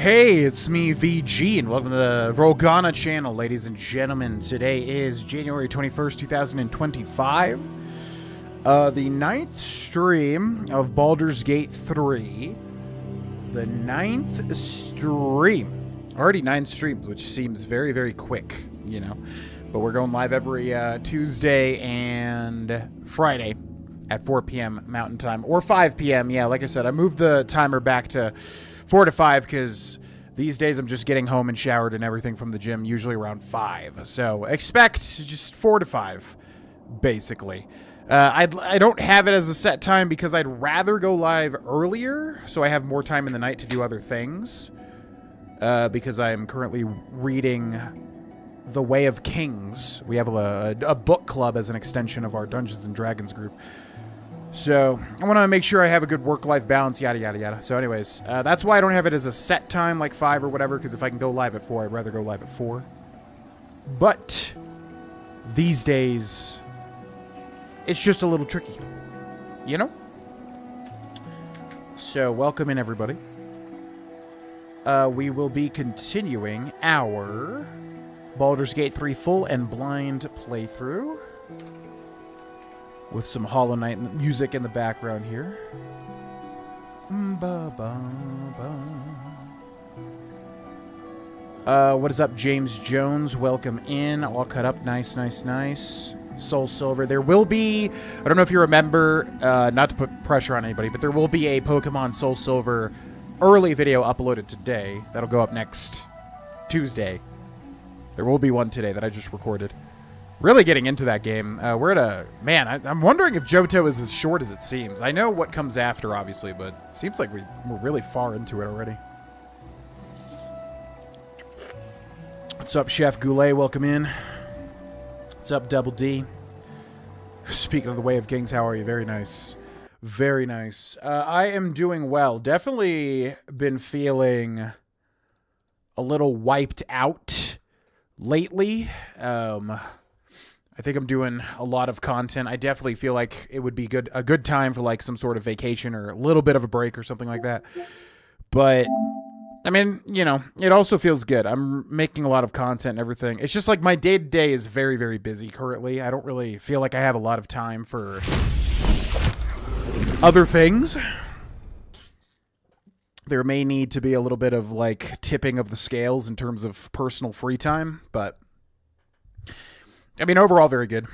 Hey, it's me, VG, and welcome to the Rogana channel, ladies and gentlemen. Today is January 21st, 2025. The 9th stream of Baldur's Gate 3. The 9th stream. Already 9 streams, which seems very, very quick, you know. But we're going live every Tuesday and Friday at 4 p.m. Mountain Time. Or 5 p.m. Yeah, like I said, I moved the timer back to 4 to 5 because these days I'm just getting home and showered and everything from the gym, usually around 5. So expect just 4 to 5, basically. I don't have it as a set time because I'd rather go live earlier so I have more time in the night to do other things. Because I am currently reading The Way of Kings. We have a book club as an extension of our Dungeons & Dragons group. So, I want to make sure I have a good work-life balance, yada, yada, yada. So anyways, that's why I don't have it as a set time, like 5 or whatever, because if I can go live at 4, I'd rather go live at 4. But, these days, it's just a little tricky. You know? So, welcome in, everybody. We will be continuing our Baldur's Gate 3 full and blind playthrough. With some Hollow Knight music in the background here. What is up, James Jones? Welcome in. All cut up. Nice, nice, nice. Soul Silver. There will be, I don't know if you remember, not to put pressure on anybody, but there will be a Pokemon Soul Silver early video uploaded today. That'll go up next Tuesday. There will be one today that I just recorded. Really getting into that game. We're at a... Man, I'm wondering if Johto is as short as it seems. I know what comes after, obviously, but it seems like we're really far into it already. What's up, Chef Goulet? Welcome in. What's up, Double D? Speaking of the Way of Kings, how are you? Very nice. Very nice. I am doing well. Definitely been feeling a little wiped out lately. I think I'm doing a lot of content. I definitely feel like it would be a good time for like some sort of vacation or a little bit of a break or something like that. But I mean, you know, it also feels good. I'm making a lot of content and everything. It's just like my day-to-day is very, very busy currently. I don't really feel like I have a lot of time for other things. There may need to be a little bit of like tipping of the scales in terms of personal free time, but I mean, overall, very good.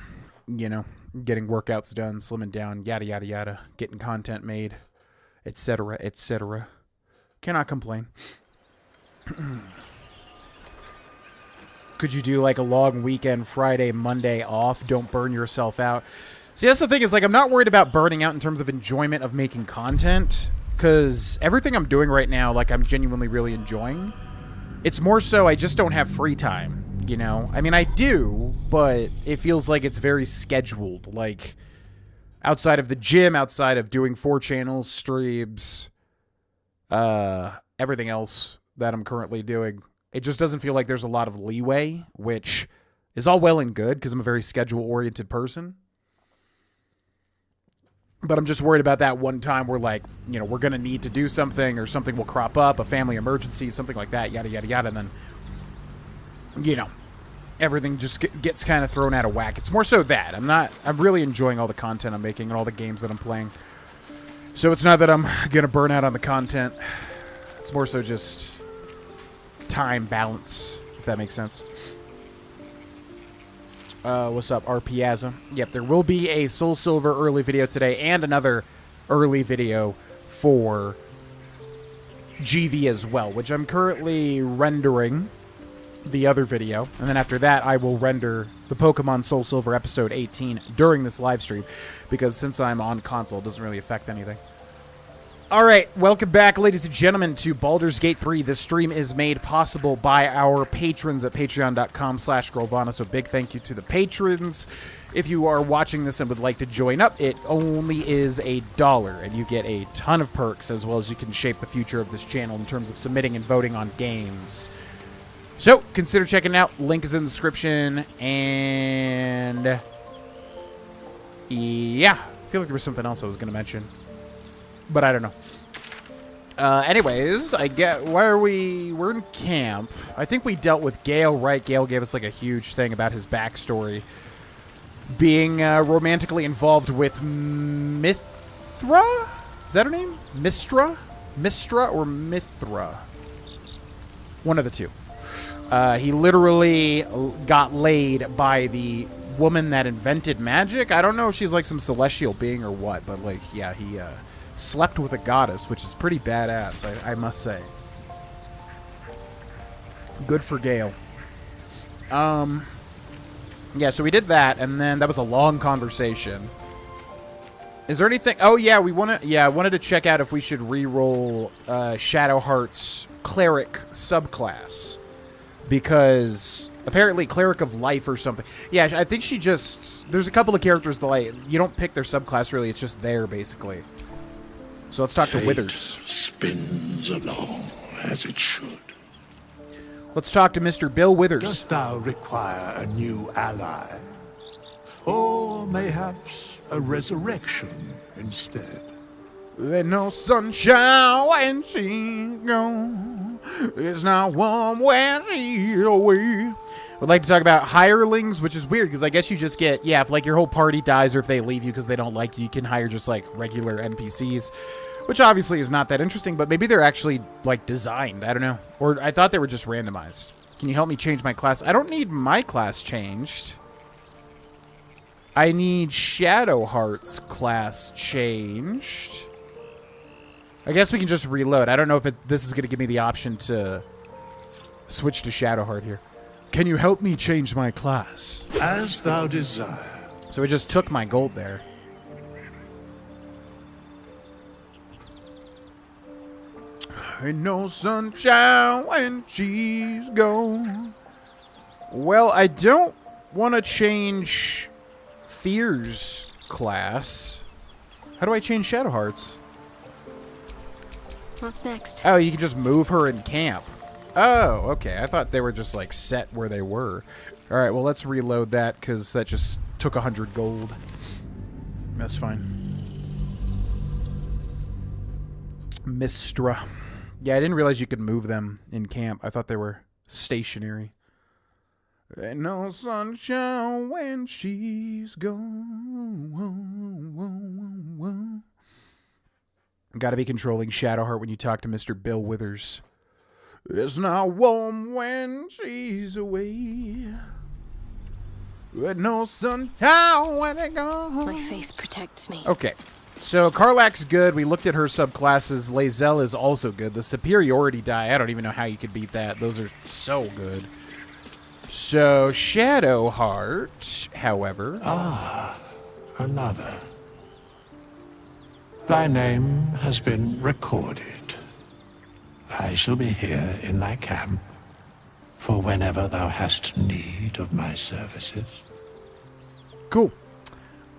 You know, getting workouts done, slimming down, yada, yada, yada, getting content made, etc., etc. Cannot complain. Could you do like a long weekend, Friday, Monday off? Don't burn yourself out. See, that's the thing is like I'm not worried about burning out in terms of enjoyment of making content because everything I'm doing right now, like I'm genuinely really enjoying. It's more so I just don't have free time. You know, I mean, I do, but it feels like it's very scheduled. Like, outside of the gym, outside of doing 4 channels, streams, everything else that I'm currently doing, it just doesn't feel like there's a lot of leeway, which is all well and good because I'm a very schedule-oriented person. But I'm just worried about that one time where, like, you know, we're going to need to do something or something will crop up, a family emergency, something like that, yada, yada, yada, and then, you know, everything just gets kind of thrown out of whack. It's more so that. I'm really enjoying all the content I'm making and all the games that I'm playing. So it's not that I'm going to burn out on the content. It's more so just time balance, if that makes sense. What's up, RPasm? Yep, there will be a Soul Silver early video today and another early video for GV as well, which I'm currently rendering the other video, and then after that I will render the Pokemon Soul Silver episode 18 during this live stream, because since I'm on console, it doesn't really affect anything. Alright, welcome back, ladies and gentlemen, to Baldur's Gate 3. This stream is made possible by our patrons at patreon.com/Grolvana, so big thank you to the patrons. If you are watching this and would like to join up, it only is $1, and you get a ton of perks, as well as you can shape the future of this channel in terms of submitting and voting on games. So, consider checking it out. Link is in the description. And yeah, I feel like there was something else I was going to mention, but I don't know. Anyways, we're in camp. I think we dealt with Gale, right? Gale gave us like a huge thing about his backstory. Being romantically involved with Mithra? Is that her name? Mistra or Mithra? One of the two. He literally got laid by the woman that invented magic. I don't know if she's like some celestial being or what, but like, yeah, he slept with a goddess, which is pretty badass, I must say. Good for Gale. Yeah, so we did that, and then that was a long conversation. Is there anything? Oh yeah, I wanted to check out if we should re-roll Shadowheart's cleric subclass, because apparently cleric of life or something. Yeah, I think she just, there's a couple of characters that you don't pick their subclass really. It's just there basically. So let's talk to Withers. Spins along as it should. Let's talk to Mr. Bill Withers. Dost thou require a new ally? Or mayhaps a resurrection instead? Let no sunshine when she's gone. It's not warm when she's away. Would like to talk about hirelings, which is weird because I guess you just get, yeah, if like your whole party dies or if they leave you because they don't like you, you can hire just like regular NPCs, which obviously is not that interesting, but maybe they're actually like designed. I don't know. Or I thought they were just randomized. Can you help me change my class? I don't need my class changed. I need Shadowheart's class changed. I guess we can just reload. I don't know if this is going to give me the option to switch to Shadowheart here. Can you help me change my class? As thou desire. So it just took my gold there. Ain't no sunshine when she's gone. Well, I don't want to change Fear's class. How do I change Shadowheart's? What's next? Oh, you can just move her in camp. Oh, okay. I thought they were just like set where they were. All right, well, let's reload that because that just took 100 gold. That's fine. Mistra. Yeah, I didn't realize you could move them in camp. I thought they were stationary. Ain't no sunshine when she's gone. Got to be controlling Shadowheart when you talk to Mr. Bill Withers. It's not warm when she's away. With no sunshine when it goes. My faith protects me. Okay. So Karlach's good. We looked at her subclasses. Lae'zel is also good. The superiority die, I don't even know how you could beat that. Those are so good. So Shadowheart, however. Ah, another. Thy name has been recorded. I shall be here in thy camp for whenever thou hast need of my services. Cool.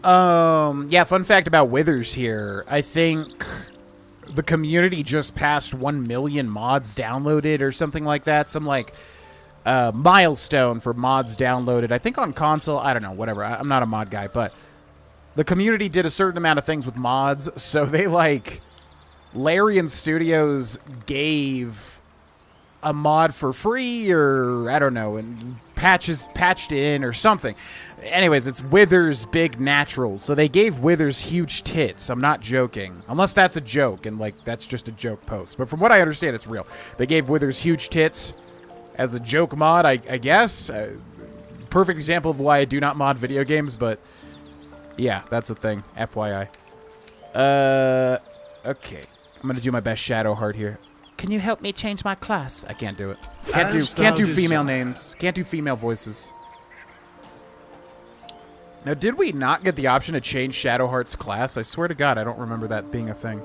Yeah, fun fact about Withers here. I think the community just passed 1 million mods downloaded or something like that. Some like milestone for mods downloaded. I think on console, I don't know, whatever. I'm not a mod guy, but the community did a certain amount of things with mods, so they like Larian Studios gave a mod for free, or I don't know, and patched it in or something. Anyways, it's Withers Big Naturals. So they gave Withers huge tits. I'm not joking. Unless that's a joke, and like that's just a joke post. But from what I understand, it's real. They gave Withers huge tits as a joke mod, I guess. Perfect example of why I do not mod video games, but yeah, that's a thing. FYI. Okay. I'm gonna do my best Shadowheart here. Can you help me change my class? I can't do it. Can't do female names. Can't do female voices. Now, did we not get the option to change Shadowheart's class? I swear to God, I don't remember that being a thing.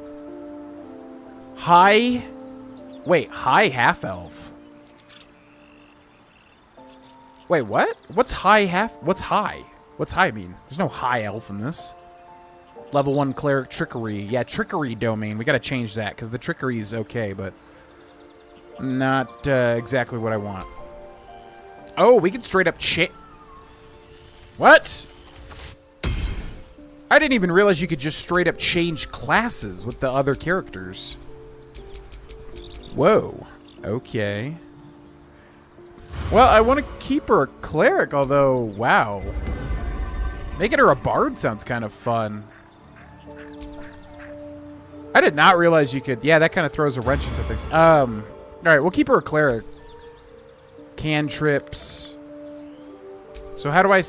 High... Wait, high half-elf? Wait, what? What's high half... What's high? What's high mean? There's no high elf in this. Level 1 cleric trickery. Yeah, trickery domain. We gotta change that, because the trickery is okay, but not exactly what I want. Oh, we can straight up What? I didn't even realize you could just straight up change classes with the other characters. Whoa. Okay. Well, I want to keep her a cleric, although, wow. Making her a bard sounds kind of fun. I did not realize you could... Yeah, that kind of throws a wrench into things. Alright, we'll keep her a cleric. Cantrips. So how do I...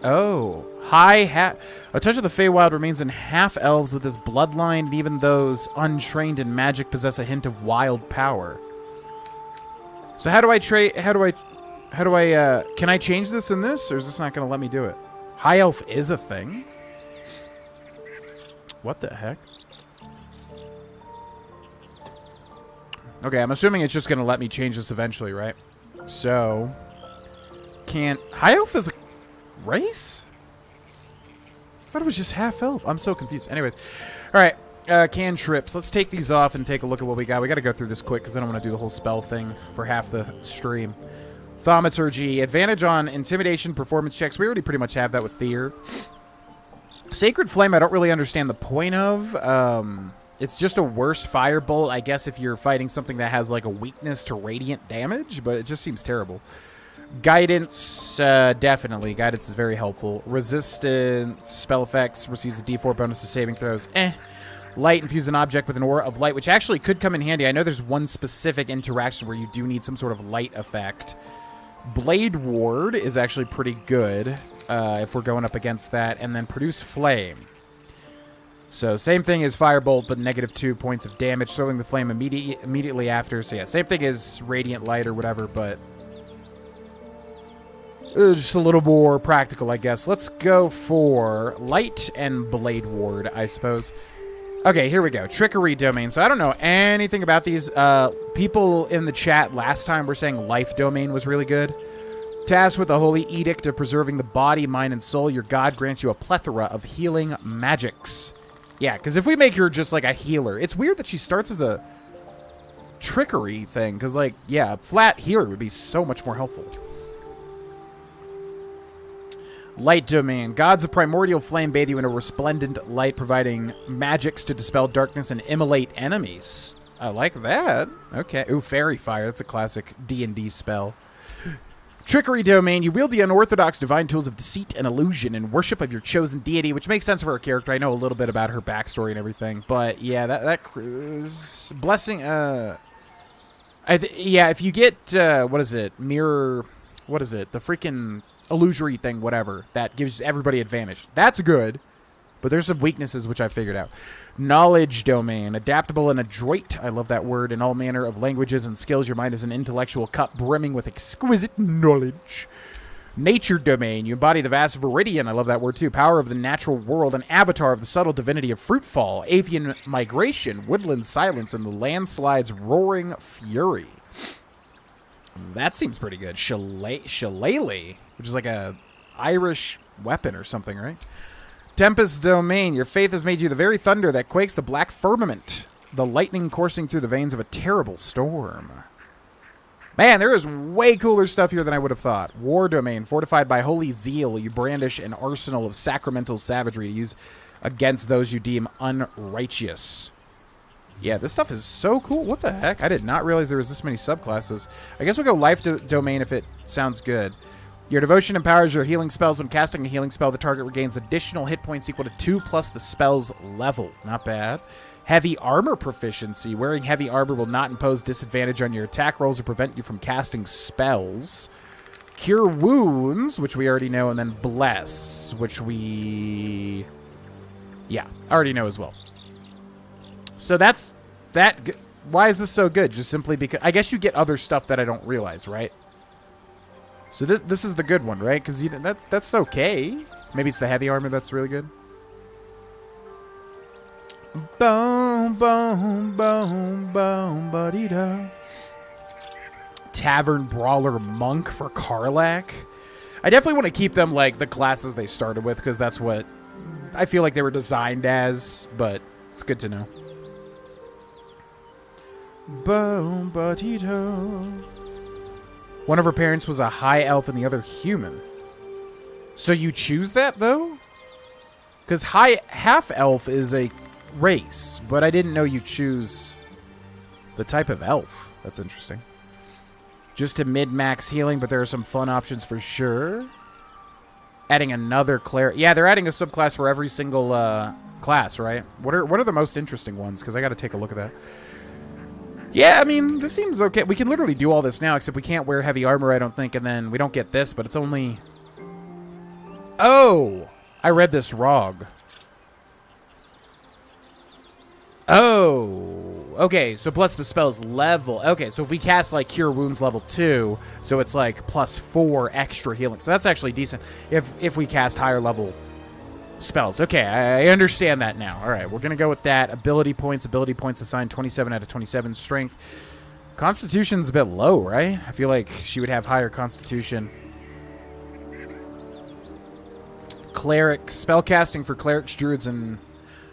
Oh. A touch of the Feywild remains in half-elves with this bloodline, and even those untrained in magic possess a hint of wild power. So how do I can I change this in this, or is this not going to let me do it? High elf is a thing. What the heck? Okay, I'm assuming it's just going to let me change this eventually, right? So, high elf is a race? I thought it was just half elf. I'm so confused. Anyways, all right. Cantrips. Let's take these off and take a look at what we got. We got to go through this quick because I don't want to do the whole spell thing for half the stream. Thaumaturgy. Advantage on intimidation performance checks. We already pretty much have that with Fear. Sacred Flame, I don't really understand the point of. It's just a worse firebolt, I guess, if you're fighting something that has like a weakness to radiant damage, but it just seems terrible. Guidance, definitely. Guidance is very helpful. Resistance, spell effects, receives a d4 bonus to saving throws. Light, infuse an object with an aura of light, which actually could come in handy. I know there's one specific interaction where you do need some sort of light effect. Blade Ward is actually pretty good if we're going up against that. And then produce flame. So same thing as Firebolt, but -2 points of damage, throwing the flame immediately after. So yeah, same thing as Radiant Light or whatever, but just a little more practical, I guess. Let's go for Light and Blade Ward, I suppose. Okay, here we go. Trickery Domain. So I don't know anything about these. People in the chat last time were saying Life Domain was really good. Tasked with the holy edict of preserving the body, mind, and soul, your god grants you a plethora of healing magics. Yeah, because if we make her just like a healer, it's weird that she starts as a trickery thing, because, like, yeah, a flat healer would be so much more helpful. Light Domain. Gods of primordial flame bathe you in a resplendent light, providing magics to dispel darkness and immolate enemies. I like that. Okay. Ooh, Fairy Fire. That's a classic D&D spell. Trickery Domain. You wield the unorthodox divine tools of deceit and illusion in worship of your chosen deity, which makes sense for her character. I know a little bit about her backstory and everything, but yeah, that blessing. Yeah, if you get what is it? Mirror. What is it? The freaking illusory thing, whatever, that gives everybody advantage. That's good, but there's some weaknesses which I figured out. Knowledge Domain. Adaptable and adroit, I love that word, in all manner of languages and skills. Your mind is an intellectual cup brimming with exquisite knowledge. Nature Domain. You embody the vast viridian, I love that word too. Power of the natural world, an avatar of the subtle divinity of fruitfall, avian migration, woodland silence, and the landslide's roaring fury. That seems pretty good. Shillelagh, which is like a Irish weapon or something, right? Tempest Domain. Your faith has made you the very thunder that quakes the black firmament, the lightning coursing through the veins of a terrible storm. Man, there is way cooler stuff here than I would have thought. War Domain. Fortified by holy zeal, you brandish an arsenal of sacramental savagery to use against those you deem unrighteous. Yeah, this stuff is so cool. What the heck? I did not realize there was this many subclasses. I guess we'll go Life Domain if it sounds good. Your devotion empowers your healing spells. When casting a healing spell, the target regains additional hit points equal to 2 plus the spell's level. Not bad. Heavy armor proficiency. Wearing heavy armor will not impose disadvantage on your attack rolls or prevent you from casting spells. Cure wounds, which we already know, and then bless, which we... yeah, already know as well. So that's that. Why is this so good? Just simply because I guess you get other stuff that I don't realize, right? So this is the good one, right? Because that's okay. Maybe it's the heavy armor that's really good. Boom, boom, boom, boom, ba-dee-da. Tavern Brawler Monk for Karlach. I definitely want to keep them like the classes they started with, because that's what I feel like they were designed as, but it's good to know. Boom, ba-dee-da. One of her parents was a high elf and the other human. So you choose that, though? Because half elf is a race, but I didn't know you choose The type of elf. That's interesting. Just to mid-max healing, but there are some fun options for sure. Adding another cleric. Yeah, they're adding a subclass for every single class, right? What are the most interesting ones? Because I got to take a look at that. Yeah, I mean, this seems okay. We can literally do all this now, except we can't wear heavy armor, I don't think, and then we don't get this, but it's only... Oh! I read this wrong. Oh, okay, so plus the spell's level. Okay, so if we cast, like, Cure Wounds level 2, so it's, like, plus 4 extra healing. So that's actually decent if we cast higher level spells. Okay, I understand that now. All right, we're going to go with that. Ability points assigned 27 out of 27. Strength. Constitution's a bit low, right? I feel like she would have higher Constitution. Cleric. Spellcasting for clerics, druids, and...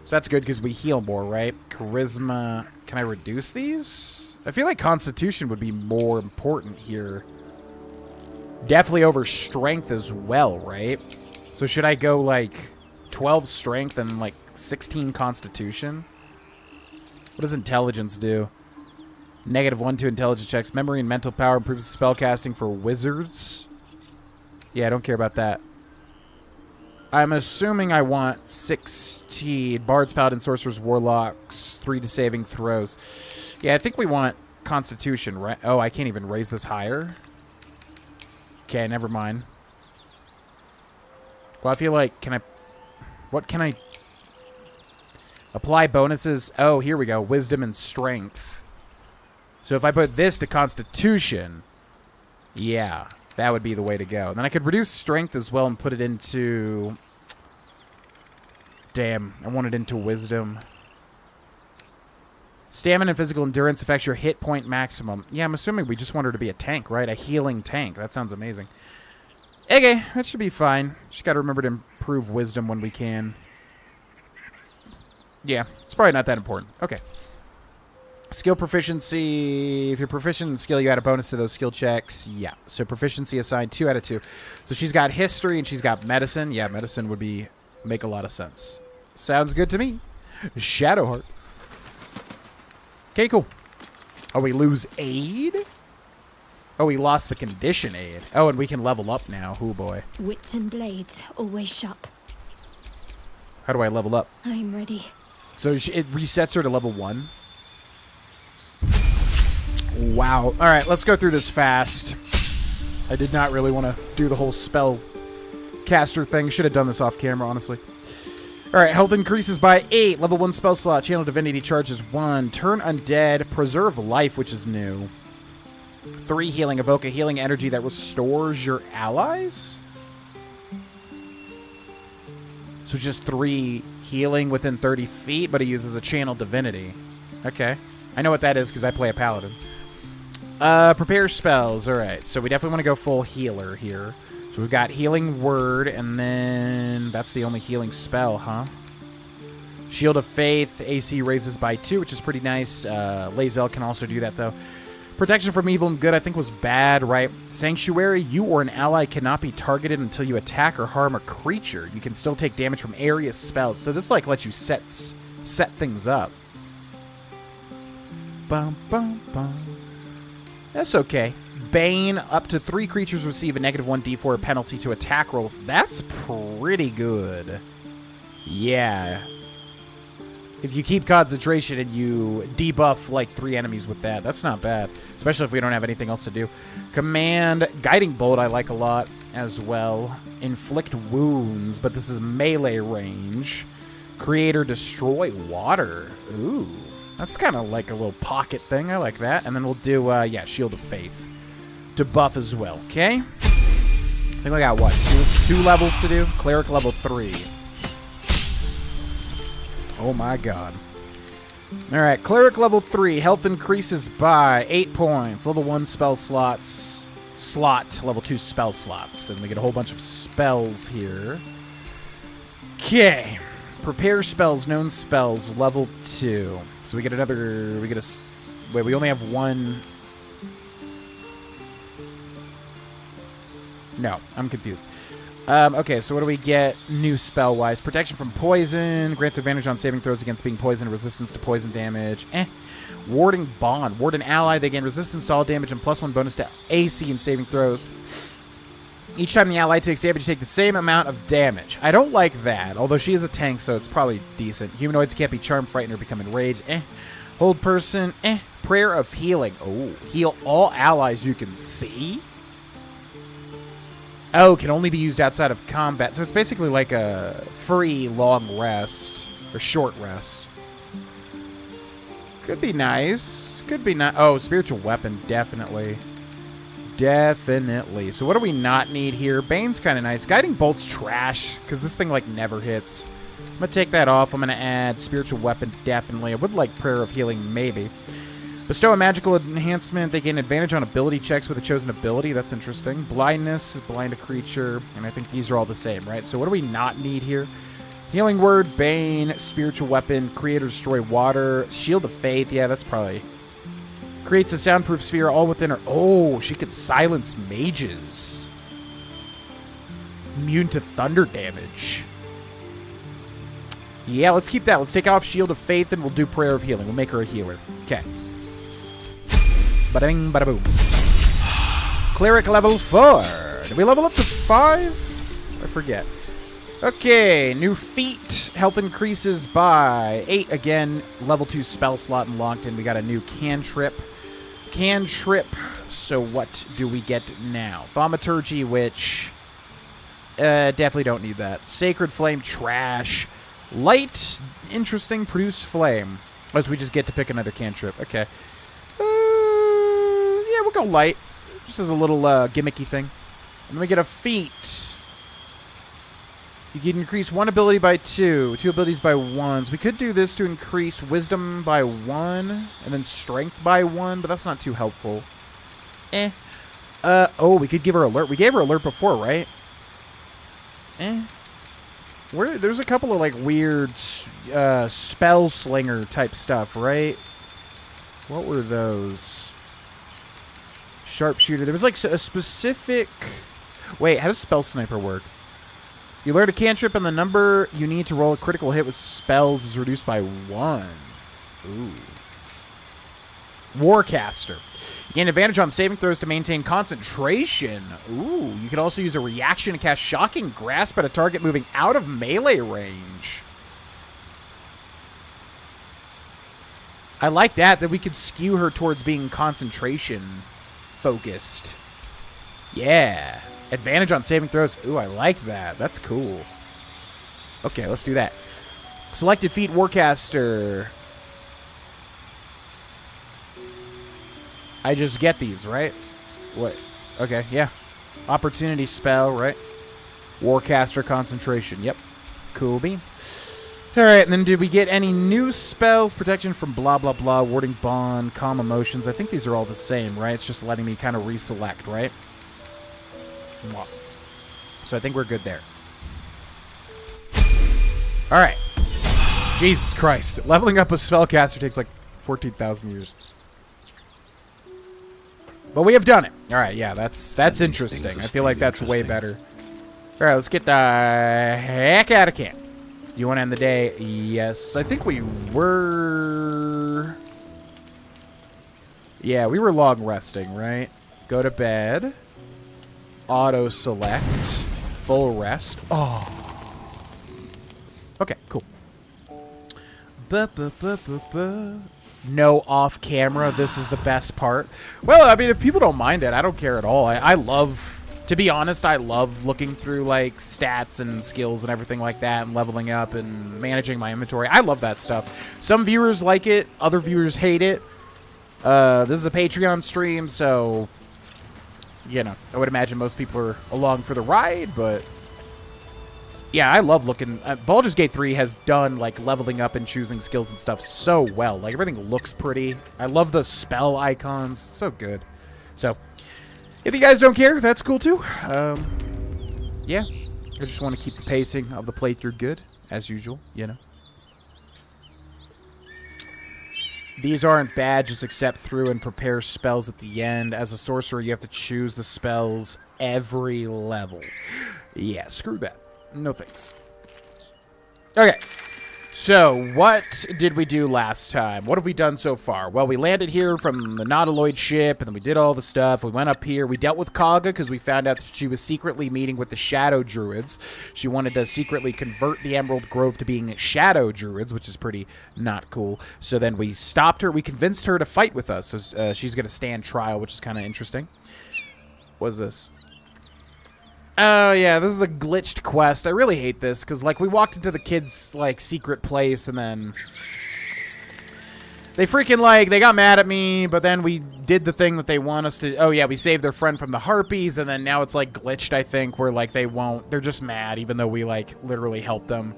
So that's good because we heal more, right? Charisma. Can I reduce these? I feel like Constitution would be more important here. Definitely over Strength as well, right? So should I go, like, 12 Strength and, like, 16 Constitution? What does Intelligence do? -1 to Intelligence checks. Memory and Mental Power improves spellcasting for wizards. Yeah, I don't care about that. I'm assuming I want 16 Bards, Paladins, Sorcerers, Warlocks, 3 to saving throws. Yeah, I think we want Constitution, right? Oh, I can't even raise this higher. Okay, never mind. Well, I feel like, can I... What can I... Apply bonuses. Oh, here we go. Wisdom and Strength. So if I put this to Constitution, yeah, that would be the way to go. And then I could reduce Strength as well and put it into... Damn, I want it into Wisdom. Stamina and physical endurance affects your hit point maximum. Yeah, I'm assuming we just want her to be a tank, right? A healing tank. That sounds amazing. Okay, that should be fine. Just got to remember to improve Wisdom when we can. Yeah, it's probably not that important. Okay. Skill proficiency. If you're proficient in skill, you add a bonus to those skill checks. Yeah. So proficiency assigned 2 out of 2. So she's got history and she's got medicine. Yeah, medicine would make a lot of sense. Sounds good to me. Shadowheart. Okay, cool. Oh, we lose aid? Oh, we lost the condition aid. Oh, and we can level up now. Oh, boy. Wits and blades, always sharp. How do I level up? I'm ready. So it resets her to level 1. Wow. All right, let's go through this fast. I did not really want to do the whole spell caster thing. Should have done this off camera, honestly. All right, health increases by 8. Level 1 spell slot. Channel Divinity charges 1. Turn Undead. Preserve Life, which is new. 3 healing. Evoke a healing energy that restores your allies? So just 3 healing within 30 feet, but he uses a Channel Divinity. Okay. I know what that is because I play a Paladin. Prepare spells. All right, so we definitely want to go full healer here. So we've got Healing Word, and then that's the only healing spell, huh? Shield of Faith, AC raises by 2, which is pretty nice. Lae'zel can also do that, though. Protection from evil and good, I think, was bad, right? Sanctuary, you or an ally cannot be targeted until you attack or harm a creature. You can still take damage from area spells. So this, like, lets you set things up. Bum, bum, bum. That's okay. Bane, up to 3 creatures receive a -1 d4 penalty to attack rolls. That's pretty good. Yeah. If you keep concentration and you debuff like 3 enemies with that, that's not bad. Especially if we don't have anything else to do. Command, Guiding Bolt I like a lot as well. Inflict wounds, but this is melee range. Create or destroy water. Ooh. That's kind of like a little pocket thing. I like that. And then we'll do, yeah, Shield of Faith to buff as well, okay? I think we got, what, two levels to do? Cleric level 3. Oh, my God. All right, Cleric level 3. Health increases by 8 points. Level 1 spell slots. Level 2 spell slots. And we get a whole bunch of spells here. Okay. Prepare spells, known spells, level 2. So we get another, wait, we only have 1. No, I'm confused. Okay, so what do we get new spell-wise? Protection from poison. Grants advantage on saving throws against being poisoned. Resistance to poison damage. Warding bond. Ward an ally. They gain resistance to all damage and +1 bonus to AC in saving throws. Each time the ally takes damage, you take the same amount of damage. I don't like that, although she is a tank, so it's probably decent. Humanoids can't be charmed, frightened, or become enraged. Hold person. Prayer of healing. Oh, heal all allies you can see. Oh, can only be used outside of combat. So it's basically like a free long rest. Or short rest. Could be nice. Could be nice. Oh, spiritual weapon. Definitely. Definitely. So what do we not need here? Bane's kind of nice. Guiding bolt's trash. Because this thing, like, never hits. I'm going to take that off. I'm going to add spiritual weapon. Definitely. I would like prayer of healing. Maybe. Bestow a magical enhancement. They gain advantage on ability checks with a chosen ability. That's interesting. Blindness, blind a creature. And I think these are all the same, right? So what do we not need here? Healing word, Bane, spiritual weapon, create or destroy water, shield of faith. Yeah, that's probably... Creates a soundproof sphere all within her... Oh, she could silence mages. Immune to thunder damage. Yeah, let's keep that. Let's take off shield of faith and we'll do prayer of healing. We'll make her a healer. Okay. Bada-bing, bada-boom. Cleric level 4. Did we level up to 5? I forget. Okay, new feat. Health increases by 8 again. Level 2 spell slot unlocked, and we got a new cantrip. So what do we get now? Thaumaturgy, which... definitely don't need that. Sacred Flame, trash. Light, interesting. Produce Flame. As we just get to pick another cantrip. Okay. Yeah, we'll go light. Just as a little gimmicky thing. And then we get a feat. You can increase one ability by 2. 2 abilities by 1. So we could do this to increase wisdom by 1. And then strength by 1. But that's not too helpful. Oh, we could give her alert. We gave her alert before, right? There's a couple of, like, weird spell slinger type stuff, right? What were those? Sharpshooter. There was, like, a specific... Wait, how does spell sniper work? You learn a cantrip and the number you need to roll a critical hit with spells is reduced by 1. Ooh. Warcaster. You gain advantage on saving throws to maintain concentration. Ooh. You can also use a reaction to cast Shocking Grasp at a target moving out of melee range. I like that we could skew her towards being concentration focused. Yeah. Advantage on saving throws. Ooh, I like that. That's cool. Okay, let's do that. Selected feat, Warcaster. I just get these, right? What? Okay, yeah. Opportunity spell, right? Warcaster concentration. Yep. Cool beans. Alright, and then did we get any new spells? Protection from blah, blah, blah. Warding bond. Calm emotions. I think these are all the same, right? It's just letting me kind of reselect, right? So I think we're good there. Alright. Jesus Christ. Leveling up a spellcaster takes like 14,000 years. But we have done it. Alright, yeah, that's interesting. I feel like that's way better. Alright, let's get the heck out of camp. You want to end the day? Yes. I think we were... Yeah, we were long resting, right? Go to bed. Auto select. Full rest. Oh. Okay, cool. No off camera. This is the best part. Well, I mean, if people don't mind it, I don't care at all. I love, to be honest, I love looking through like stats and skills and everything like that and leveling up and managing my inventory. I love that stuff. Some viewers like it. Other viewers hate it. This is a Patreon stream, so... You know, I would imagine most people are along for the ride, but yeah, I love looking. Baldur's Gate 3 has done like leveling up and choosing skills and stuff so well. Like everything looks pretty. I love the spell icons. It's so good. So if you guys don't care, that's cool too. Yeah, I just want to keep the pacing of the playthrough good as usual, you know. These aren't bad, just accept through and prepare spells at the end. As a sorcerer, you have to choose the spells every level. Yeah, screw that. No thanks. Okay. So, what did we do last time? What have we done so far? Well, we landed here from the Nautiloid ship, and then we did all the stuff. We went up here. We dealt with Kaga because we found out that she was secretly meeting with the Shadow Druids. She wanted to secretly convert the Emerald Grove to being Shadow Druids, which is pretty not cool. So then we stopped her. We convinced her to fight with us. So she's going to stand trial, which is kind of interesting. What's this? Oh, yeah, this is a glitched quest. I really hate this, because, like, we walked into the kids', like, secret place, and then they freaking, like, they got mad at me, but then we did the thing that they want us to. Oh, yeah, we saved their friend from the Harpies, and then now it's, like, glitched, I think, where, like, they're just mad, even though we, like, literally helped them.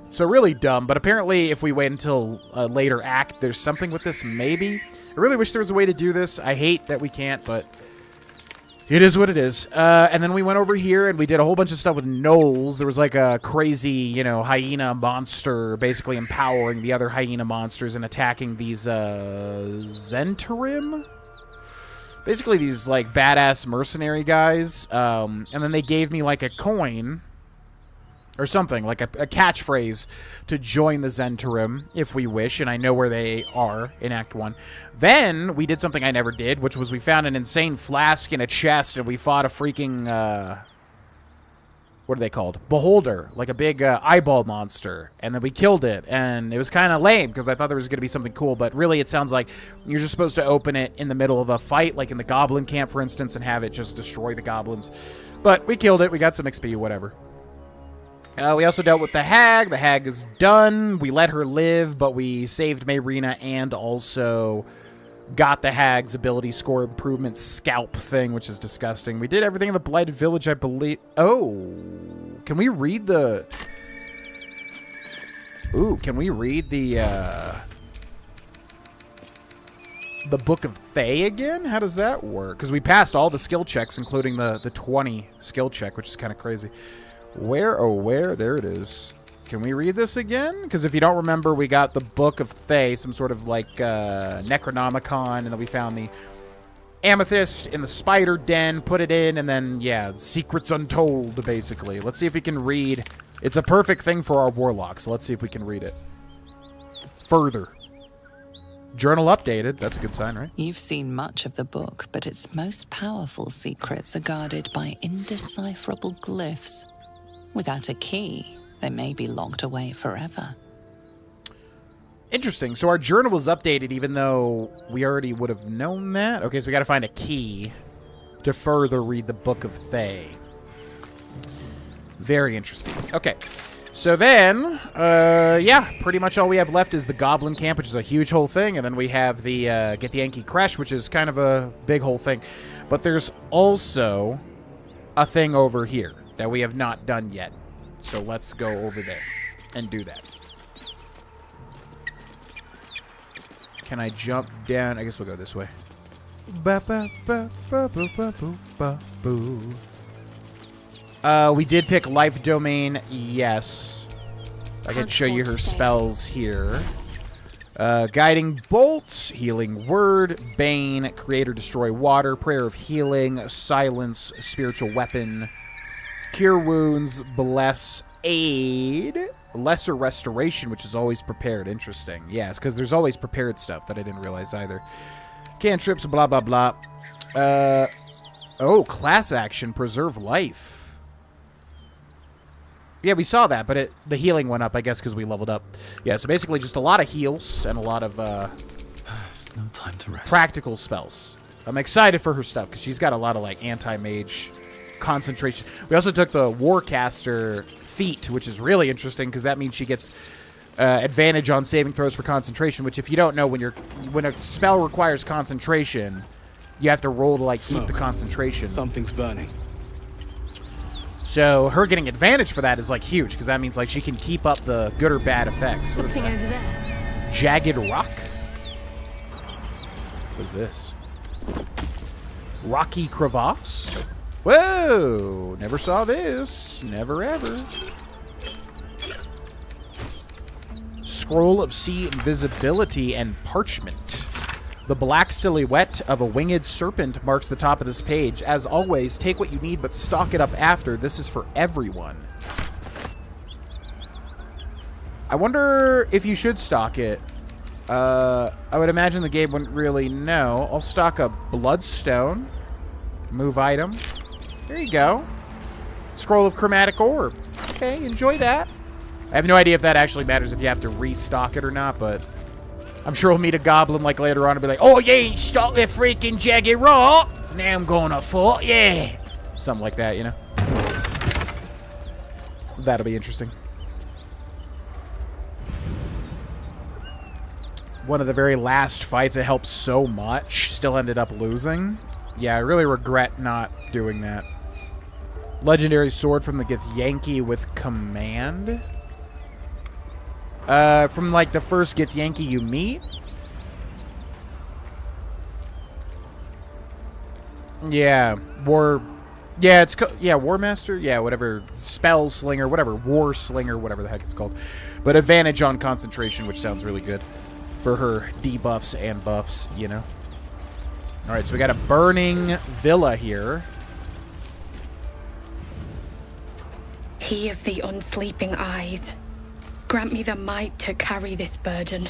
So really dumb, but apparently if we wait until a later act, there's something with this, maybe. I really wish there was a way to do this. I hate that we can't, but it is what it is. And then we went over here and we did a whole bunch of stuff with gnolls. There was like a crazy, you know, hyena monster basically empowering the other hyena monsters and attacking these Zentarim? Basically these like badass mercenary guys. And then they gave me like a coin or something, like a catchphrase to join the Zentarim, if we wish, and I know where they are in Act 1. Then, we did something I never did, which was we found an insane flask in a chest, and we fought a freaking, what are they called? Beholder, like a big eyeball monster, and then we killed it, and it was kind of lame, because I thought there was going to be something cool, but really it sounds like you're just supposed to open it in the middle of a fight, like in the goblin camp, for instance, and have it just destroy the goblins. But we killed it, we got some XP, whatever. We also dealt with the hag. The hag is done. We let her live, but we saved Mayrina and also got the hag's ability score improvement scalp thing, which is disgusting. We did everything in the Blighted Village, I believe. Oh, can we read the... Ooh, can we read the Book of Thay again? How does that work? Because we passed all the skill checks, including the 20 skill check, which is kind of crazy. Where, oh, where? There it is. Can we read this again? Because if you don't remember, we got the Book of Thay, some sort of, like, Necronomicon, and then we found the Amethyst in the Spider Den, put it in, and then, yeah, Secrets Untold, basically. Let's see if we can read. It's a perfect thing for our Warlock, so let's see if we can read it. Further. Journal updated. That's a good sign, right? You've seen much of the book, but its most powerful secrets are guarded by indecipherable glyphs. Without a key, they may be locked away forever. Interesting. So our journal was updated even though we already would have known that? Okay, so we got to find a key to further read the Book of Thay. Very interesting. Okay. So then, yeah, pretty much all we have left is the Goblin Camp, which is a huge whole thing, and then we have the Get the Yankee Crash, which is kind of a big whole thing. But there's also a thing over here that we have not done yet. So let's go over there and do that. Can I jump down? I guess we'll go this way. We did pick Life Domain, yes. I can show you her spells here. Guiding Bolts, Healing Word, Bane, Create or Destroy Water, Prayer of Healing, Silence, Spiritual Weapon, Cure Wounds, Bless, Aid, Lesser Restoration, which is always prepared. Interesting. Yes, because there's always prepared stuff that I didn't realize either. Cantrips, blah, blah, blah. Oh, class action, Preserve Life. Yeah, we saw that, but the healing went up, I guess, because we leveled up. Yeah, so basically just a lot of heals and a lot of no time to rest. Practical spells. I'm excited for her stuff, because she's got a lot of, like, anti-mage concentration. We also took the Warcaster feat, which is really interesting, because that means she gets advantage on saving throws for concentration, which if you don't know, when a spell requires concentration, you have to roll to, like, keep the concentration. Something's burning. So her getting advantage for that is, like, huge, because that means, like, she can keep up the good or bad effects. Something over there. Jagged Rock? What's this? Rocky Crevasse? Whoa! Never saw this. Never ever. Scroll of Sea Invisibility and Parchment. The black silhouette of a winged serpent marks the top of this page. As always, take what you need, but stock it up after. This is for everyone. I wonder if you should stock it. I would imagine the game wouldn't really know. I'll stock a bloodstone. Move item. There you go. Scroll of chromatic orb. Okay, enjoy that. I have no idea if that actually matters if you have to restock it or not, but I'm sure we'll meet a goblin like later on and be like, oh, you ain't stocked the freaking jagged rock. Now I'm going to foot, yeah. Something like that, you know? That'll be interesting. One of the very last fights, it helped so much, still ended up losing. Yeah, I really regret not doing that. Legendary sword from the Githyanki with command. From like the first Githyanki you meet. Yeah, War Master. Yeah, whatever, spell slinger, whatever, war slinger, whatever the heck it's called. But advantage on concentration, which sounds really good for her debuffs and buffs, you know. All right, so we got a burning villa here. He of the unsleeping eyes, grant me the might to carry this burden.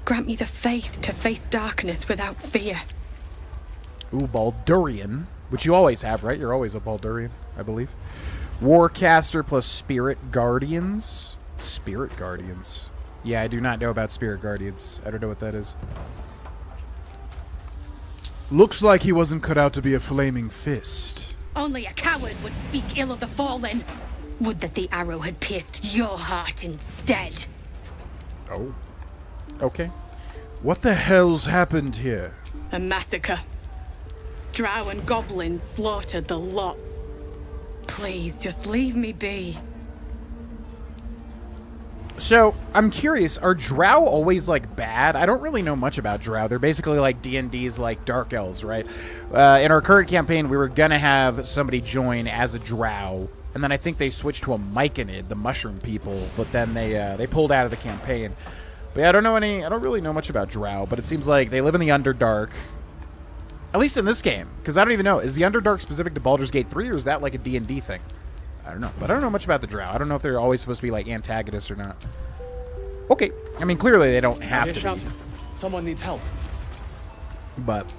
Grant me the faith to face darkness without fear. Ooh, Baldurian, which you always have, right? You're always a Baldurian, I believe. Warcaster plus Spirit Guardians. Spirit Guardians. Yeah, I do not know about Spirit Guardians. I don't know what that is. Looks like he wasn't cut out to be a flaming fist. Only a coward would speak ill of the fallen. Would that the arrow had pierced your heart instead. Oh. Okay. What the hell's happened here? A massacre. Drow and goblins slaughtered the lot. Please, just leave me be. So, I'm curious, are Drow always, like, bad? I don't really know much about Drow. They're basically like D&D's, like, Dark Elves, right? In our current campaign, we were gonna have somebody join as a Drow, and then I think they switched to a Myconid, the Mushroom people, but then they pulled out of the campaign. But yeah, I don't really know much about Drow, but it seems like they live in the Underdark. At least in this game, because I don't even know. Is the Underdark specific to Baldur's Gate 3, or is that like a D&D thing? I don't know. But I don't know much about the Drow. I don't know if they're always supposed to be like antagonists or not. Okay. I mean, clearly they don't have to be. Someone needs help. But,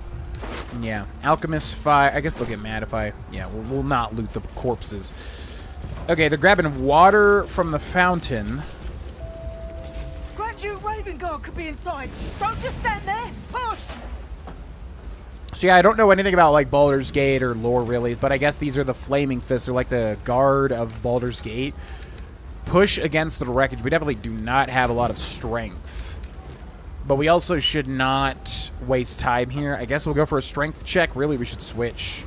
yeah. Alchemist fire. I guess they'll get mad if I... Yeah, we'll not loot the corpses. Okay, they're grabbing water from the fountain. Grand Duke Ravengard could be inside. Don't just stand there. Push! So yeah, I don't know anything about like Baldur's Gate or lore really, but I guess these are the Flaming Fists. They're like the guard of Baldur's Gate. Push against the wreckage. We definitely do not have a lot of strength. But we also should not waste time here. I guess we'll go for a strength check. Really, we should switch.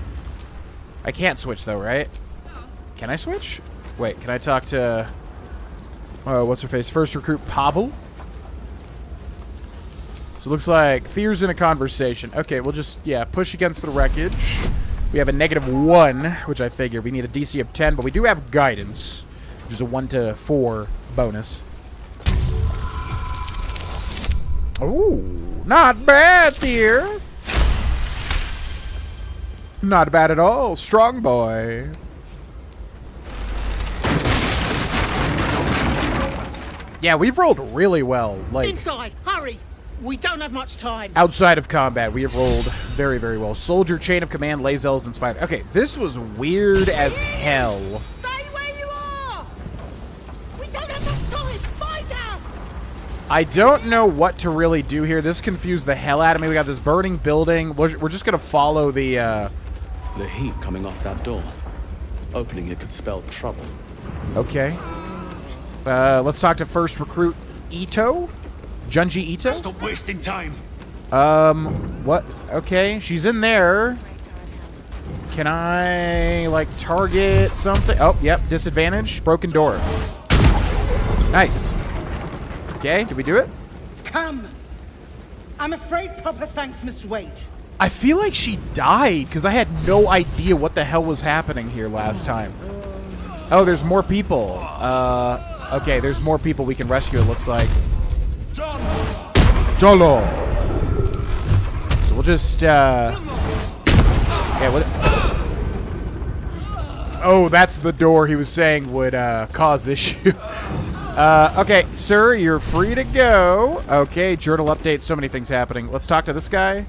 I can't switch though, right? Can I switch? Wait, can I talk to... what's her face? First recruit Pavel? So it looks like Thier's in a conversation. Okay, we'll just, yeah, push against the wreckage. We have a -1, which I figured. We need a DC of 10, but we do have guidance, which is a 1 to 4 bonus. Ooh, not bad, Thier. Not bad at all. Strong boy. Yeah, we've rolled really well. Like, Inside, hurry! We don't have much time. outside of combat, we have rolled very, very well. Soldier, Chain of Command, Lazel's Inspired. Okay, this was weird as hell. Stay where you are! We don't have much time! Fight out! I don't know what to really do here. This confused the hell out of me. We got this burning building. We're just going to follow the heat coming off that door. Opening it could spell trouble. Okay. Let's talk to first recruit Ito. Junji Ito? Stop wasting time. What? Okay, she's in there. Can I, like, target something? Oh, yep, disadvantage. Broken door. Nice. Okay, did we do it? Come. I'm afraid proper thanks must wait. I feel like she died, because I had no idea what the hell was happening here last time. Oh, there's more people. Okay, there's more people we can rescue, it looks like. Dolo! So we'll just, yeah, what? Oh, that's the door he was saying would, cause issue. Okay, sir, you're free to go. Okay, journal update, so many things happening. Let's talk to this guy.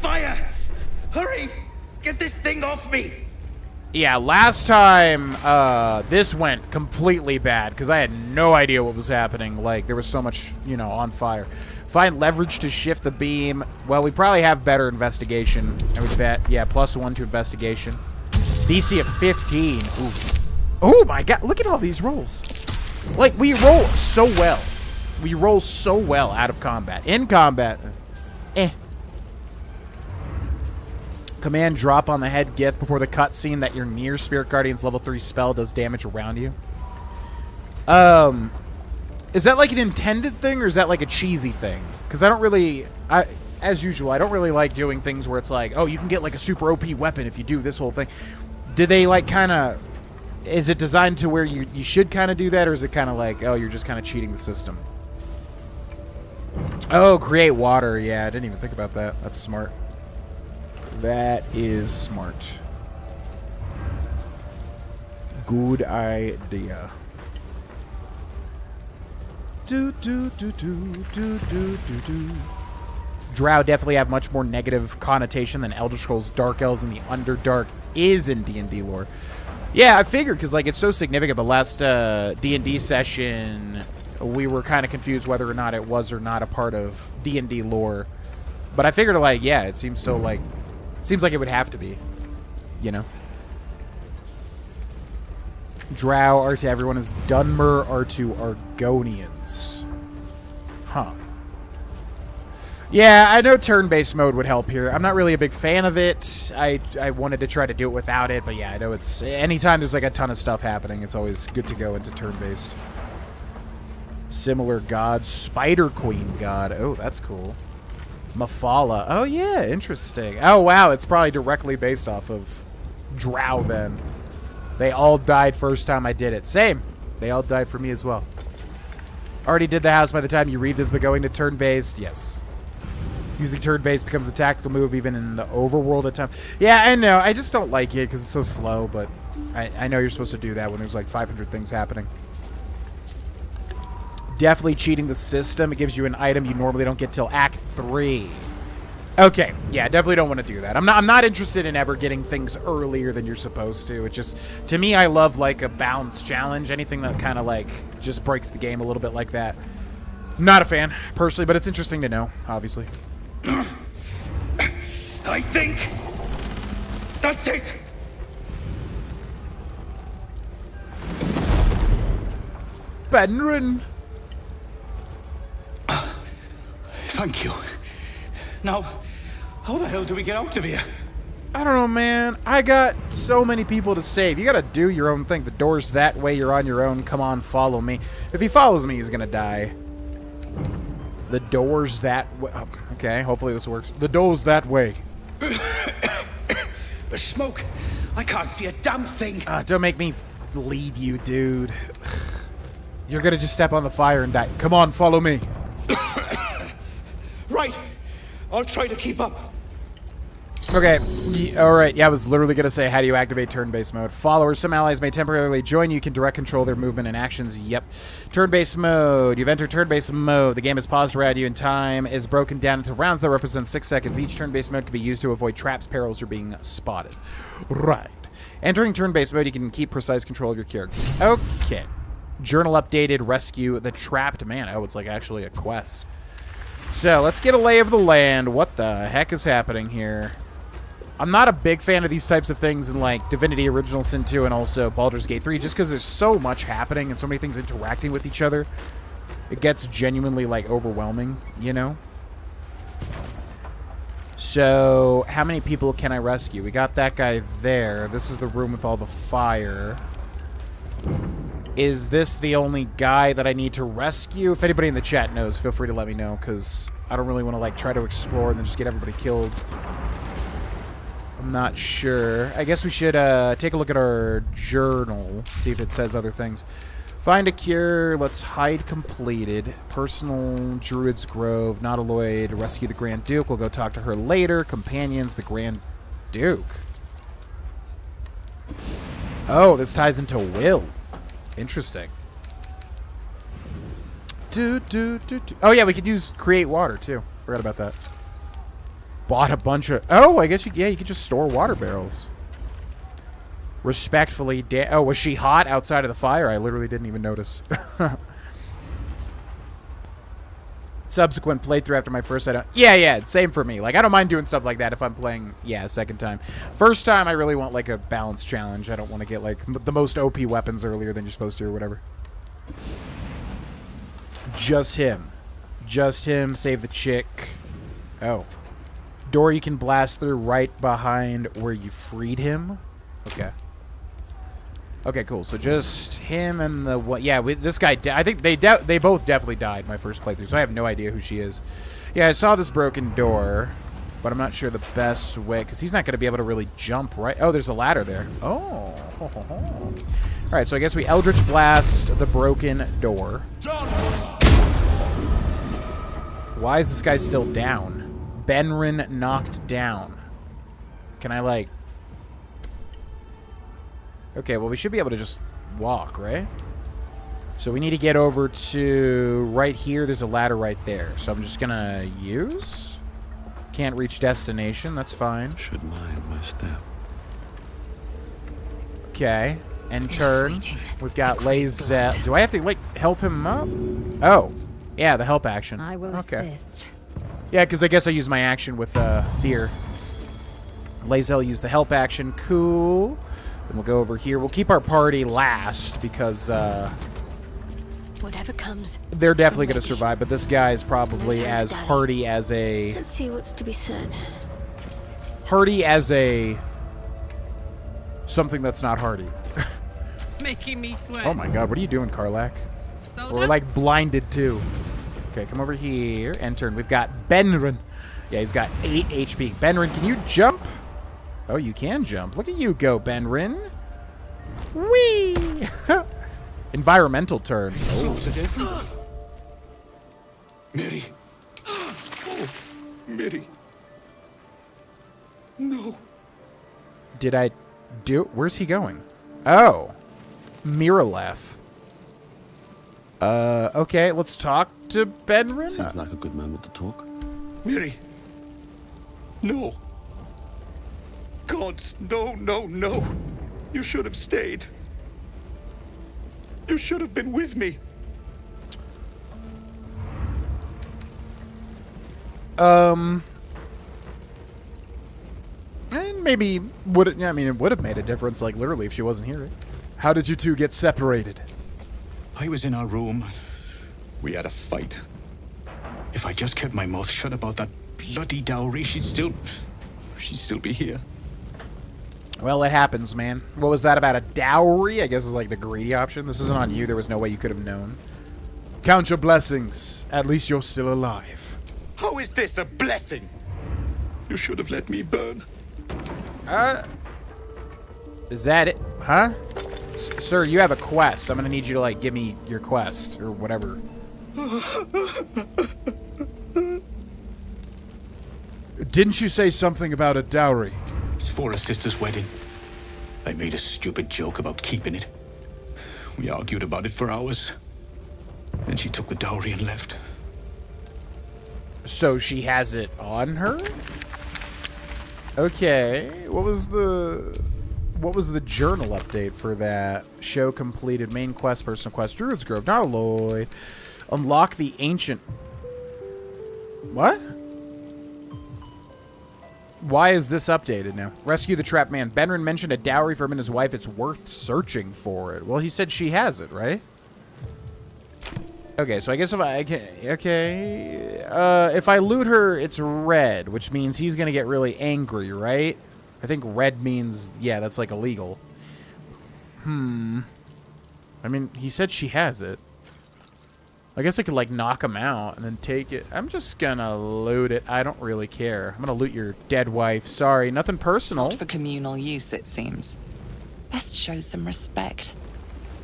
Fire! Hurry! Get this thing off me! Yeah, last time, this went completely bad, because I had no idea what was happening. Like, there was so much, you know, on fire. Find leverage to shift the beam. Well, we probably have better investigation, I would bet. Yeah, +1 to investigation. DC of 15. Ooh. Oh my god, look at all these rolls. Like, we roll so well. We roll so well out of combat. In combat, Command drop on the head gift before the cutscene that your near Spirit Guardian's level 3 spell does damage around you. Is that like an intended thing, or is that like a cheesy thing? Because I don't really, as usual, I don't really like doing things where it's like, oh, you can get like a super OP weapon if you do this whole thing. Do they like kind of, is it designed to where you should kind of do that, or is it kind of like, oh, you're just kind of cheating the system? Oh, create water. Yeah, I didn't even think about that. That's smart. That is smart. Good idea. Do do do do do do do do. Drow definitely have much more negative connotation than Elder Scrolls Dark Elves and the Underdark is in D&D lore. Yeah, I figured, because like it's so significant. But last D&D session, we were kind of confused whether or not it was or not a part of D&D lore. But I figured, like, yeah, it seems so like, seems like it would have to be, you know. Drow are to everyone as Dunmer are to Argonians. Huh. Yeah, I know turn-based mode would help here. I'm not really a big fan of it. I wanted to try to do it without it, but yeah, I know it's... Anytime there's like a ton of stuff happening, it's always good to go into turn-based. Similar gods. Spider Queen god. Oh, that's cool. Mafala. Oh, yeah, interesting. Oh, wow, it's probably directly based off of Drow, then. They all died first time I did it. Same. They all died for me as well. Already did the house by the time you read this, but going to turn-based, yes. Using turn-based becomes a tactical move even in the overworld at times. Yeah, I know. I just don't like it because it's so slow, but I know you're supposed to do that when there's like 500 things happening. Definitely cheating the system. It gives you an item you normally don't get till Act 3. Okay, yeah, definitely don't want to do that. I'm not interested in ever getting things earlier than you're supposed to. It just, to me, I love like a balance challenge. Anything that kind of like just breaks the game a little bit like that. Not a fan, personally, but it's interesting to know, obviously. I think that's it. Benrin. Thank you. Now, how the hell do we get out of here? I don't know, man. I got so many people to save. You gotta do your own thing. The door's that way. You're on your own. Come on, follow me. If he follows me, he's gonna die. The door's that way. Oh, okay, hopefully this works. The door's that way. The smoke. I can't see a damn thing. Don't make me lead you, dude. You're gonna just step on the fire and die. Come on, follow me. Right. I'll try to keep up. Okay, alright, yeah, I was literally going to say, how do you activate turn-based mode? Followers, some allies may temporarily join you. You can direct control their movement and actions. Yep. Turn-based mode. You've entered turn-based mode. The game is paused around you, and time is broken down into rounds that represent 6 seconds. Each turn-based mode can be used to avoid traps, perils, or being spotted. Right. Entering turn-based mode, you can keep precise control of your characters. Okay. Journal updated, rescue the trapped man. Oh, it's like actually a quest. So, let's get a lay of the land. What the heck is happening here? I'm not a big fan of these types of things in, like, Divinity Original Sin 2 and also Baldur's Gate 3, just because there's so much happening and so many things interacting with each other. It gets genuinely, like, overwhelming, you know? So, how many people can I rescue? We got that guy there. This is the room with all the fire. Is this the only guy that I need to rescue? If anybody in the chat knows, feel free to let me know, because I don't really want to, like, try to explore and then just get everybody killed. I'm not sure. I guess we should take a look at our journal, see if it says other things. Find a cure. Let's hide completed. Personal Druid's Grove. Nautiloid. Rescue the Grand Duke. We'll go talk to her later. Companions. The Grand Duke. Oh, this ties into Will. Interesting. Oh, yeah, we could use Create Water, too. Forgot about that. Bought a bunch of... Oh, I guess you could just store water barrels. Respectfully... Oh, was she hot outside of the fire? I literally didn't even notice. Subsequent playthrough after my first... Yeah, same for me. Like, I don't mind doing stuff like that if I'm playing, a second time. First time, I really want, like, a balance challenge. I don't want to get, like, the most OP weapons earlier than you're supposed to or whatever. Just him. Just him. Save the chick. Oh. Door you can blast through right behind where you freed him. Okay. Okay, cool. So just him and the... Yeah, this guy... I think they both definitely died my first playthrough, so I have no idea who she is. Yeah, I saw this broken door, but I'm not sure the best way, because he's not going to be able to really jump, right? Oh, there's a ladder there. Oh. All right, so I guess we Eldritch Blast the broken door. Why is this guy still down? Benrin knocked down. Can I, like... Okay, well, we should be able to just walk, right? So we need to get over to right here. There's a ladder right there. So I'm just going to use. Can't reach destination. That's fine. Should mind my step. Okay. And turn. We've got Lazel. Do I have to, like, help him up? Oh. Yeah, the help action. I will assist. Yeah, because I guess I use my action with fear. Lazel used the help action. Cool. Then we'll go over here. We'll keep our party last because whatever comes, they're definitely going to survive. But this guy is probably as hardy as a... Let's see what's to be said. Hardy as a... Something that's not hardy. Making me sweat. Oh my god, what are you doing, Karlak? Soldier? We're like blinded too. Okay, come over here and turn. We've got Benrin. Yeah, he's got 8 HP. Benrin, can you jump? Oh, you can jump. Look at you go, Benrin. Whee! Environmental turn. Oh. Mary. Oh, Mary. No. Did I do... Where's he going? Oh. Miraleth. Okay, let's talk to Benrin. Seems like a good moment to talk. Mary. No. Gods, no, no, no. You should have stayed. You should have been with me. And maybe would it? I mean, it would have made a difference, like literally, if she wasn't here. Right? How did you two get separated? I was in our room. We had a fight. If I just kept my mouth shut about that bloody dowry, she'd still be here. Well, it happens, man. What was that about a dowry? I guess is like the greedy option. This isn't on you. There was no way you could have known. Count your blessings. At least you're still alive. How is this a blessing? You should have let me burn. Is that it? Huh? Sir, you have a quest. I'm gonna need you to, like, give me your quest, or whatever. Didn't you say something about a dowry? It's for a sister's wedding. I made a stupid joke about keeping it. We argued about it for hours. Then she took the dowry and left. So she has it on her? Okay. What was the journal update for that? Show completed. Main quest, personal quest. Druid's Grove. Nautiloid. Unlock the ancient... What? Why is this updated now? Rescue the trapped man. Benrin mentioned a dowry for him and his wife. It's worth searching for it. Well, he said she has it, right? Okay, so I guess if I can... Okay. If I loot her, it's red, which means he's going to get really angry, right? I think red means, yeah, that's like illegal. I mean, he said she has it. I guess I could, like, knock him out and then take it. I'm just gonna loot it. I don't really care. I'm gonna loot your dead wife. Sorry, nothing personal. Not for communal use, it seems. Best show some respect.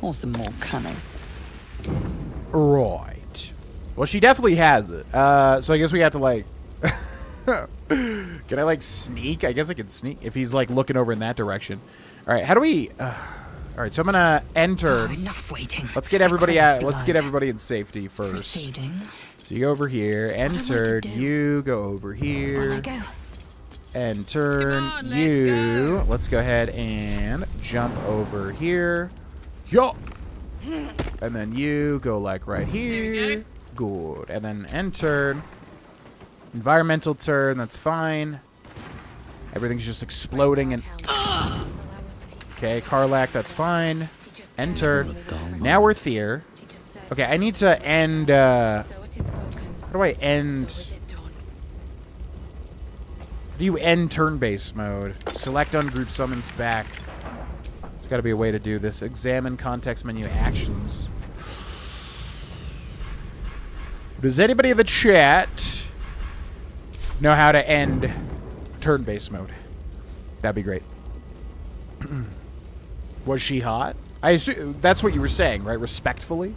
Or some more cunning. Right. Well, she definitely has it. So I guess we have to, like... Can I, like, sneak? I guess I can sneak if he's, like, looking over in that direction. All right, how do we... all right, so I'm going to enter. Enough waiting. Let's get everybody out. Let's get everybody in safety first. Proceeding. So you go over here. Entered. You go over here. On I go. And turn you. Let's go ahead and jump over here. Yo. And then you go like right here. Good. And then end turn. Environmental turn. That's fine. Everything's just exploding and. Okay, Karlak. That's fine. End turn. Now we're here. Okay, I need to end. How do I end? How do you end turn-based mode? Select ungroup summons back. There's got to be a way to do this. Examine context menu actions. Does anybody in the chat know how to end turn-based mode? That'd be great. Was she hot? I assume that's what you were saying, right? Respectfully?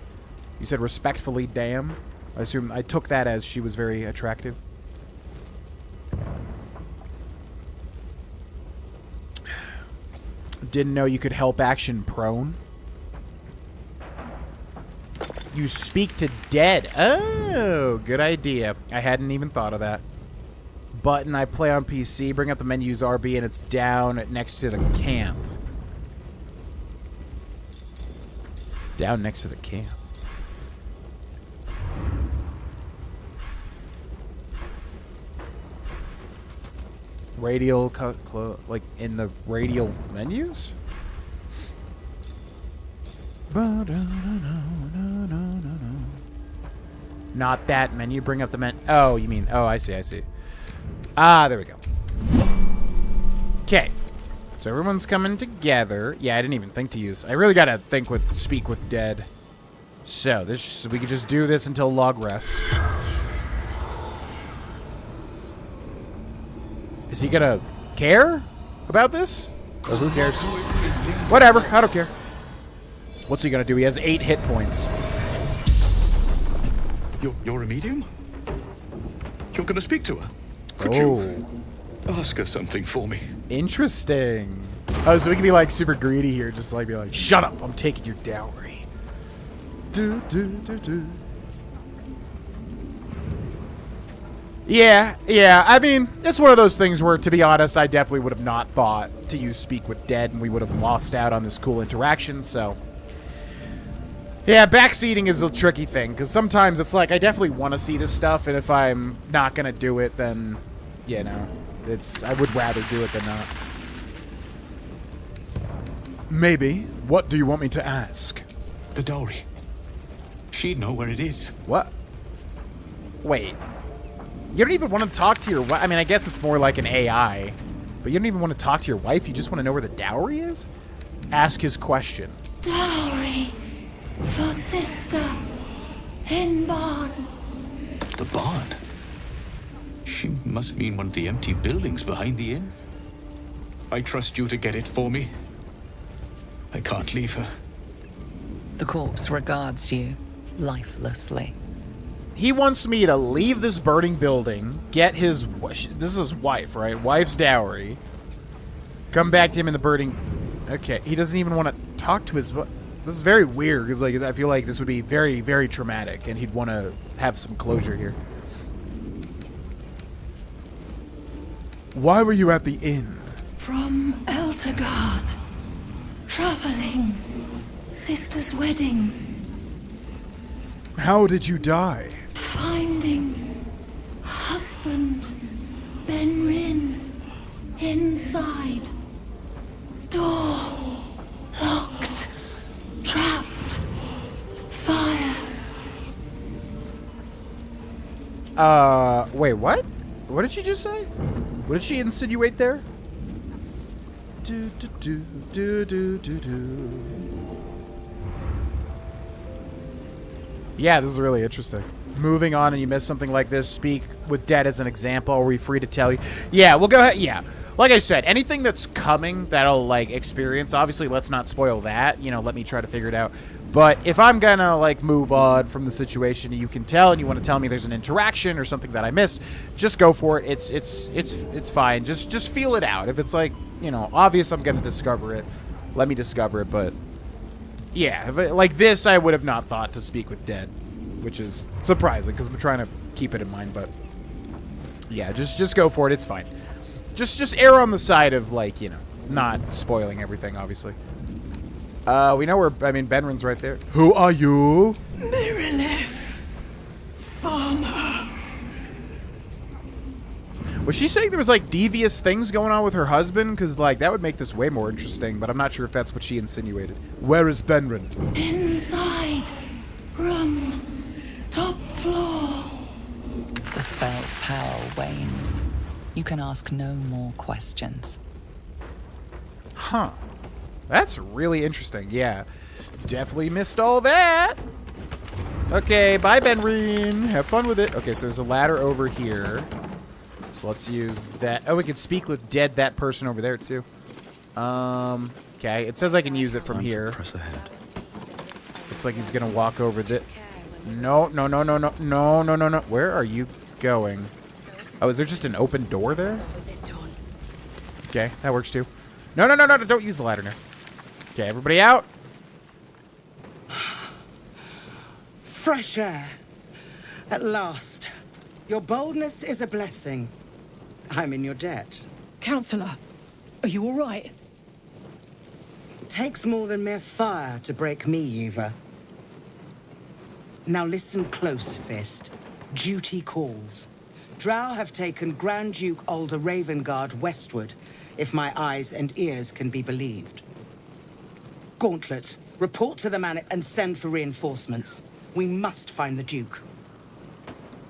You said respectfully, damn. I took that as she was very attractive. Didn't know you could help action prone. You speak to dead. Oh, good idea. I hadn't even thought of that. Button, I play on PC. Bring up the menu's RB and it's down next to the camp. Down next to the camp. Radial, like in the radial menus? Not that menu. Bring up the menu. Oh, you mean, oh, I see, I see. Ah, there we go. Okay. So everyone's coming together. Yeah, I didn't even think to use. I really gotta think with speak with dead. So this, we could just do this until log rest. Is he gonna care about this? Or who cares? Whatever, I don't care. What's he gonna do? He has 8 hit points. You're a medium? You're gonna speak to her? Could you ask her something for me? Interesting. Oh, so we can be like super greedy here, just like be like, shut up, I'm taking your dowry. Do do do do. Yeah, I mean, it's one of those things where, to be honest, I definitely would have not thought to use Speak with Dead, and we would have lost out on this cool interaction, so... Yeah, backseating is a tricky thing, because sometimes it's like, I definitely want to see this stuff, and if I'm not going to do it, then, you know, I would rather do it than not. Maybe. What do you want me to ask? The dowry. She'd know where it is. What? Wait. You don't even want to talk to your wife? I mean, I guess it's more like an AI. But you don't even want to talk to your wife? You just want to know where the dowry is? Ask his question. Dowry for sister in barn. The barn? She must mean one of the empty buildings behind the inn. I trust you to get it for me. I can't leave her. The corpse regards you lifelessly. He wants me to leave this burning building, get his... This is his wife, right? Wife's dowry. Come back to him in the burning... Okay, he doesn't even want to talk to his... This is very weird, because like, I feel like this would be very, very traumatic, and he'd want to have some closure here. Why were you at the inn? From Eltergard. Traveling. Sister's wedding. How did you die? Finding husband Benrin inside. Door locked. Trapped. Fire. Wait, what? What did she just say? What did she insinuate there? Do do do do do do do. Yeah, this is really interesting. Moving on, and you miss something like this. Speak with Dead as an example. Are we free to tell you? Yeah, we'll go ahead. Yeah, like I said, anything that's coming that I'll like experience. Obviously, let's not spoil that. You know, let me try to figure it out. But if I'm gonna like move on from the situation, you can tell, and you want to tell me there's an interaction or something that I missed, just go for it. It's fine. Just feel it out. If it's like, you know, obvious, I'm gonna discover it. Let me discover it. But yeah, if like this, I would have not thought to speak with Dead, which is surprising because I'm trying to keep it in mind. But yeah, just go for it. It's fine. Just err on the side of, like, you know, not spoiling everything, obviously. We know where, I mean, Benrin's right there. Who are you? Merilith, farmer. Was she saying there was, like, devious things going on with her husband? Because, like, that would make this way more interesting, but I'm not sure if that's what she insinuated. Where is Benrin? Inside. Room. Top floor. The spell's power wanes. You can ask no more questions. Huh. That's really interesting. Yeah. Definitely missed all that. Okay, bye, Benrin. Have fun with it. Okay, so there's a ladder over here. So let's use that. Oh, we can speak with that person over there, too. Okay. It says I can use it from here. Press ahead. Looks like he's going to walk over the... No. Where are you going? Oh, is there just an open door there? Okay, that works, too. No, don't use the ladder now. Okay, everybody out. Fresh air. At last. Your boldness is a blessing. I'm in your debt. Counselor, are you all right? It takes more than mere fire to break me, Eva. Now listen close, Fist. Duty calls. Drow have taken Grand Duke Alder Ravengard westward, if my eyes and ears can be believed. Gauntlet, report to the man and send for reinforcements. We must find the Duke.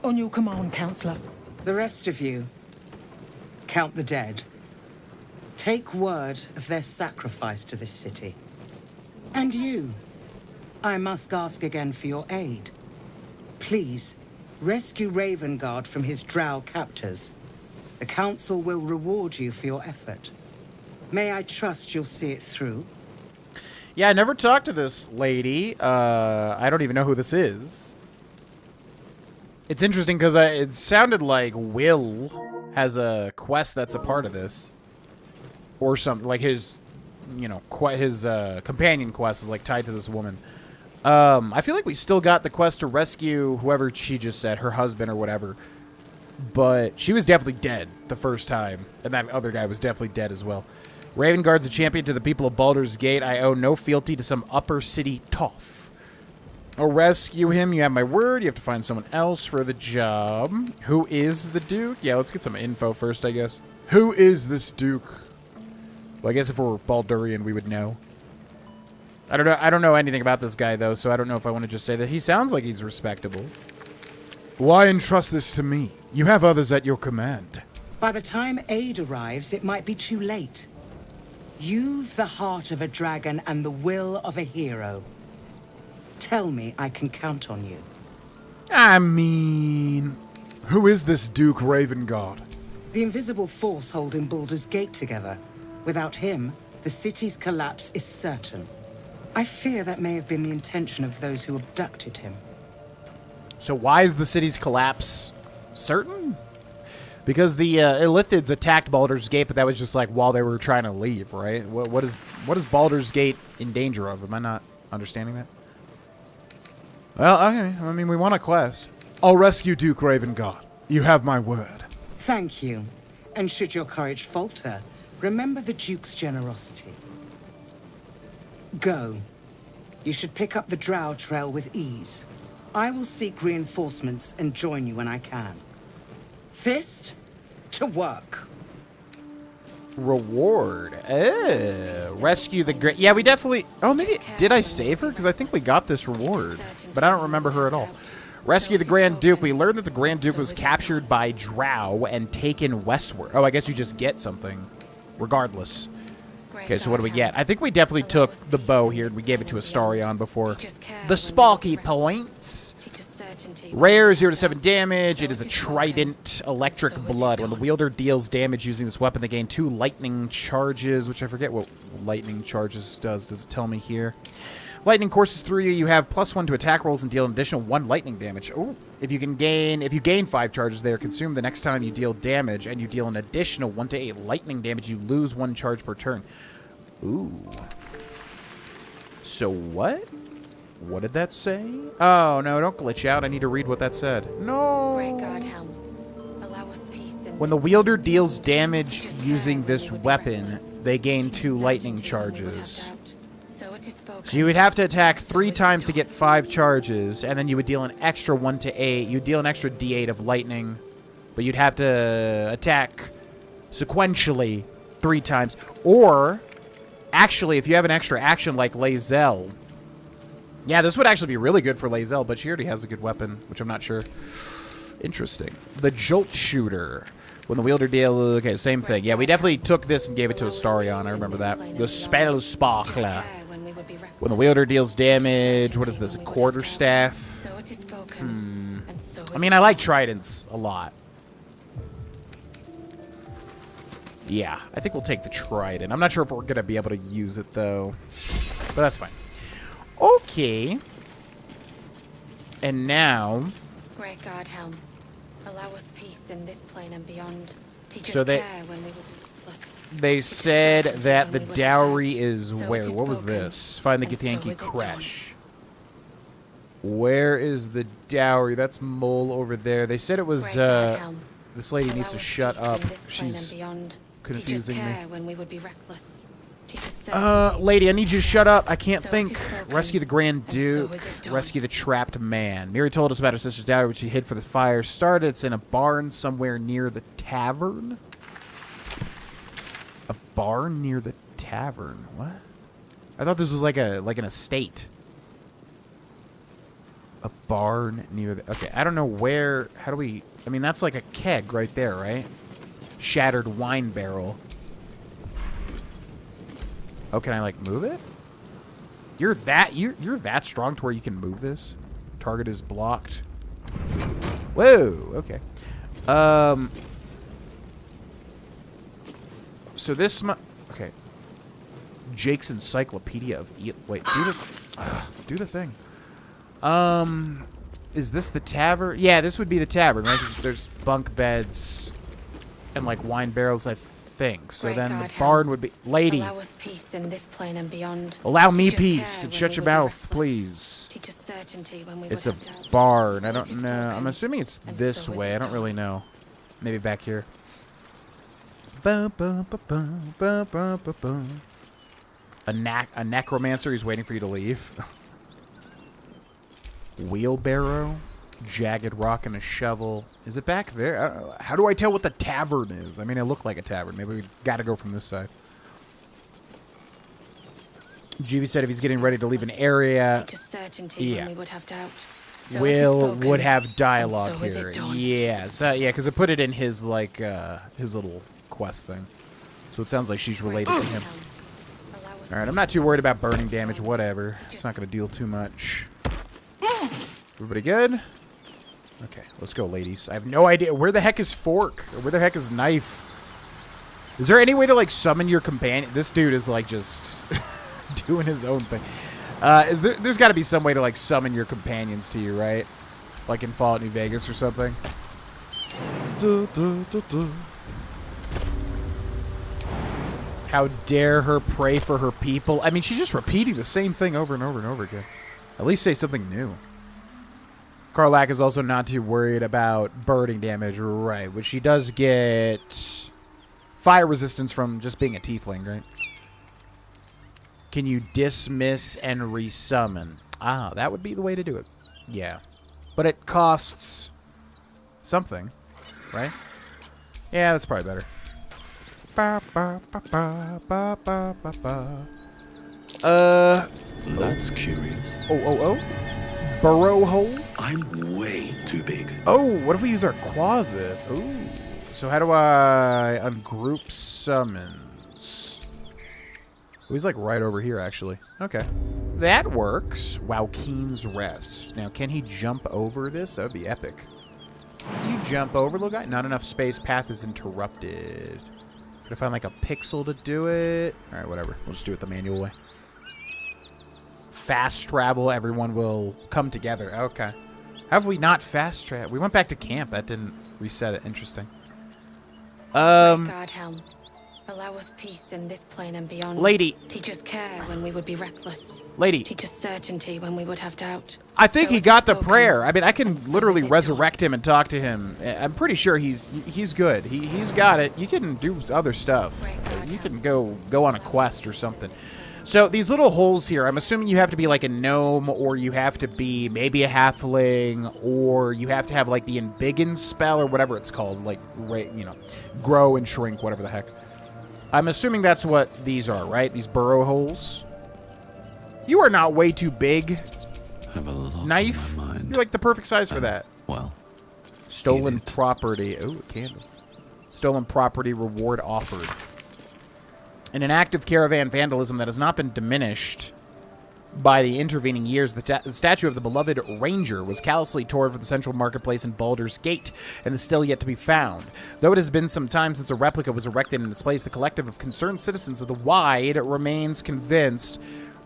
On your command, Counselor. The rest of you, count the dead. Take word of their sacrifice to this city. And you, I must ask again for your aid. Please, rescue Ravengard from his drow captors. The Council will reward you for your effort. May I trust you'll see it through? Yeah, I never talked to this lady. I don't even know who this is. It's interesting because it sounded like Will has a quest that's a part of this. Or something. Like his, you know, his companion quest is like tied to this woman. I feel like we still got the quest to rescue whoever she just said, her husband or whatever. But she was definitely dead the first time. And that other guy was definitely dead as well. Ravengard's a champion to the people of Baldur's Gate. I owe no fealty to some upper city toff. I'll rescue him. You have my word. You have to find someone else for the job. Who is the Duke? Yeah, let's get some info first, I guess. Who is this Duke? Well, I guess if we're Baldurian, we would know. I don't know anything about this guy, though, so I don't know if I want to just say that. He sounds like he's respectable. Why entrust this to me? You have others at your command. By the time aid arrives, it might be too late. You've the heart of a dragon and the will of a hero. Tell me I can count on you. I mean... Who is this Duke Ravengard? The invisible force holding Baldur's Gate together. Without him, the city's collapse is certain. I fear that may have been the intention of those who abducted him. So why is the city's collapse certain? Because the Illithids attacked Baldur's Gate, but that was just like while they were trying to leave, right? What is Baldur's Gate in danger of? Am I not understanding that? Well, okay. I mean, we want a quest. I'll rescue Duke Ravengard. You have my word. Thank you. And should your courage falter, remember the Duke's generosity. Go. You should pick up the Drow trail with ease. I will seek reinforcements and join you when I can. Fist, to work. Reward. Rescue the great... Yeah, we definitely... Oh, maybe... Did I save her? Because I think we got this reward. But I don't remember her at all. Rescue the Grand Duke. We learned that the Grand Duke was captured by Drow and taken westward. Oh, I guess you just get something. Regardless. Okay, so what do we get? I think we definitely took the bow here and we gave it to Astarion before. The Spalky points. Rare, 0 to 7 damage. It is a trident electric blood. When the wielder deals damage using this weapon, they gain 2 lightning charges, which I forget what lightning charges does. Does it tell me here? Lightning courses through you. You have +1 to attack rolls and deal an additional 1 lightning damage. Oh, if you gain 5 charges, they are consumed the next time you deal damage, and you deal an additional 1 to 8 lightning damage. You lose 1 charge per turn. Ooh. So what? What did that say? Oh, no, don't glitch out. I need to read what that said. No. When the wielder deals damage using this weapon, they gain 2 lightning charges. So you would have to attack 3 times to get 5 charges, and then you would deal an extra 1 to 8. You'd deal an extra D8 of lightning, but you'd have to attack sequentially 3 times. Or, actually, if you have an extra action like Lae'zel... Yeah, this would actually be really good for Lae'zel, but she already has a good weapon, which I'm not sure. Interesting. The Jolt Shooter. When the wielder deal... Okay, same thing. Yeah, we definitely took this and gave it to Astarion. I remember that. The Spell Sparkler. When the wielder deals damage... What is this? A quarterstaff? I mean, I like tridents a lot. Yeah, I think we'll take the trident. I'm not sure if we're going to be able to use it, though. But that's fine. Okay. And now... Great God, Helm. Allow us peace in this plane and beyond. Teach So us they- care when we will be reckless. They said that the dowry is where? What was this? Find the Githyanki Crash. Where is the dowry? That's Mole over there. They said it was, this lady needs to shut up. She's confusing me. When we would be reckless. Lady, I need you to shut up. I can't think. Rescue the Grand Duke. Rescue the trapped man. Miri told us about her sister's dowry, which she hid for the fire started. It's in a barn somewhere near the tavern. A barn near the tavern. What? I thought this was like an estate. A barn near the... Okay, I don't know where... How do we... I mean, that's like a keg right there, right? Shattered wine barrel. Oh, can I, like, move it? You're that strong to where you can move this? Target is blocked. Whoa, okay. So this... Okay. Jake's Encyclopedia of... Wait, do the thing. Is this the tavern? Yeah, this would be the tavern, right? 'Cause there's bunk beds and, like, wine barrels, I think. So then the barn would be... Lady. Allow us peace in this plane and beyond. Allow me peace and shut your mouth, please. Teach us certainty when we It's would a have doubt. barn. I don't know. I'm assuming it's this way. I don't really know. Maybe back here. A necromancer. He's waiting for you to leave. Wheelbarrow. Jagged rock and a shovel. Is it back there? I don't know. How do I tell what the tavern is? I mean, it looked like a tavern. Maybe we gotta go from this side. GV said if he's getting ready to leave an area, Teach us certainty when we would have doubt. So would have dialogue and so is here. it done. Yeah, so yeah, because it put it in his like his little quest thing. So it sounds like she's related to him. All right, I'm not too worried about burning damage. Whatever, it's not gonna deal too much. Everybody good? Okay, let's go, ladies. I have no idea. Where the heck is Fork? Or where the heck is Knife? Is there any way to, like, summon your companion? This dude is, like, just doing his own thing. There's got to be some way to, like, summon your companions to you, right? Like in Fallout New Vegas or something. How dare her pray for her people? I mean, she's just repeating the same thing over and over and over again. At least say something new. Karlak is also not too worried about burning damage, right? Which she does get fire resistance from just being a tiefling, right? Can you dismiss and resummon? Ah, that would be the way to do it. Yeah. But it costs something, right? Yeah, that's probably better. That's curious. Oh. Burrow hole? I'm way too big. Oh, what if we use our closet? Ooh. So how do I ungroup summons? Oh, he's like right over here, actually. Okay. that works. Waukeen's Rest. Now, can he jump over this? That would be epic. Can you jump over, little guy? Not enough space. Path is interrupted. Gotta find like a pixel to do it. All right, whatever. We'll just do it the manual way. Fast travel. Everyone will come together. Okay. How have we not fast traveled? We went back to camp. That didn't reset it. Interesting. God, Helm. Allow us peace in this plane and beyond. Lady. Teach us care when we would be reckless. Lady. Teach us certainty when we would have doubt. I think So he it's got the spoken, prayer. I mean, I can and so literally is it resurrect him and talk to him. I'm pretty sure he's good. He's got it. You can do other stuff. You can go on a quest or something. So these little holes here, I'm assuming you have to be like a gnome, or you have to be maybe a halfling, or you have to have like the embiggen spell or whatever it's called, like, you know, grow and shrink, whatever the heck. I'm assuming that's what these are, right? These burrow holes. You are not way too big. Have a lot Knife. on my mind. You're like the perfect size for that. Well, Stolen property. Oh, a candle. Stolen property reward offered. In an act of caravan vandalism that has not been diminished by the intervening years, the statue of the beloved ranger was callously torn from the central marketplace in Baldur's Gate and is still yet to be found. Though it has been some time since a replica was erected in its place, the collective of concerned citizens of the Wide remains convinced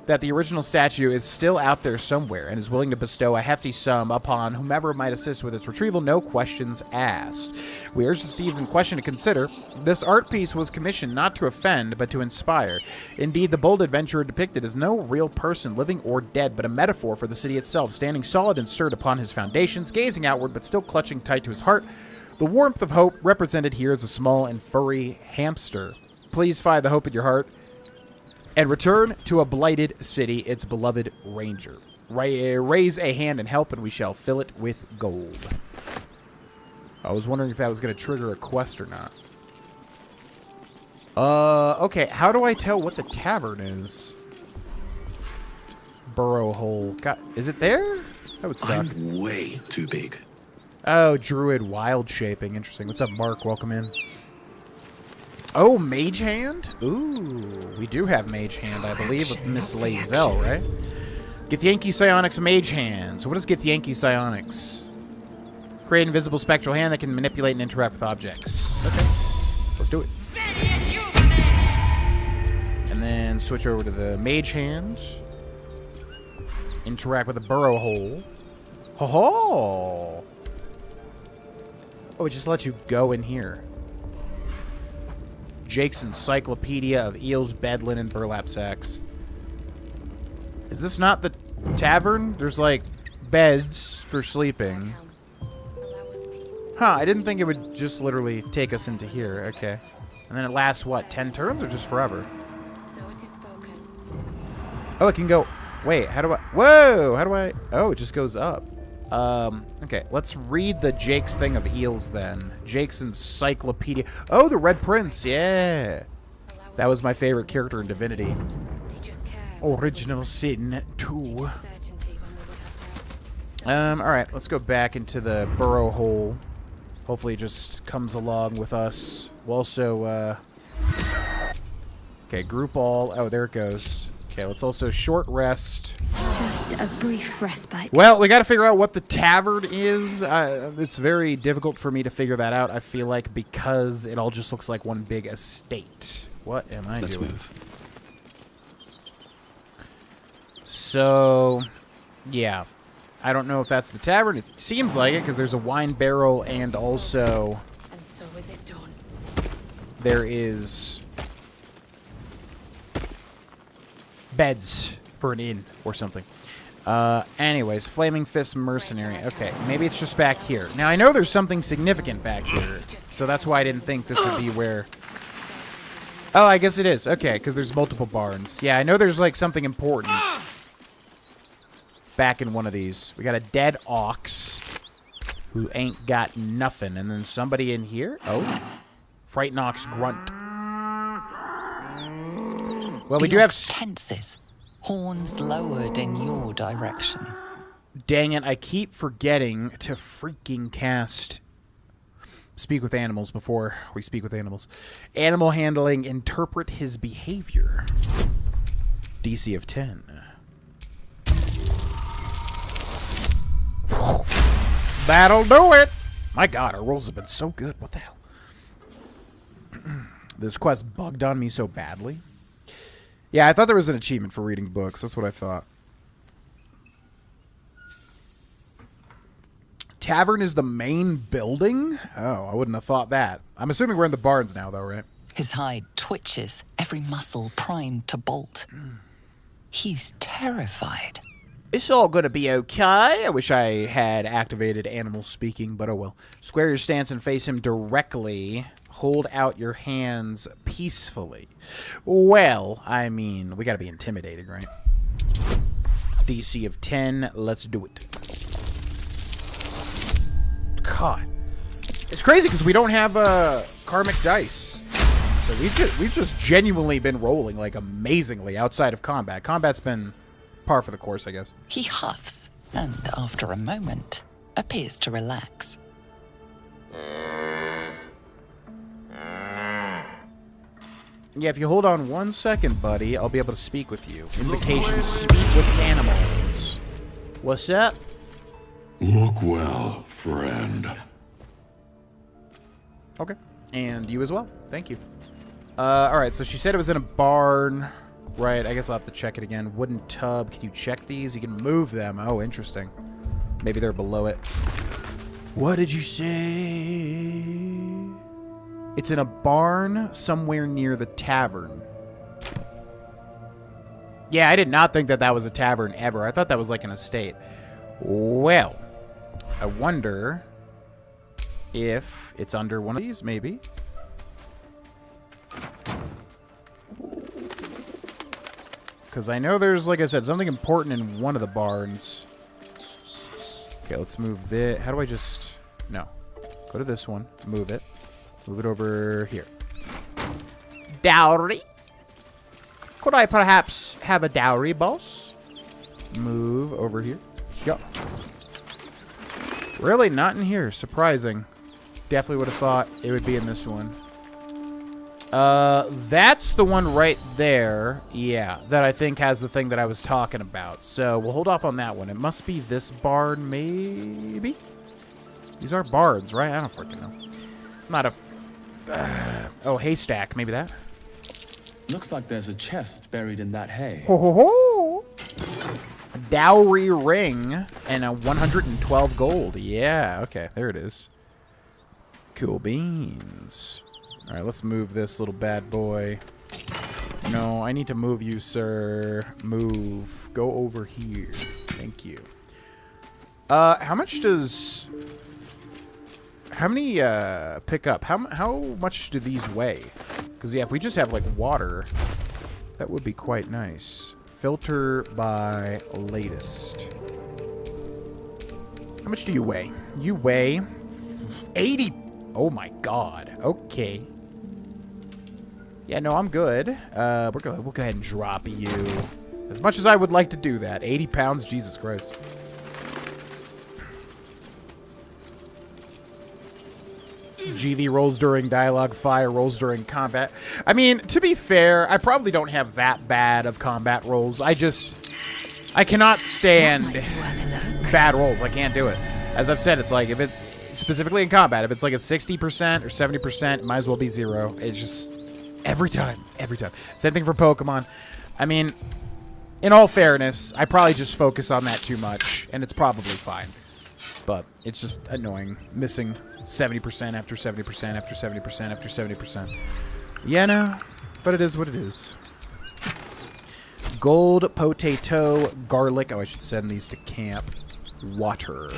that the original statue is still out there somewhere and is willing to bestow a hefty sum upon whomever might assist with its retrieval, no questions asked. We urge the thieves in question to consider this art piece was commissioned not to offend, but to inspire. Indeed, the bold adventurer depicted is no real person, living or dead, but a metaphor for the city itself, standing solid and stirred upon his foundations, gazing outward but still clutching tight to his heart. The warmth of hope represented here is a small and furry hamster. Please find the hope in your heart and return to a blighted city, its beloved ranger. Raise a hand and help, and we shall fill it with gold. I was wondering if that was going to trigger a quest or not. Okay, how do I tell what the tavern is? Burrow hole. God, is it there? That would suck. I'm way too big. Oh, druid wild shaping. Interesting. What's up, Mark? Welcome in. Oh, Mage Hand? Ooh, we do have Mage Hand, I believe, with Miss Lazelle, right? Githyanki Psionics Mage Hand. So what is Githyanki Psionics? Create an invisible spectral hand that can manipulate and interact with objects. Okay, let's do it. And then switch over to the Mage Hand. Interact with the Burrow Hole. Ho-ho! Oh, it just lets you go in here. Jake's Encyclopedia of Eels, Bed Linen, Burlap Sacks. Is this not the tavern? There's, like, beds for sleeping. Huh, I didn't think it would just literally take us into here. Okay. And then it lasts, what, 10 turns or just forever? Oh, it can go... Wait, how do I... Whoa! How do I... Oh, it just goes up. Okay, let's read the Jake's thing of eels then. Jake's Encyclopedia. Oh, the Red Prince, yeah. That was my favorite character in Divinity. Original Sin 2. Alright, let's go back into the burrow hole. Hopefully it just comes along with us. We'll also, okay, group all. Oh, there it goes. Okay, let's also short rest. Just a brief respite. Well, we got to figure out what the tavern is. It's very difficult for me to figure that out, I feel like, because it all just looks like one big estate. What am I doing? Move. So, yeah. I don't know if that's the tavern. It seems like it, because there's a wine barrel, and also And so is it done. there is beds for an inn or something. Anyways, Flaming Fist Mercenary. Okay, maybe it's just back here. Now, I know there's something significant back here, so that's why I didn't think this would be where... Oh, I guess it is. Okay, because there's multiple barns. Yeah, I know there's, like, something important back in one of these. We got a dead ox who ain't got nothing. And then somebody in here. Oh. Frighten Ox Grunt. Well, we do have... tenses. Horns lowered in your direction. Dang it, I keep forgetting to freaking cast Speak with Animals before we speak with animals. Animal handling, interpret his behavior. DC of 10. that'll do it. My God, our rolls have been so good. What the hell? This quest bugged on me so badly. Yeah, I thought there was an achievement for reading books. That's what I thought. Tavern is the main building? Oh, I wouldn't have thought that. I'm assuming we're in the barns now, though, right? His hide twitches, every muscle primed to bolt. He's terrified. It's all gonna be okay. I wish I had activated animal speaking, but oh well. Square your stance and face him directly. Hold out your hands peacefully. Well, I mean, we gotta be intimidating, right? DC of 10. Let's do it. God. It's crazy because we don't have karmic dice. So we've just genuinely been rolling, like, amazingly outside of combat. Combat's been par for the course, I guess. He huffs, and after a moment, appears to relax. Yeah, if you hold on 1 second, buddy, I'll be able to speak with you. Invocation, speak with animals. What's up? Look well, friend. Okay. And you as well. Thank you. Alright, so she said it was in a barn. Right, I guess I'll have to check it again. Wooden tub. Can you check these? You can move them. Oh, interesting. Maybe they're below it. What did you say? It's in a barn somewhere near the tavern. Yeah, I did not think that that was a tavern ever. I thought that was like an estate. Well, I wonder if it's under one of these, maybe. Because I know there's, like I said, something important in one of the barns. Okay, let's move this. How do I just... No. Go to this one. Move it. Move it over here. Dowry? Could I perhaps have a dowry, boss? Move over here. Go. Really? Not in here. Surprising. Definitely would have thought it would be in this one. That's the one right there. Yeah, that I think has the thing that I was talking about. So we'll hold off on that one. It must be this barn, maybe? These are barns, right? I don't freaking know. Not a... oh, haystack. Maybe that? Looks like there's a chest buried in that hay. Ho ho ho! A dowry ring and a 112 gold. Yeah, okay. There it is. Cool beans. All right, let's move this little bad boy. No, I need to move you, sir. Move. Go over here. Thank you. How much does... How many pick up? How much do these weigh? Because, yeah, if we just have, like, water, that would be quite nice. Filter by latest. How much do you weigh? You weigh 80. Oh, my God. Okay. Yeah, no, I'm good. We'll go ahead and drop you. As much as I would like to do that. 80 pounds? Jesus Christ. GV rolls during dialogue, fire rolls during combat. I mean, to be fair, I probably don't have that bad of combat rolls. I cannot stand bad rolls. I can't do it. As I've said, it's like, if it, specifically in combat, if it's like a 60% or 70%, it might as well be 0. It's just, every time. Same thing for Pokemon. I mean, in all fairness, I probably just focus on that too much, and it's probably fine. But it's just annoying, missing 70% after 70% after 70% after 70%. Yeah, no, but it is what it is. Gold, potato, garlic. Oh, I should send these to camp. Water.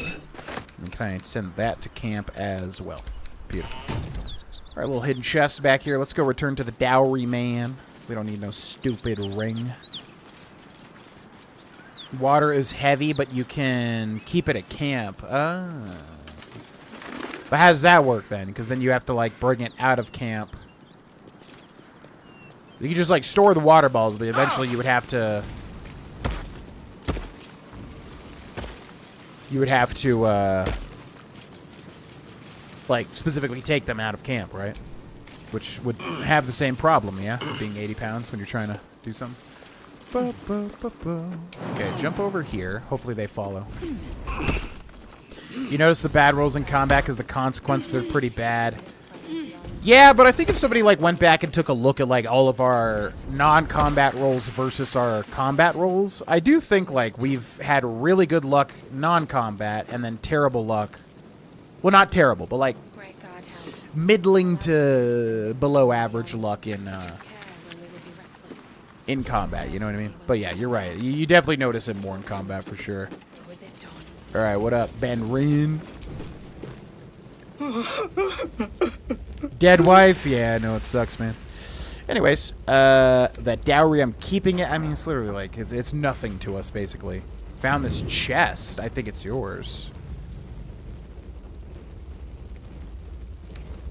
And can I send that to camp as well? Beautiful. All right, little hidden chest back here. Let's go return to the dowry man. We don't need no stupid ring. Water is heavy, but you can keep it at camp. Ah. But how does that work then? Because then you have to, like, bring it out of camp. You can just, like, store the water balls, but eventually you would have to... like, specifically take them out of camp, right? Which would have the same problem, yeah? Being 80 pounds when you're trying to do something. Okay, jump over here. Hopefully they follow. You notice the bad rolls in combat because the consequences are pretty bad. Yeah, but I think if somebody like went back and took a look at like all of our non-combat rolls versus our combat rolls, I do think like we've had really good luck non-combat and then terrible luck. Well, not terrible, but like middling to below average luck in combat. You know what I mean? But yeah, you're right. You definitely notice it more in combat for sure. All right, what up, Ben Rin? Dead wife? Yeah, I know it sucks, man. Anyways, that dowry, I'm keeping it. I mean, it's literally like, it's nothing to us, basically. Found this chest. I think it's yours.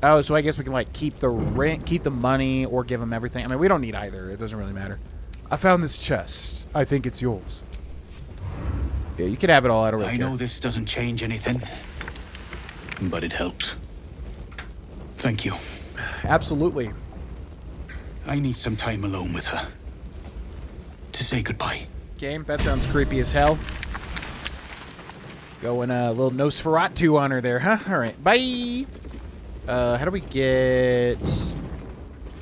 Oh, so I guess we can, like, keep the rent, keep the money, or give him everything. I mean, we don't need either. It doesn't really matter. I found this chest. I think it's yours. Yeah, you can have it all. I don't really care. I know this doesn't change anything, but it helps. Thank you. Absolutely. I need some time alone with her. To say goodbye. Game, that sounds creepy as hell. Going a little Nosferatu on her there, huh? Alright, bye! How do we get...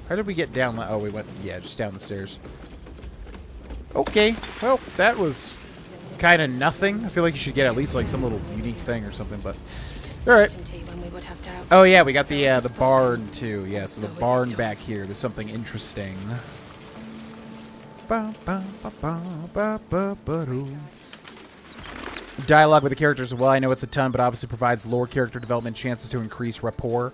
How did we get down? Oh, we went... Yeah, just down the stairs. Okay, well, that was kind of nothing. I feel like you should get at least, like, some little unique thing or something, but... Alright. Oh, yeah, we got the barn, too. Yeah, so the barn back here. There's something interesting. Dialogue with the characters. Well, I know it's a ton, but obviously provides lower character development chances to increase rapport.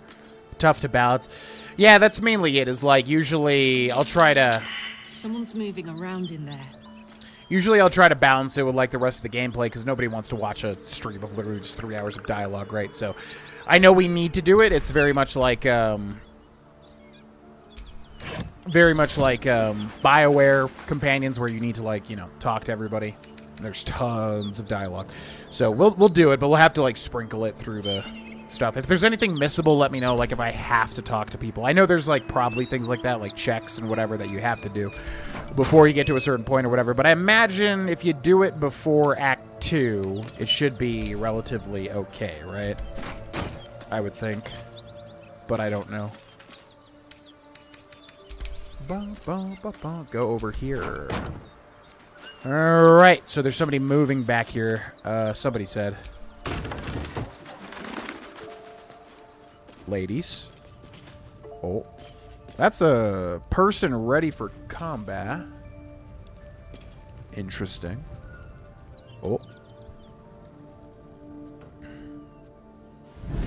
Tough to balance. Yeah, that's mainly it. Is like usually I'll try to. Someone's moving around in there. Usually I'll try to balance it with like the rest of the gameplay because nobody wants to watch a stream of literally just 3 hours of dialogue, right? So I know we need to do it. It's very much like BioWare Companions, where you need to like talk to everybody. There's tons of dialogue, so we'll do it, but we'll have to like sprinkle it through the stuff. If there's anything missable, let me know. Like if I have to talk to people, I know there's like probably things like that, like checks and whatever that you have to do before you get to a certain point or whatever. But I imagine if you do it before Act 2, it should be relatively okay, right? I would think, but I don't know. Go over here. Alright, so there's somebody moving back here. Somebody said. Ladies. Oh. That's a person ready for combat. Interesting. Oh.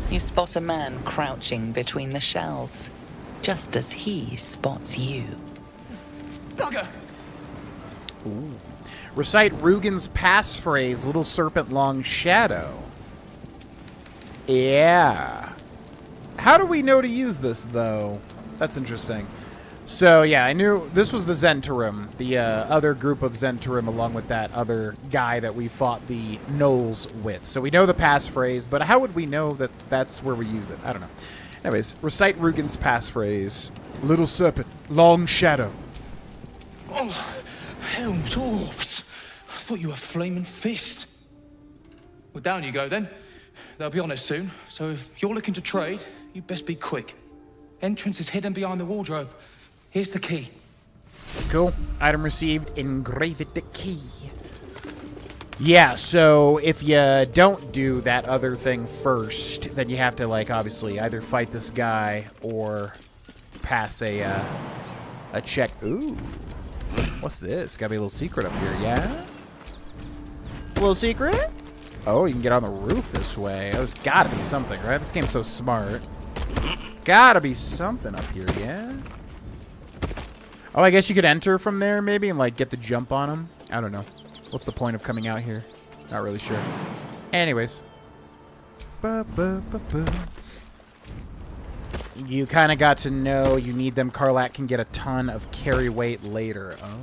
You spot a man crouching between the shelves, just as he spots you. Bugger! Ooh. Recite Rugen's passphrase, Little Serpent Long Shadow. Yeah. How do we know to use this, though? That's interesting. So, yeah, I knew this was the Zentarim, the other group of Zentarim, along with that other guy that we fought the Gnolls with. So we know the passphrase, but how would we know that that's where we use it? I don't know. Anyways, recite Rugen's passphrase, Little Serpent Long Shadow. Oh, hell, dwarves. I thought you were Flaming Fist. Well, down you go, then. They'll be on us soon, so if you're looking to trade, you best be quick. Entrance is hidden behind the wardrobe. Here's the key. Cool. Item received. Engrave it the key. Yeah, so if you don't do that other thing first, then you have to, like, obviously either fight this guy or pass a check. Ooh. What's this? Gotta be a little secret up here, yeah? A little secret? Oh, you can get on the roof this way. Oh, there's gotta be something, right? This game's so smart. Gotta be something up here, yeah? Oh, I guess you could enter from there, maybe, and, like, get the jump on him? I don't know. What's the point of coming out here? Not really sure. Anyways. You kind of got to know you need them. Karlach can get a ton of carry weight later. Oh.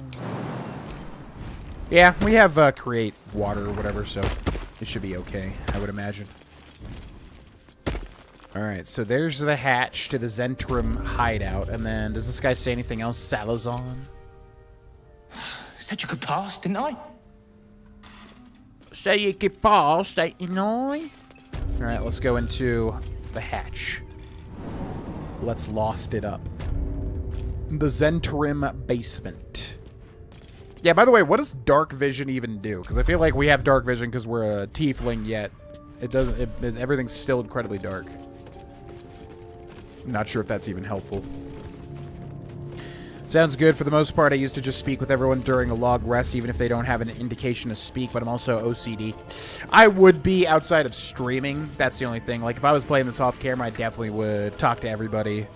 Yeah, we have create water or whatever, so it should be okay, I would imagine. Alright, so there's the hatch to the Zentrum hideout. And then, does this guy say anything else? Salazon? Said you could pass, didn't I? Say you could pass, ain't you know? Alright, let's go into the hatch. Let's lost it up. The Zentrim basement. Yeah, by the way, what does dark vision even do? Because I feel like we have dark vision because we're a tiefling, yet it doesn't. Everything's still incredibly dark. I'm not sure if that's even helpful. Sounds good. For the most part, I used to just speak with everyone during a log rest, even if they don't have an indication to speak, but I'm also OCD. I would be outside of streaming. That's the only thing. Like, if I was playing this off camera, I definitely would talk to everybody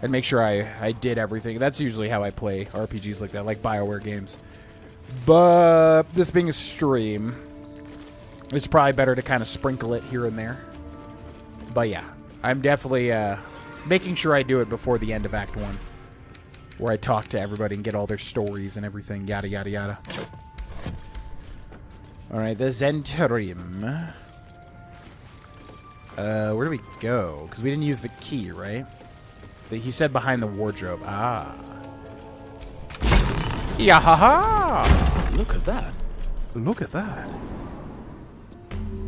and make sure I did everything. That's usually how I play RPGs like that, like BioWare games. But this being a stream, it's probably better to kind of sprinkle it here and there. But yeah, I'm definitely making sure I do it before the end of Act 1. Where I talk to everybody and get all their stories and everything, yada, yada, yada. Alright, the Zentrim. Where do we go? Because we didn't use the key, right? He said behind the wardrobe. Ah. Yeah, ha-ha! Look at that. Look at that.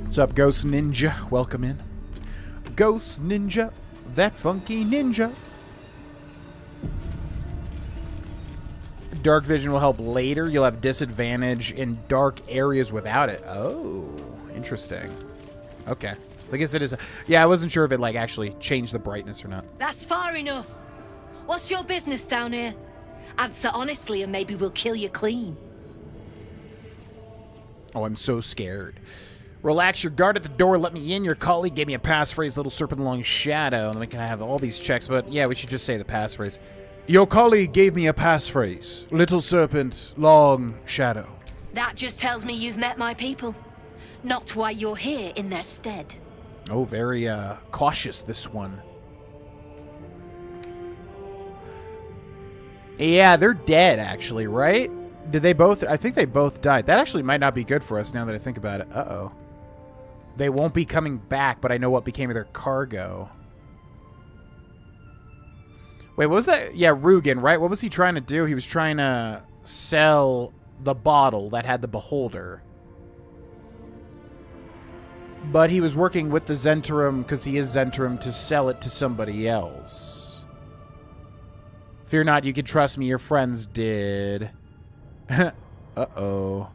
What's up, Ghost Ninja? Welcome in. Ghost Ninja. That funky ninja. Dark vision will help later. You'll have disadvantage in dark areas without it. Oh, interesting. Okay. I guess it is. Yeah, I wasn't sure if it, like, actually changed the brightness or not. That's far enough. What's your business down here? Answer honestly and maybe we'll kill you clean. Oh, I'm so scared. Relax your guard at the door. Let me in. Your colleague gave me a passphrase, little serpent long shadow. And we can have all these checks, but yeah, we should just say the passphrase. Your colleague gave me a passphrase. Little serpent, long shadow. That just tells me you've met my people. Not why you're here in their stead. Oh, very cautious, this one. Yeah, they're dead, actually, right? Did they both? I think they both died. That actually might not be good for us now that I think about it. Uh-oh. They won't be coming back, but I know what became of their cargo. Wait, what was that? Yeah, Rugen, right? What was he trying to do? He was trying to sell the bottle that had the beholder. But he was working with the Zentrim, because he is Zentrim, to sell it to somebody else. Fear not, you can trust me. Your friends did. Uh-oh.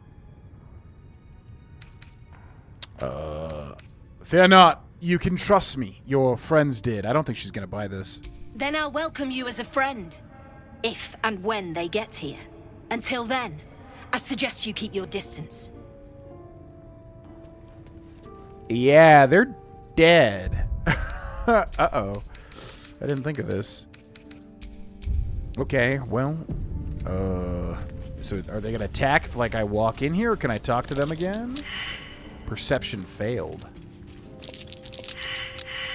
Fear not, you can trust me. Your friends did. I don't think she's going to buy this. Then I'll welcome you as a friend. If and when they get here. Until then, I suggest you keep your distance. Yeah, they're dead. Uh-oh. I didn't think of this. Okay, well, so are they gonna attack if, like, I walk in here, or can I talk to them again? Perception failed.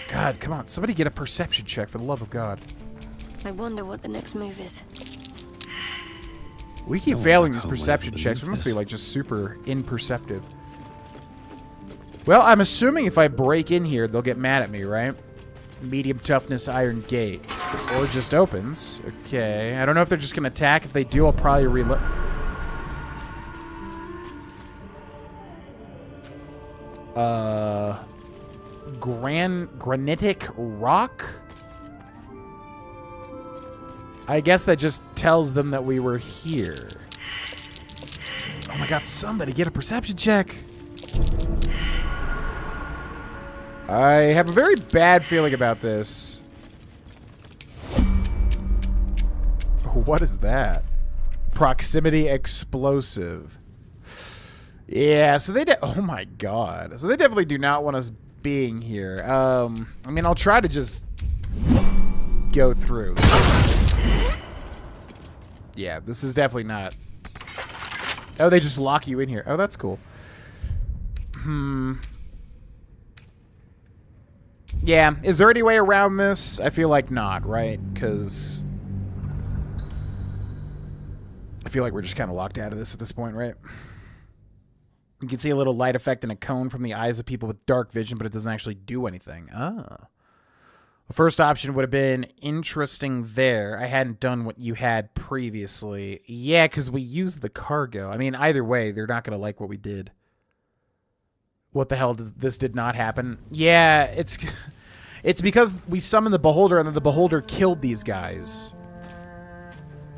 God, come on. Somebody get a perception check, for the love of God. I wonder what the next move is. We keep failing these perception checks. We must be, like, just super imperceptive. Well, I'm assuming if I break in here, they'll get mad at me, right? Medium toughness iron gate. Or it just opens. Okay. I don't know if they're just going to attack. If they do, I'll probably reload. Granitic rock? I guess that just tells them that we were here. Oh my god, somebody get a perception check. I have a very bad feeling about this. What is that? Proximity explosive. Yeah, so they oh my god. So they definitely do not want us being here. I mean, I'll try to just go through. Yeah, this is definitely not. Oh, they just lock you in here. Oh, that's cool. Yeah, is there any way around this? I feel like not, right? Because I feel like we're just kind of locked out of this at this point, right? You can see a little light effect in a cone from the eyes of people with dark vision, but it doesn't actually do anything. Ah. The first option would have been interesting there. I hadn't done what you had previously. Yeah, because we used the cargo. I mean, either way, they're not going to like what we did. What the hell? This did not happen. Yeah, it's because we summoned the Beholder and then the Beholder killed these guys.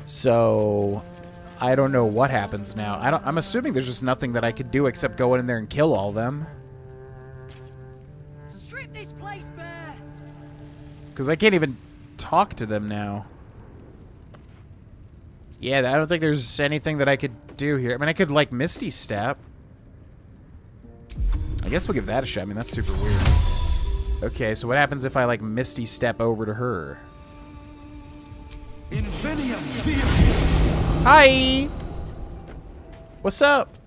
So I don't know what happens now. I'm assuming there's just nothing that I could do except go in there and kill all them. Strip this place bare. Because I can't even talk to them now. Yeah, I don't think there's anything that I could do here. I mean, I could, like, Misty Step. I guess we'll give that a shot. I mean, that's super weird. Okay, so what happens if I, like, Misty Step over to her? Hi! What's up?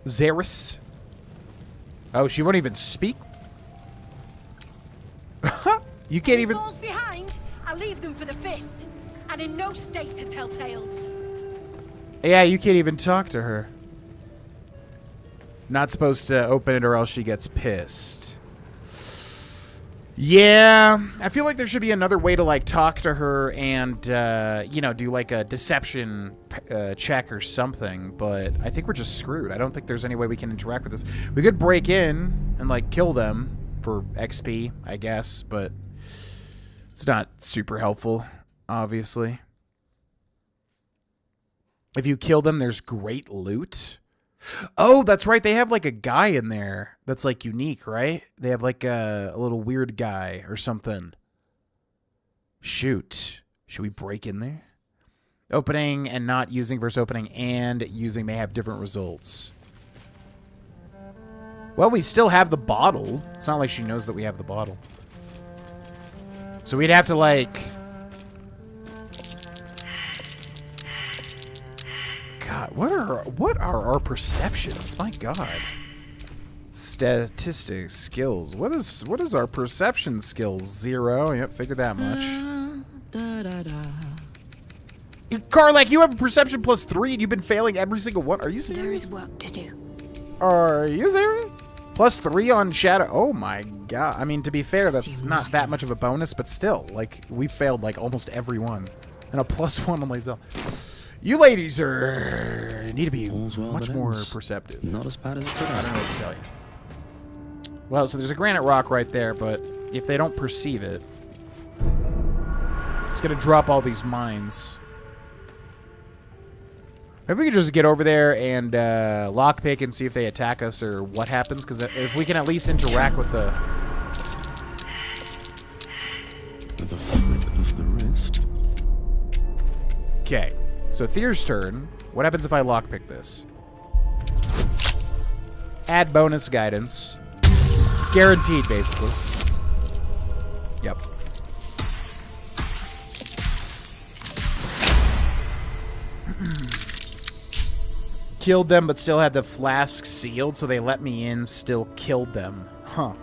Xeris? Oh, she won't even speak? You can't even... Falls behind, I leave them for the fist. And in no state to tell tales. Yeah, you can't even talk to her. Not supposed to open it or else she gets pissed. Yeah, I feel like there should be another way to, like, talk to her and, you know, do, like, a deception check or something, but I think we're just screwed. I don't think there's any way we can interact with this. We could break in and, like, kill them for XP, I guess, but it's not super helpful, obviously. If you kill them, there's great loot. Oh, that's right. They have, like, a guy in there that's, like, unique, right? They have, like, a little weird guy or something. Shoot. Should we break in there? Opening and not using versus opening and using may have different results. Well, we still have the bottle. It's not like she knows that we have the bottle. So we'd have to, like... God, what are our perceptions? My God. Statistics, skills. What is our perception skills? 0. Yep, figured that much. Karlak, you have a perception +3 and you've been failing every single one. Are you serious? There is work to do. Are you serious? +3 on Shadow. Oh my God. I mean, to be fair, that's not that much of a bonus, but still, like, we failed like almost every one. And a +1 on myself. You ladies need to be much more perceptive. Not as bad as it could have. I don't know what to tell you. Well, so there's a granite rock right there, but if they don't perceive it, it's going to drop all these mines. Maybe we could just get over there and lockpick and see if they attack us or what happens, because if we can at least interact with the... With the flick of the wrist. Okay. So Thier's turn. What happens if I lockpick this? Add bonus guidance. Guaranteed, basically. Yep. Killed them, but still had the flask sealed, so they let me in, still killed them. Huh.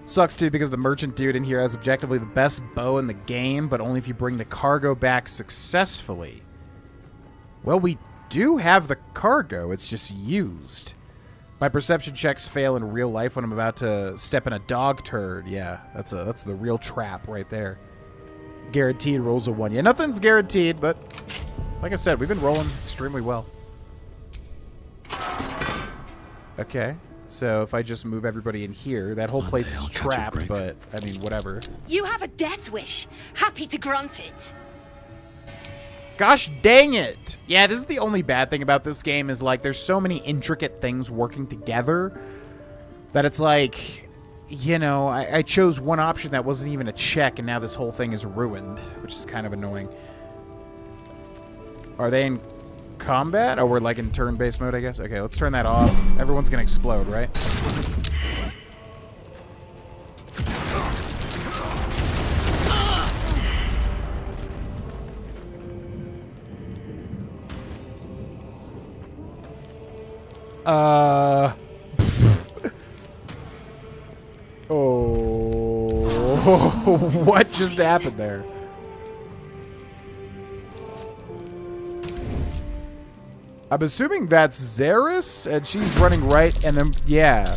Sucks, too, because the merchant dude in here has objectively the best bow in the game, but only if you bring the cargo back successfully. Well, we do have the cargo. It's just used. My perception checks fail in real life when I'm about to step in a dog turd. Yeah, that's the real trap right there. Guaranteed rolls a 1. Yeah, nothing's guaranteed, but like I said, we've been rolling extremely well. Okay, so if I just move everybody in here, that whole place is trapped, but, I mean, whatever. You have a death wish. Happy to grant it. Gosh dang it. Yeah, this is the only bad thing about this game is, like, there's so many intricate things working together that it's like, you know, I chose one option that wasn't even a check, and now this whole thing is ruined, which is kind of annoying. Are they in combat? Oh, we're, like, in turn-based mode, I guess? Okay, let's turn that off. Everyone's gonna explode, right? Oh, what just happened there? I'm assuming that's Xeris, and she's running right, and then, yeah.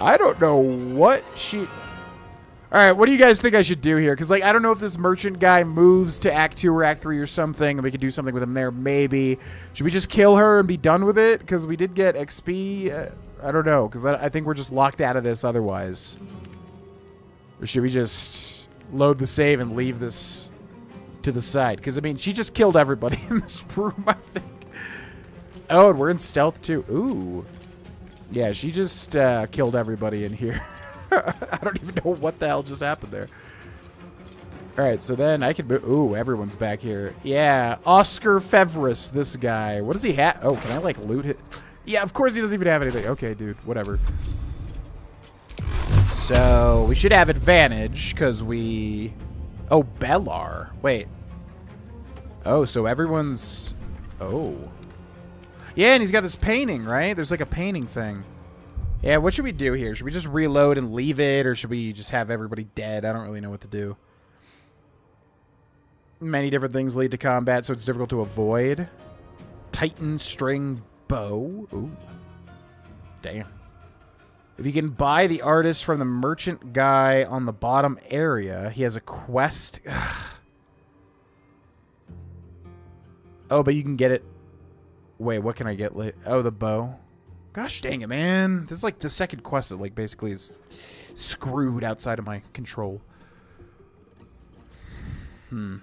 I don't know what she... All right, what do you guys think I should do here? Because, like, I don't know if this merchant guy moves to Act 2 or Act 3 or something, and we could do something with him there, maybe. Should we just kill her and be done with it? Because we did get XP. I don't know, because I think we're just locked out of this otherwise. Or should we just load the save and leave this to the side? Because, I mean, she just killed everybody in this room, I think. Oh, and we're in stealth, too. Ooh. Yeah, she just killed everybody in here. I don't even know what the hell just happened there. All right, so then I can move. Ooh, everyone's back here. Yeah, Oscar Fevris, this guy. What does he have? Oh, can I, like, loot it? Yeah, of course he doesn't even have anything. Okay, dude, whatever. So we should have advantage because we... Oh, Bellar. Wait. Oh, so everyone's... Oh. Yeah, and he's got this painting, right? There's like a painting thing. Yeah, what should we do here? Should we just reload and leave it, or should we just have everybody dead? I don't really know what to do. Many different things lead to combat, so it's difficult to avoid. Titan string bow. Ooh. Damn. If you can buy the artist from the merchant guy on the bottom area, he has a quest. Oh, but you can get it. Wait, what can I get? Oh, the bow. Gosh dang it, man. This is like the second quest that like basically is screwed outside of my control. I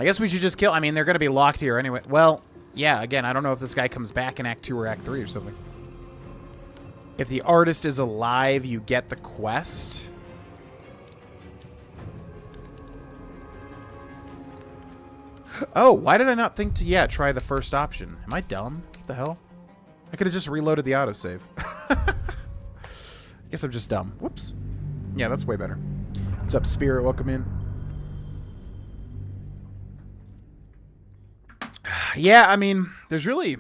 guess we should just kill. I mean, they're going to be locked here anyway. Well, yeah, again, I don't know if this guy comes back in Act 2 or Act 3 or something. If the artist is alive, you get the quest. Oh, why did I not think to, yeah, try the first option? Am I dumb? What the hell? I could have just reloaded the autosave. Guess I'm just dumb. Whoops. Yeah, that's way better. What's up, Spirit? Welcome in. Yeah, I mean, there's really...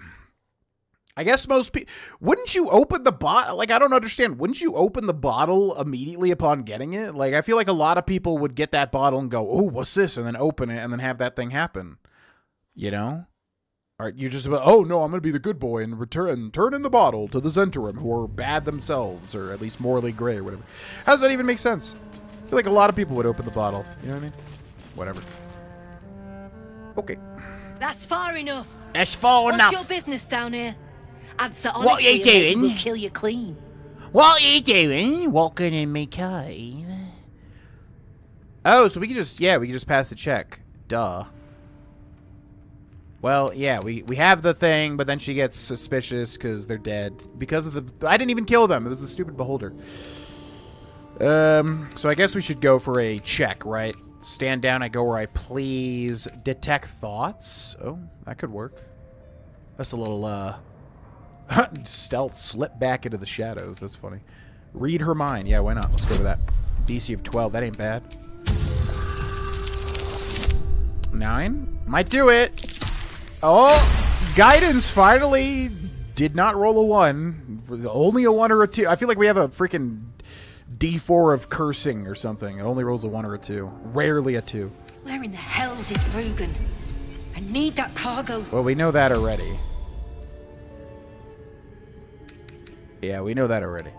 I guess most people... Wouldn't you open the bottle? Like, I don't understand. Wouldn't you open the bottle immediately upon getting it? Like, I feel like a lot of people would get that bottle and go, oh, what's this? And then open it and then have that thing happen. You know? Or you just, oh, no, I'm going to be the good boy and turn in the bottle to the Zentarum, who are bad themselves, or at least morally gray or whatever. How does that even make sense? I feel like a lot of people would open the bottle. You know what I mean? Whatever. Okay. That's far enough. That's far enough. What's your business down here? Answer honestly. What you doing? We'll kill you clean. What you doing? Walking in me cave. Oh, so we can just, yeah, we can just pass the check. Duh. Well, yeah, we have the thing, but then she gets suspicious because they're dead. Because of the... I didn't even kill them. It was the stupid beholder. So I guess we should go for a check, right? Stand down, I go where I please. Detect thoughts. Oh, that could work. That's a little, stealth. Slip back into the shadows. That's funny. Read her mind. Yeah, why not? Let's go with that. DC of 12. That ain't bad. 9. Might do it. Oh, guidance finally did not roll a 1. Only a 1 or a 2. I feel like we have a freaking D4 of cursing or something. It only rolls a 1 or a 2. Rarely a 2. Where in the hells is Rugen? I need that cargo. Well, we know that already. Yeah, we know that already.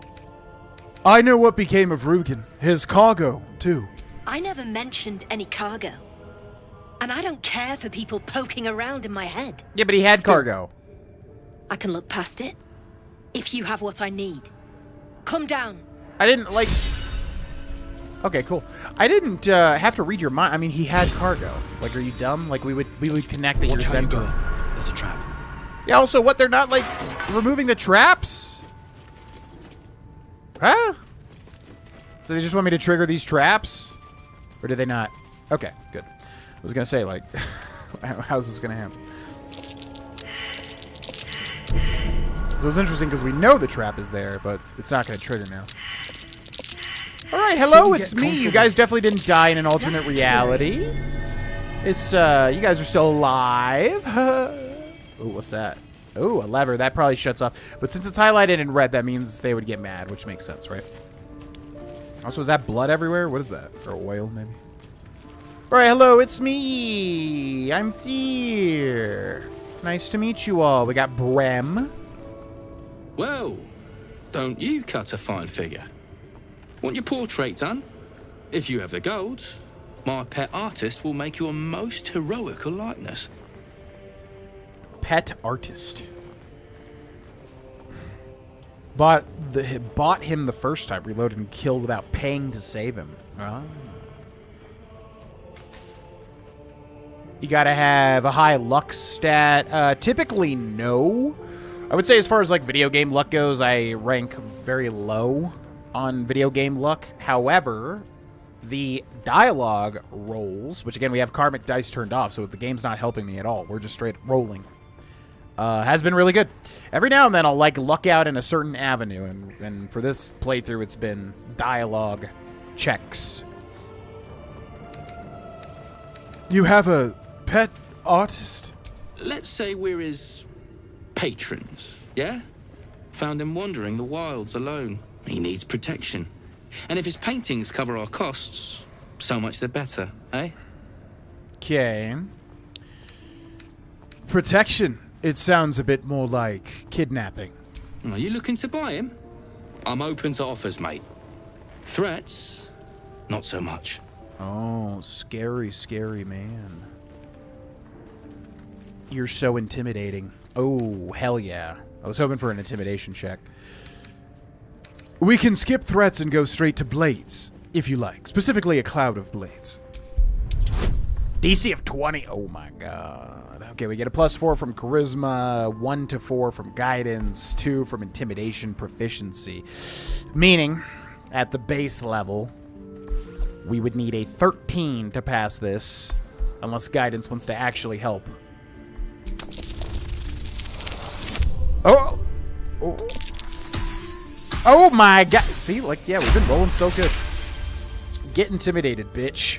I know what became of Rugen. His cargo, too. I never mentioned any cargo. And I don't care for people poking around in my head. Yeah, but he had cargo. I can look past it. If you have what I need. Come down. I didn't, like... Okay, cool. I didn't have to read your mind. I mean, he had cargo. Like, are you dumb? Like, we would connect at your center. There's a trap. Yeah, also, what? They're not, like, removing the traps? Huh? So they just want me to trigger these traps? Or did they not? Okay, good. I was gonna say, like, how's this gonna happen? So it's interesting because we know the trap is there, but it's not gonna trigger now. Alright, hello, it's me. You guys definitely didn't die in an alternate reality. It's, you guys are still alive. Ooh, what's that? Ooh, a lever. That probably shuts off. But since it's highlighted in red, that means they would get mad, which makes sense, right? Also, is that blood everywhere? What is that? Or oil, maybe? Alright, hello, it's me. I'm Thier. Nice to meet you all. We got Brem. Well, don't you cut a fine figure? Want your portrait done? If you have the gold, my pet artist will make you a most heroical likeness. Pet artist. Bought him the first time, reloaded and killed without paying to save him. Ah. You gotta have a high luck stat. Typically, no. I would say as far as like video game luck goes, I rank very low on video game luck. However, the dialogue rolls, which again, we have karmic dice turned off, so the game's not helping me at all. We're just straight rolling. Has been really good. Every now and then I'll like luck out in a certain avenue, and for this playthrough it's been dialogue checks. You have a pet artist? Let's say we're his patrons, yeah? Found him wandering the wilds alone. He needs protection. And if his paintings cover our costs, so much the better, eh? Okay. Protection. It sounds a bit more like kidnapping. Are you looking to buy him? I'm open to offers, mate. Threats? Not so much. Oh, scary, scary man. You're so intimidating. Oh, hell yeah. I was hoping for an intimidation check. We can skip threats and go straight to blades, if you like. Specifically, a cloud of blades. DC of 20. Oh my god. Okay, we get a +4 from charisma, 1 to 4 from guidance, 2 from intimidation proficiency. Meaning, at the base level, we would need a 13 to pass this, unless guidance wants to actually help. Oh! Oh, oh my god! See, like, yeah, we've been rolling so good. Get intimidated, bitch.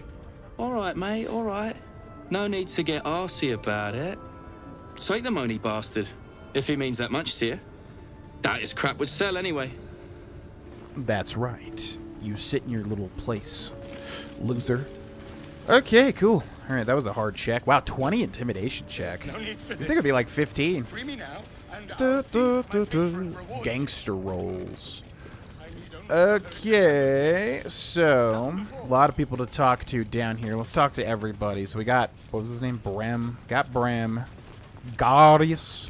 Alright, mate, alright. No need to get arsey about it. Take the money, bastard, if he means that much to you. That is crap would sell anyway. That's right. You sit in your little place, loser. Okay, cool. All right, that was a hard check. Wow, 20 intimidation check. You think it'd be like 15? Free me now, and Gangster rolls. Okay, so a lot of people to talk to down here. Let's talk to everybody. So we got, what was his name? Bram. Got Bram. Garius.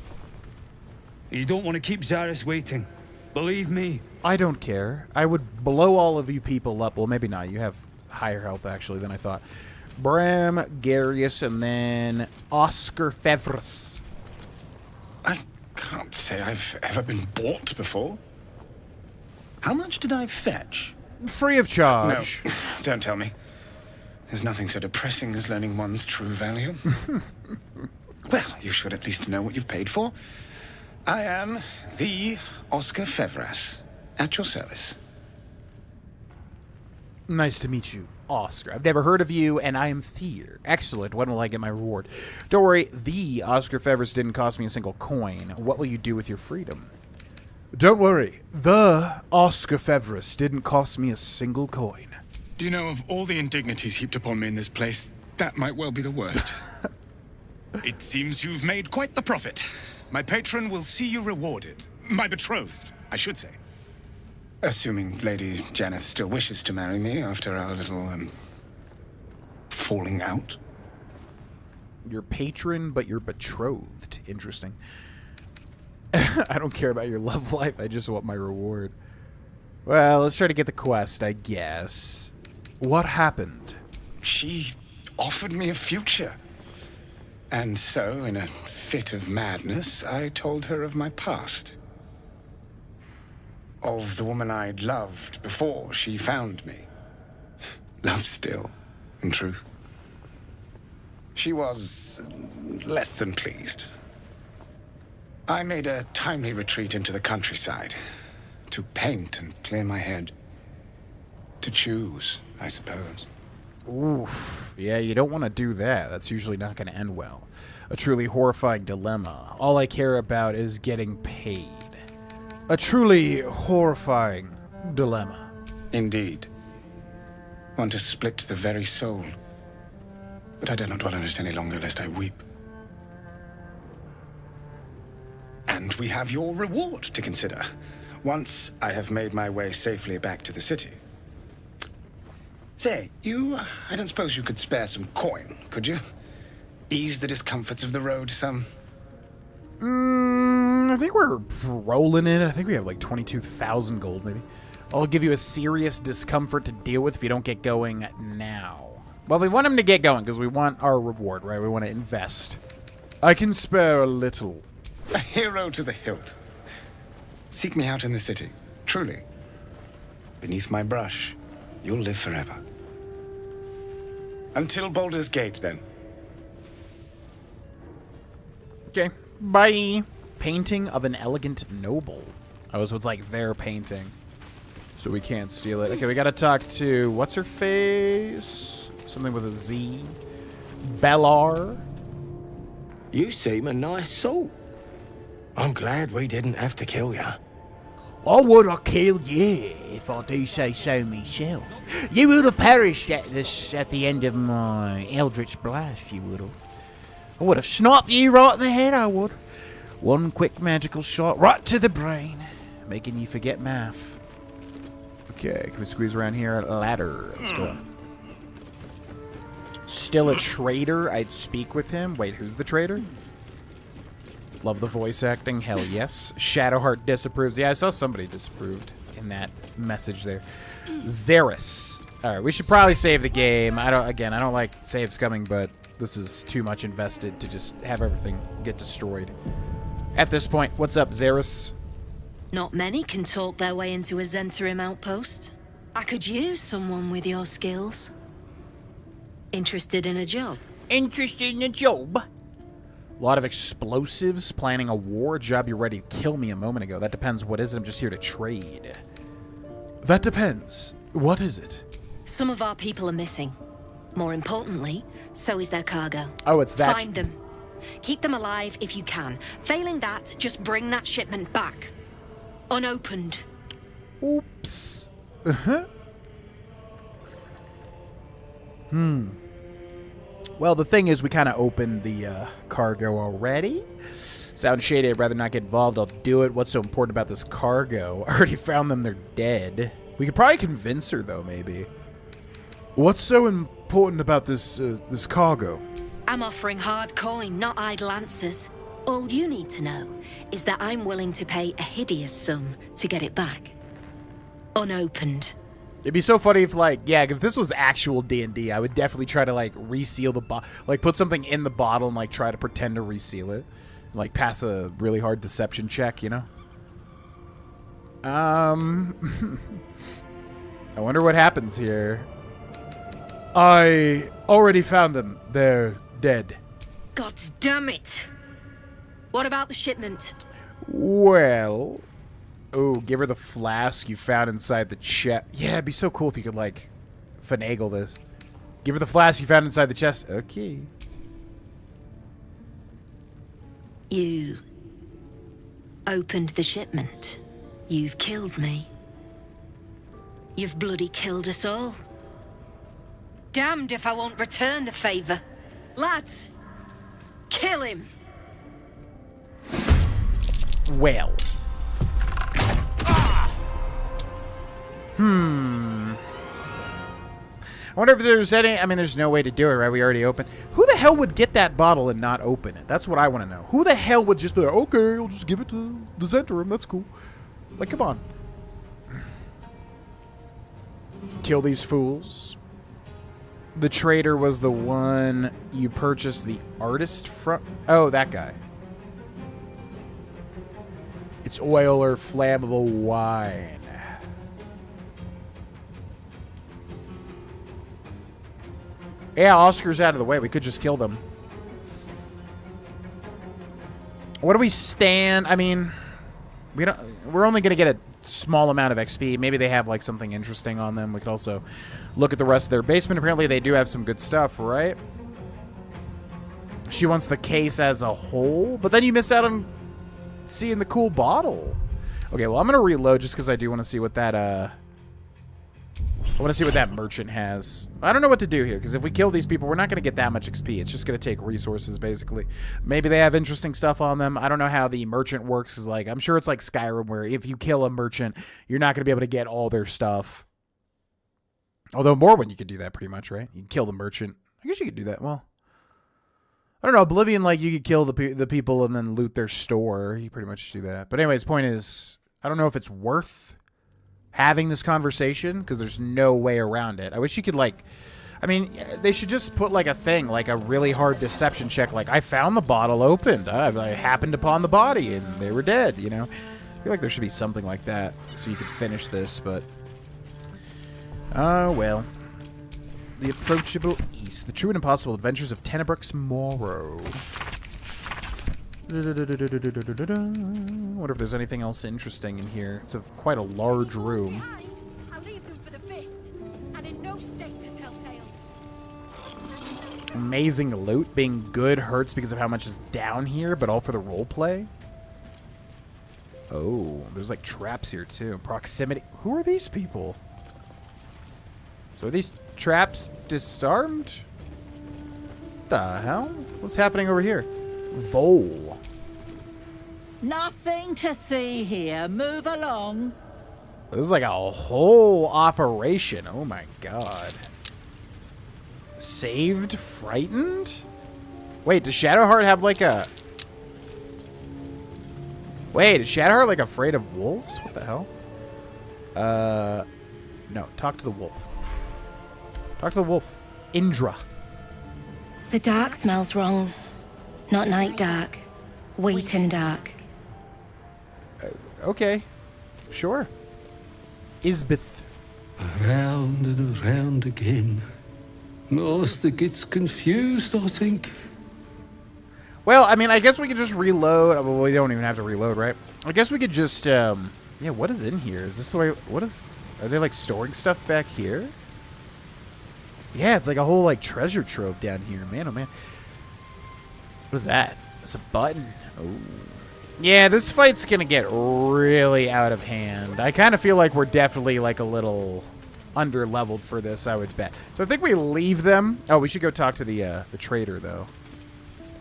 You don't want to keep Zaris waiting. Believe me. I don't care. I would blow all of you people up. Well, maybe not. You have higher health, actually, than I thought. Bram, Garius, and then Oscar Fevres. I can't say I've ever been bought before. How much did I fetch? Free of charge. No, don't tell me. There's nothing so depressing as learning one's true value. Well, you should at least know what you've paid for. I am the Oscar Fevres, at your service. Nice to meet you, Oscar. I've never heard of you, and I am Thier. Excellent. When will I get my reward? Don't worry, the Oscar Fevres didn't cost me a single coin. What will you do with your freedom? Don't worry, the Oscar Fevres didn't cost me a single coin. Do you know, of all the indignities heaped upon me in this place, that might well be the worst. It seems you've made quite the profit. My patron will see you rewarded. My betrothed, I should say. Assuming Lady Janeth still wishes to marry me after our little, falling out. Your patron, but you're betrothed. Interesting. I don't care about your love life. I just want my reward. Well, let's try to get the quest, I guess. What happened? She offered me a future. And so, in a fit of madness, I told her of my past. Of the woman I'd loved before she found me. Love still, in truth. She was less than pleased. I made a timely retreat into the countryside. To paint and clear my head. To choose, I suppose. Oof. Yeah, you don't want to do that. That's usually not going to end well. A truly horrifying dilemma. All I care about is getting paid. A truly horrifying dilemma. Indeed. One to split the very soul. But I dare not dwell on it any longer, lest I weep. And we have your reward to consider. Once I have made my way safely back to the city, Say, I don't suppose you could spare some coin, could you? Ease the discomforts of the road some. I think we're rolling in it. I think we have like 22,000 gold, maybe. I'll give you a serious discomfort to deal with if you don't get going now. Well, we want him to get going because we want our reward, right? We want to invest. I can spare a little. A hero to the hilt. Seek me out in the city, truly. Beneath my brush, you'll live forever. Until Baldur's Gate, then. Okay, bye. Painting of an elegant noble. Oh, so it's like their painting. So we can't steal it. Okay, we gotta talk to, what's her face? Something with a Z. Baldur. You seem a nice soul. I'm glad we didn't have to kill you. I would have killed you, if I do say so myself. You would have perished at the end of my eldritch blast, you would have. I would have sniped you right in the head, I would. One quick magical shot right to the brain, making you forget math. Okay, can we squeeze around here? Ladder. Let's go. Still a traitor? I'd speak with him. Wait, who's the traitor? Love the voice acting. Hell yes. Shadowheart disapproves. Yeah, I saw somebody disapproved in that message there. Xeris. All right, we should probably save the game. I don't like saves coming, but this is too much invested to just have everything get destroyed. At this point, what's up, Xeris? Not many can talk their way into a Zentarim outpost. I could use someone with your skills. Interested in a job? Interested in a job? A lot of explosives, planning a war, job you're ready to kill me a moment ago. That depends. What is it? I'm just here to trade. That depends. What is it? Some of our people are missing. More importantly, so is their cargo. Oh, it's that. Find them. Keep them alive if you can. Failing that, just bring that shipment back. Unopened. Oops. Well, the thing is, we kind of opened the cargo already. Sounds shady. I'd rather not get involved. I'll do it. What's so important about this cargo? I already found them. They're dead. We could probably convince her, though, maybe. What's so important about this this cargo? I'm offering hard coin, not idle answers. All you need to know is that I'm willing to pay a hideous sum to get it back. Unopened. It'd be so funny if, like, yeah, if this was actual D&D, I would definitely try to, like, reseal the bottle. Like, put something in the bottle and, like, try to pretend to reseal it. Like, pass a really hard deception check, you know? I wonder what happens here. I already found them. They're dead. God damn it! What about the shipment? Well... Oh, give her the flask you found inside the chest. Yeah, it'd be so cool if you could, like, finagle this. Give her the flask you found inside the chest. Okay. You opened the shipment. You've killed me. You've bloody killed us all. Damned if I won't return the favor. Lads, kill him. Well. I wonder if there's any... I mean, there's no way to do it, right? We already opened. Who the hell would get that bottle and not open it? That's what I want to know. Who the hell would just be like, okay, I'll just give it to the Zentarim. That's cool. Like, come on. Kill these fools. The trader was the one you purchased the artist from... Oh, that guy. It's oil or flammable wine. Yeah, Oscar's out of the way. We could just kill them. What do we stand? I mean, we're only going to get a small amount of XP. Maybe they have like something interesting on them. We could also look at the rest of their basement. Apparently they do have some good stuff, right? She wants the case as a whole, but then you miss out on seeing the cool bottle. Okay, well, I'm going to reload just because I do want to see what that, I want to see what that merchant has. I don't know what to do here, because if we kill these people, we're not going to get that much XP. It's just going to take resources, basically. Maybe they have interesting stuff on them. I don't know how the merchant works. Is like, I'm sure it's like Skyrim, where if you kill a merchant, you're not going to be able to get all their stuff. Although Morrowind, you could do that pretty much, right? You can kill the merchant. I guess you could do that. Well, I don't know. Oblivion, like, you could kill the people and then loot their store. You pretty much do that. But anyways, point is, I don't know if it's worth having this conversation because there's no way around it. I wish you could, like, I mean, they should just put, like, a thing, like a really hard deception check. Like, I found the bottle opened. I happened upon the body and they were dead, you know? I feel like there should be something like that so you could finish this, but... Oh, well. The Approachable East. The True and Impossible Adventures of Tenebrooks Morrow. Wonder if there's anything else interesting in here. It's quite a large room. I leave them for the fist, and in no state to tell tales. Amazing loot. Being good hurts because of how much is down here, but all for the roleplay. Oh, there's like traps here too. Proximity. Who are these people? So are these traps disarmed? The hell? What's happening over here? Vole. Nothing to see here. Move along. This is like a whole operation. Oh my god. Saved? Frightened? Wait, does Shadowheart have like a... Wait, is Shadowheart like afraid of wolves? What the hell? No, talk to the wolf. Talk to the wolf. Indra. The dark smells wrong. Not night dark. Wheaten dark. Okay. Sure. Isbeth. Around and around again. Master gets confused, I think. Well, I mean, I guess we could just reload. Well, we don't even have to reload, right? I guess we could just, yeah, what is in here? Is this the way, what is, are they, like, storing stuff back here? Yeah, it's like a whole, like, treasure trove down here. Man, oh, man. What is that? It's a button. Oh. Yeah, this fight's gonna get really out of hand. I kind of feel like we're definitely, like, a little under-leveled for this, I would bet. So I think we leave them. Oh, we should go talk to the trader, though.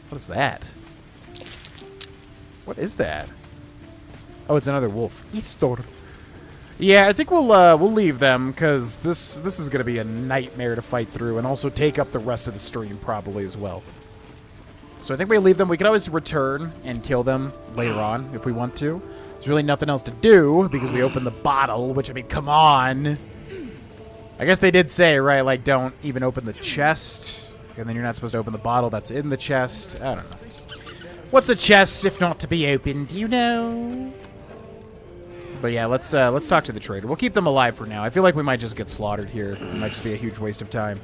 What is that? What is that? Oh, it's another wolf. Istor. Yeah, I think we'll leave them because this is gonna be a nightmare to fight through, and also take up the rest of the stream probably as well. So I think we leave them. We can always return and kill them later on if we want to. There's really nothing else to do because we opened the bottle. Which, I mean, come on. I guess they did say, right? Like, don't even open the chest. And then you're not supposed to open the bottle that's in the chest. I don't know. What's a chest if not to be opened? You know. But yeah, let's talk to the trader. We'll keep them alive for now. I feel like we might just get slaughtered here. It might just be a huge waste of time.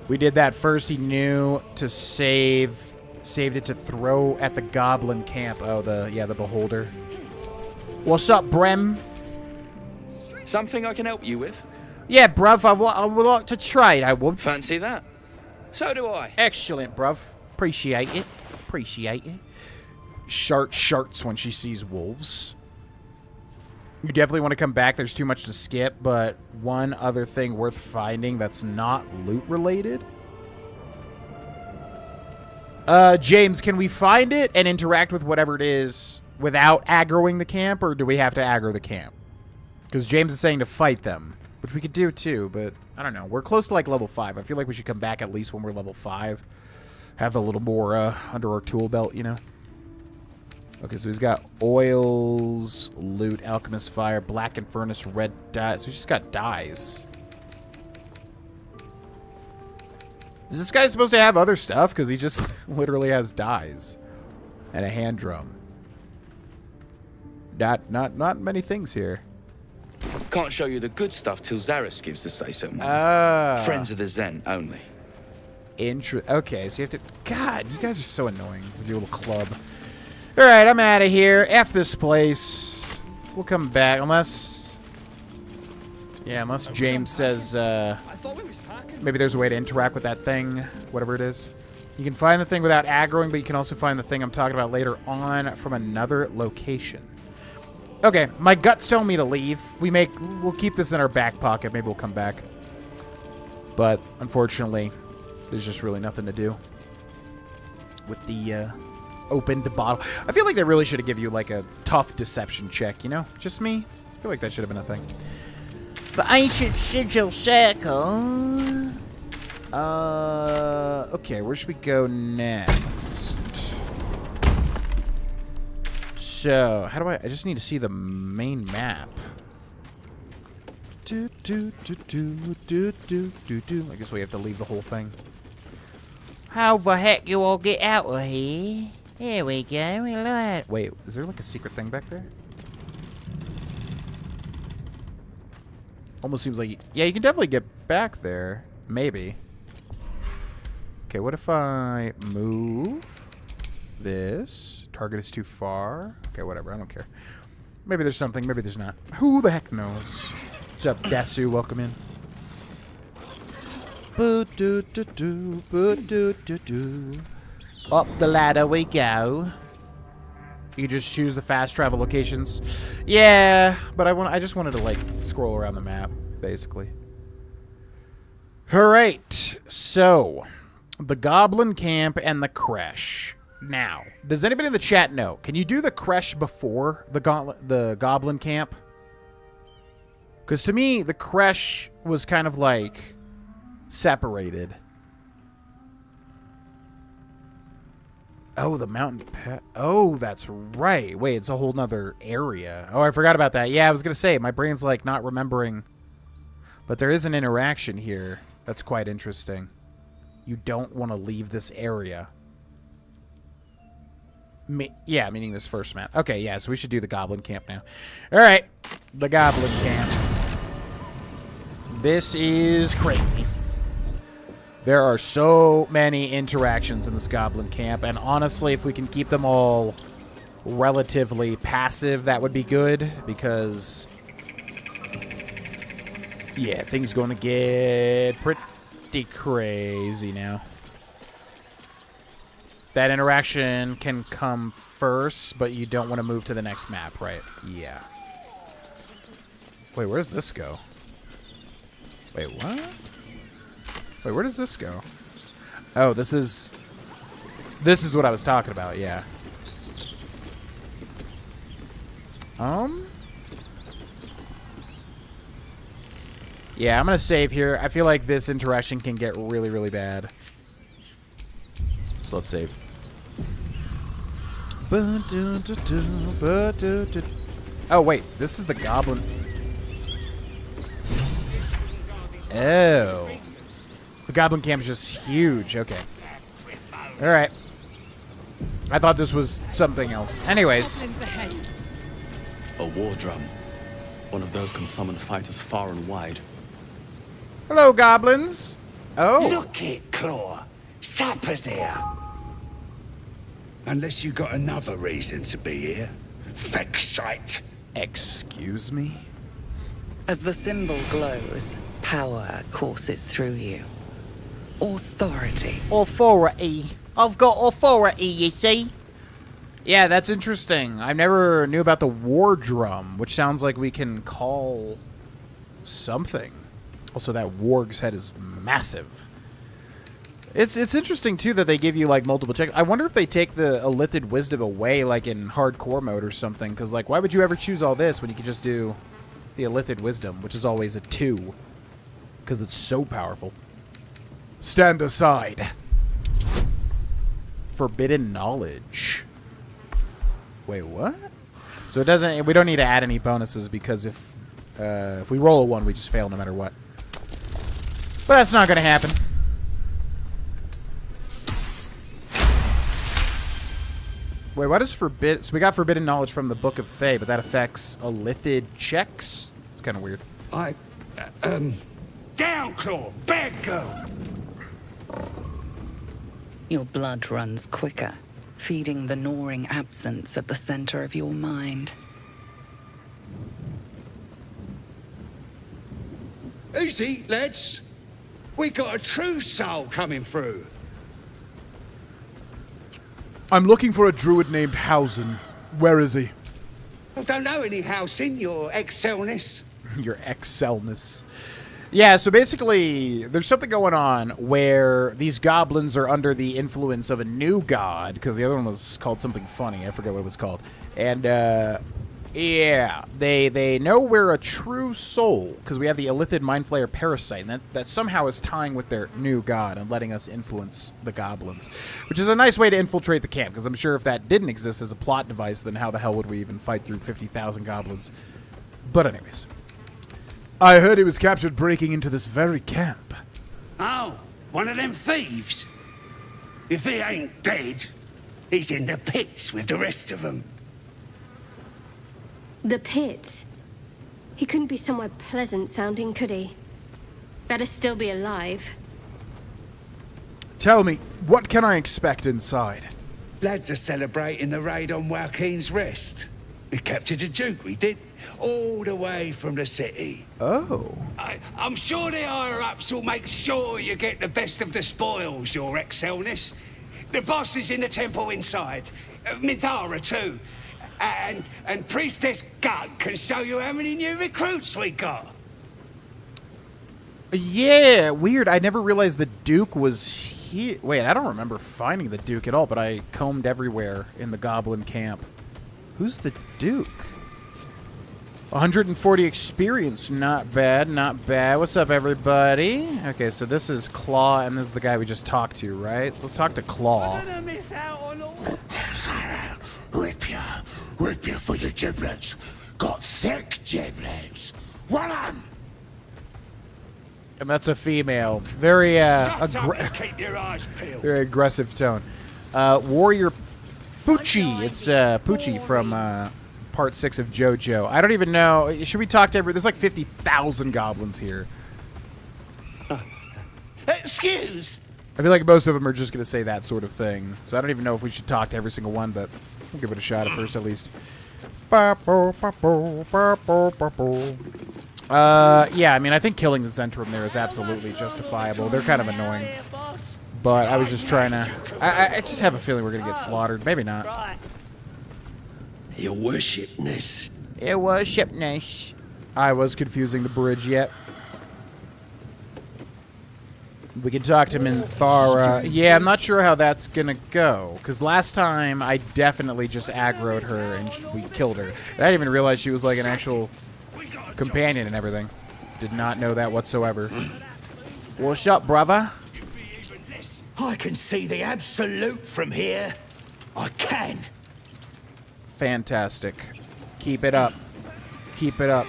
We did that first. He knew to saved it to throw at the goblin camp. Oh, the beholder. What's up, Brem? Something I can help you with? Yeah, bruv, I would like to trade, I would. Fancy that? So do I. Excellent, bruv. Appreciate it. Appreciate it. Shart sharts when she sees wolves. You definitely want to come back. There's too much to skip, but one other thing worth finding that's not loot related. James, can we find it and interact with whatever it is without aggroing the camp, or do we have to aggro the camp? Because James is saying to fight them, which we could do too, but I don't know. We're close to like level 5. I feel like we should come back at least when we're level 5. Have a little more under our tool belt, you know? Okay, so he's got oils, loot, alchemist fire, blackened furnace, red dye. So he's just got dyes. Is this guy supposed to have other stuff? Because he just literally has dyes. And a hand drum. Not many things here. Can't show you the good stuff till Zaris gives the say-so. Friends of the Zen only. Okay, so you have to... God, you guys are so annoying with your little club. Alright, I'm out of here. F this place. We'll come back, unless... Yeah, unless James says, maybe there's a way to interact with that thing, whatever it is. You can find the thing without aggroing, but you can also find the thing I'm talking about later on from another location. Okay, my gut's telling me to leave. We'll keep this in our back pocket. Maybe we'll come back. But, unfortunately, there's just really nothing to do with the, opened bottle. I feel like they really should have given you, like, a tough deception check, you know? Just me? I feel like that should have been a thing. The ancient sigil circle. Okay, where should we go next? So, how do I just need to see the main map. I guess we have to leave the whole thing. How the heck you all get out of here? Here we go. Wait, is there like a secret thing back there? Almost seems like... Yeah, you can definitely get back there. Maybe. Okay, what if I move this? Target is too far. Okay, whatever. I don't care. Maybe there's something. Maybe there's not. Who the heck knows? What's up, Dasu? Welcome in. Up the ladder we go. You can just choose the fast travel locations. Yeah, but I just wanted to like scroll around the map, basically. Alright, so the Goblin Camp and the Creche. Now, does anybody in the chat know? Can you do the Creche before the Goblin Camp? Because to me, the Creche was kind of like separated. Oh, the mountain pet. Oh, that's right. Wait, it's a whole nother area. Oh, I forgot about that. Yeah, I was going to say, my brain's like not remembering. But there is an interaction here. That's quite interesting. You don't want to leave this area. Yeah, meaning this first map. Okay, yeah, so we should do the Goblin Camp now. All right, the Goblin Camp. This is crazy. There are so many interactions in this Goblin Camp, and honestly, if we can keep them all relatively passive, that would be good, because, yeah, things going to get pretty crazy now. That interaction can come first, but you don't want to move to the next map, right? Yeah. Wait, where does this go? Wait, what? Wait, where does this go? Oh, this is what I was talking about, yeah. Yeah, I'm gonna save here. I feel like this interaction can get really, really bad. So let's save. Oh, wait, this is the Goblin. Oh. The Goblin Camp's just huge. Okay. Alright. I thought this was something else. Anyways. A war drum. One of those can summon fighters far and wide. Hello, goblins. Oh. Look it, Claw. Sapper's here. Unless you got another reason to be here. Vexite. Excuse me? As the symbol glows, power courses through you. Authority. Authority. I've got authority, you see? Yeah, that's interesting. I never knew about the war drum, which sounds like we can call something. Also, that warg's head is massive. It's interesting, too, that they give you, like, multiple checks. I wonder if they take the Illithid Wisdom away, like, in hardcore mode or something. Because, like, why would you ever choose all this when you could just do the Illithid Wisdom, which is always a 2? Because it's so powerful. Stand aside. Forbidden knowledge. Wait, what? So it doesn't. We don't need to add any bonuses because if we roll a 1, we just fail no matter what. But that's not going to happen. Wait, what is forbid? So we got forbidden knowledge from the Book of Thay, but that affects Illithid checks. It's kind of weird. Down, Claw. Bad girl. Your blood runs quicker, feeding the gnawing absence at the center of your mind. Easy, lads. We got a true soul coming through. I'm looking for a druid named Hausen. Where is he? I don't know any Hausen, your ex-cellness. Your ex-cellness. Yeah, so basically, there's something going on where these goblins are under the influence of a new god, because the other one was called something funny. I forget what it was called. And Yeah, they know we're a true soul because we have the Illithid Mind Flayer parasite, and that somehow is tying with their new god and letting us influence the goblins, which is a nice way to infiltrate the camp, because I'm sure if that didn't exist as a plot device, then how the hell would we even fight through 50,000 goblins? But anyways. I heard he was captured breaking into this very camp. Oh, one of them thieves? If he ain't dead, he's in the pits with the rest of them. The pits? He couldn't be somewhere pleasant sounding, could he? Better still be alive. Tell me, what can I expect inside? Lads are celebrating the raid on Joaquin's Rest. We captured a Duke, we did. All the way from the city. Oh. I'm sure the higher-ups will make sure you get the best of the spoils, your Excelness. The boss is in the temple inside. Minthara, too. And Priestess Gut can show you how many new recruits we got. Yeah, weird. I never realized the Duke was here. Wait, I don't remember finding the Duke at all, but I combed everywhere in the Goblin camp. Who's the Duke? 140 experience. Not bad, not bad. What's up, everybody? Okay, so this is Claw, and this is the guy we just talked to, right? So let's talk to Claw. Whip you for your giblets. Got thick giblets. One on. And that's a female. Very, keep your eyes peeled. very aggressive tone. Warrior Poochie. It's Poochie from Part 6 of JoJo. I don't even know. Should we talk to everyone? There's like 50,000 goblins here. Excuse. I feel like most of them are just going to say that sort of thing. So I don't even know if we should talk to every single one, but we'll give it a shot at first, at least. Yeah, I mean, I think killing the Zentrum there is absolutely justifiable. They're kind of annoying. But I was just trying to... I just have a feeling we're going to get slaughtered. Maybe not. Your worshipness. Your worshipness. I was confusing the bridge yet. We can talk to Minthara. Yeah, I'm not sure how that's going to go. Because last time, I definitely just aggroed her and we killed her. And I didn't even realize she was like an actual companion and everything. Did not know that whatsoever. What's up, brother? I can see the absolute from here. I can. Fantastic. Keep it up. Keep it up.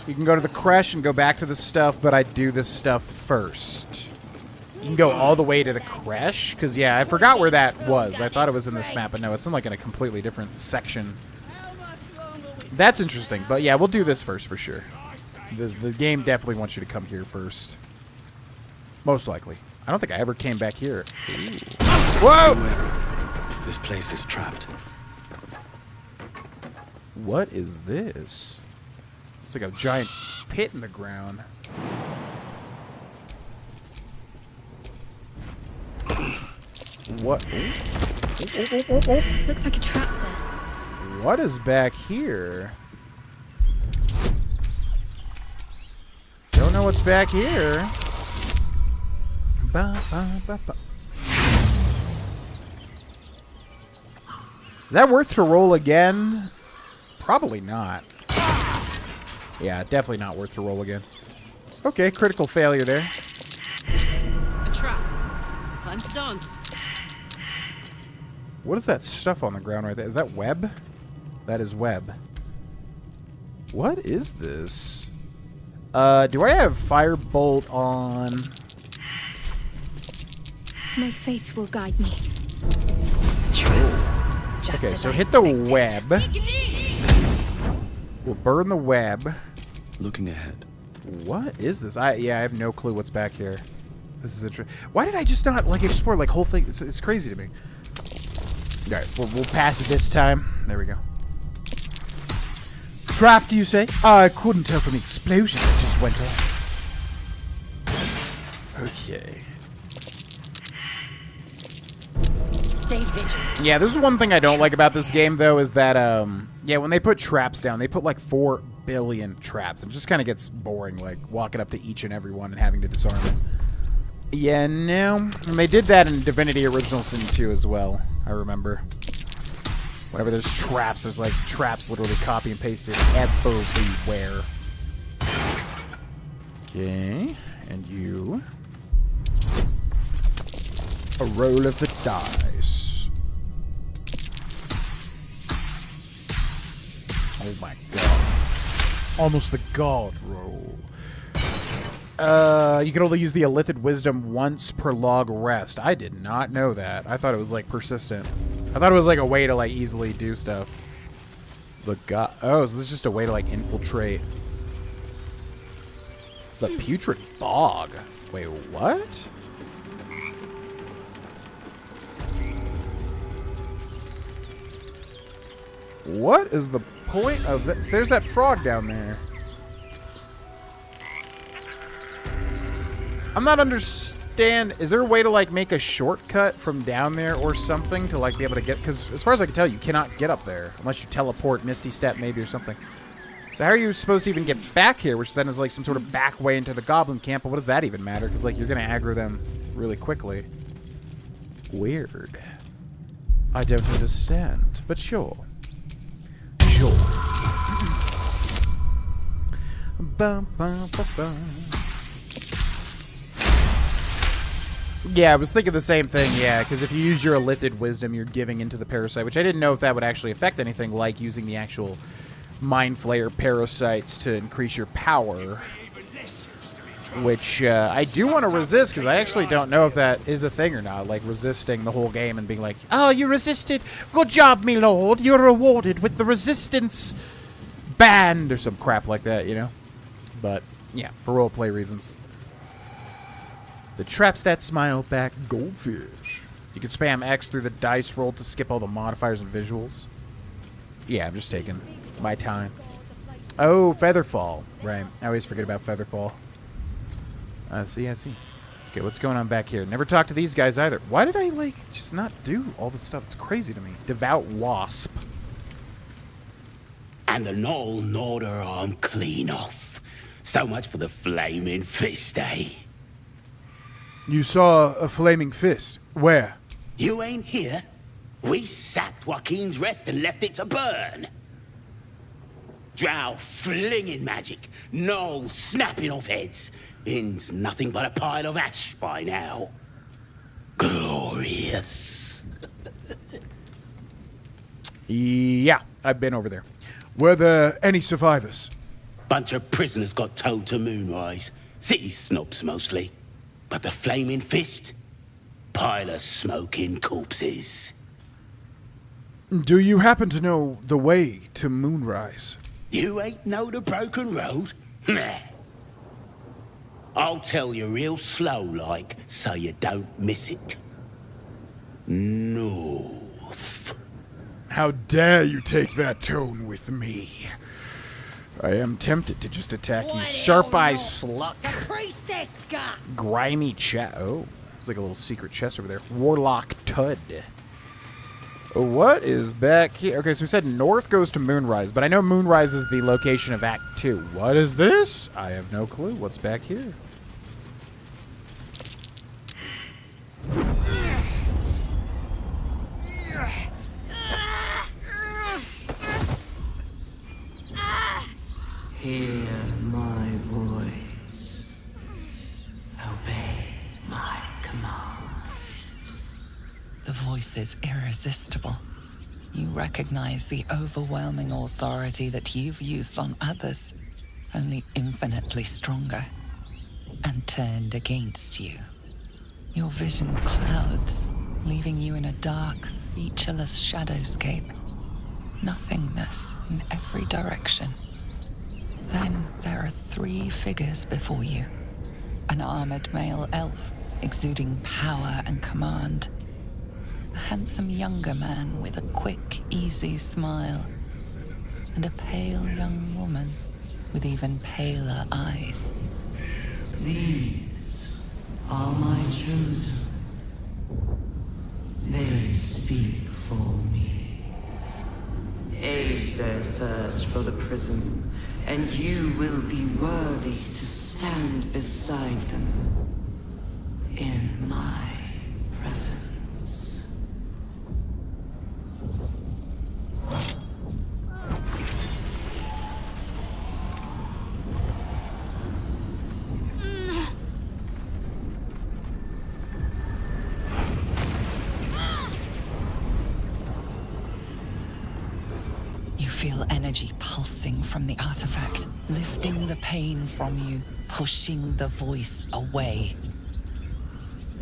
You can go to the creche and go back to the stuff, but I do this stuff first. You can go all the way to the creche? Because, yeah, I forgot where that was. I thought it was in this map, but no, it's in like in a completely different section. That's interesting. But, yeah, we'll do this first for sure. The game definitely wants you to come here first. Most likely. I don't think I ever came back here. Ooh. Whoa! This place is trapped. What is this? It's like a giant pit in the ground. What? Looks like a trap there. What is back here? Don't know what's back here. Ba, ba, ba, ba. Is that worth to roll again? Probably not. Yeah, definitely not worth to roll again. Okay, critical failure there. A trap. Time to dance. What is that stuff on the ground right there? Is that web? That is web. What is this? Do I have Firebolt on? My faith will guide me. Okay, so hit the web. We'll burn the web. Looking ahead. What is this? I have no clue what's back here. This is interesting. Why did I just not like explore like whole thing? It's crazy to me. All right, we'll pass it this time. There we go. Trapped, you say? I couldn't tell from the explosion that just went off. Okay. Stay vigilant. Yeah, this is one thing I don't like about this game, though, is that, yeah, when they put traps down, they put like 4 billion traps. It just kind of gets boring, like walking up to each and every one and having to disarm it. Yeah, no. And they did that in Divinity Original Sin 2 as well, I remember. Whenever there's traps, there's like traps literally copy and pasted everywhere. Okay, and you. A roll of the dice. Oh my god. Almost the god roll. You can only use the Illithid Wisdom once per log rest. I did not know that. I thought it was like persistent. I thought it was like a way to like easily do stuff. The god. Oh, so this is just a way to like infiltrate the Putrid Bog. Wait, what? What is the point of this? There's that frog down there. I'm not understand. Is there a way to like make a shortcut from down there or something to like be able to get? Because as far as I can tell, you cannot get up there unless you teleport, Misty Step maybe or something. So how are you supposed to even get back here? Which then is like some sort of back way into the Goblin camp. But what does that even matter? Because like you're gonna aggro them really quickly. Weird. I don't understand. But sure. Sure. Bum, bum, bum, bum. Yeah, I was thinking the same thing, yeah, because if you use your Illithid Wisdom, you're giving into the parasite, which I didn't know if that would actually affect anything, like using the actual Mind Flayer parasites to increase your power, which I do want to resist, because I actually don't know if that is a thing or not, like resisting the whole game and being like, oh, you resisted, good job, me lord, you're rewarded with the resistance band, or some crap like that, you know? But, yeah, for roleplay reasons. The traps that smile back, goldfish. You can spam X through the dice roll to skip all the modifiers and visuals. Yeah, I'm just taking my time. Oh, Featherfall. Right. I always forget about Featherfall. I see. Okay, what's going on back here? Never talked to these guys either. Why did I, like, just not do all this stuff? It's crazy to me. Devout Wasp. And the Knoll gnawed her arm clean off. So much for the flaming fist, eh? You saw a flaming fist. Where? You ain't here. We sacked Joaquin's Rest and left it to burn. Drow flinging magic, Knoll snapping off heads. Inn's nothing but a pile of ash by now. Glorious. Yeah, I've been over there. Were there any survivors? Bunch of prisoners got towed to Moonrise. City snobs mostly. But the flaming fist? Pile of smoking corpses. Do you happen to know the way to Moonrise? You ain't know the broken road? Nah. I'll tell you real slow like, so you don't miss it. North. How dare you take that tone with me? I am tempted to just attack you. Sharp Eye Slut. The priestess got. Grimy chest. Oh, it's like a little secret chest over there. Warlock Tud. What is back here? Okay, so we said north goes to Moonrise, but I know Moonrise is the location of Act 2. What is this? I have no clue. What's back here? Hear my voice. Obey my command. The voice is irresistible. You recognize the overwhelming authority that you've used on others, only infinitely stronger, and turned against you. Your vision clouds, leaving you in a dark, featureless shadowscape. Nothingness in every direction. Then there are 3 figures before you. An armored male elf, exuding power and command. A handsome younger man with a quick, easy smile. And a pale young woman with even paler eyes. These are my chosen. They speak for me. Aid their search for the prism, and you will be worthy to stand beside them in my presence. feel energy pulsing from the artifact, lifting the pain from you, pushing the voice away.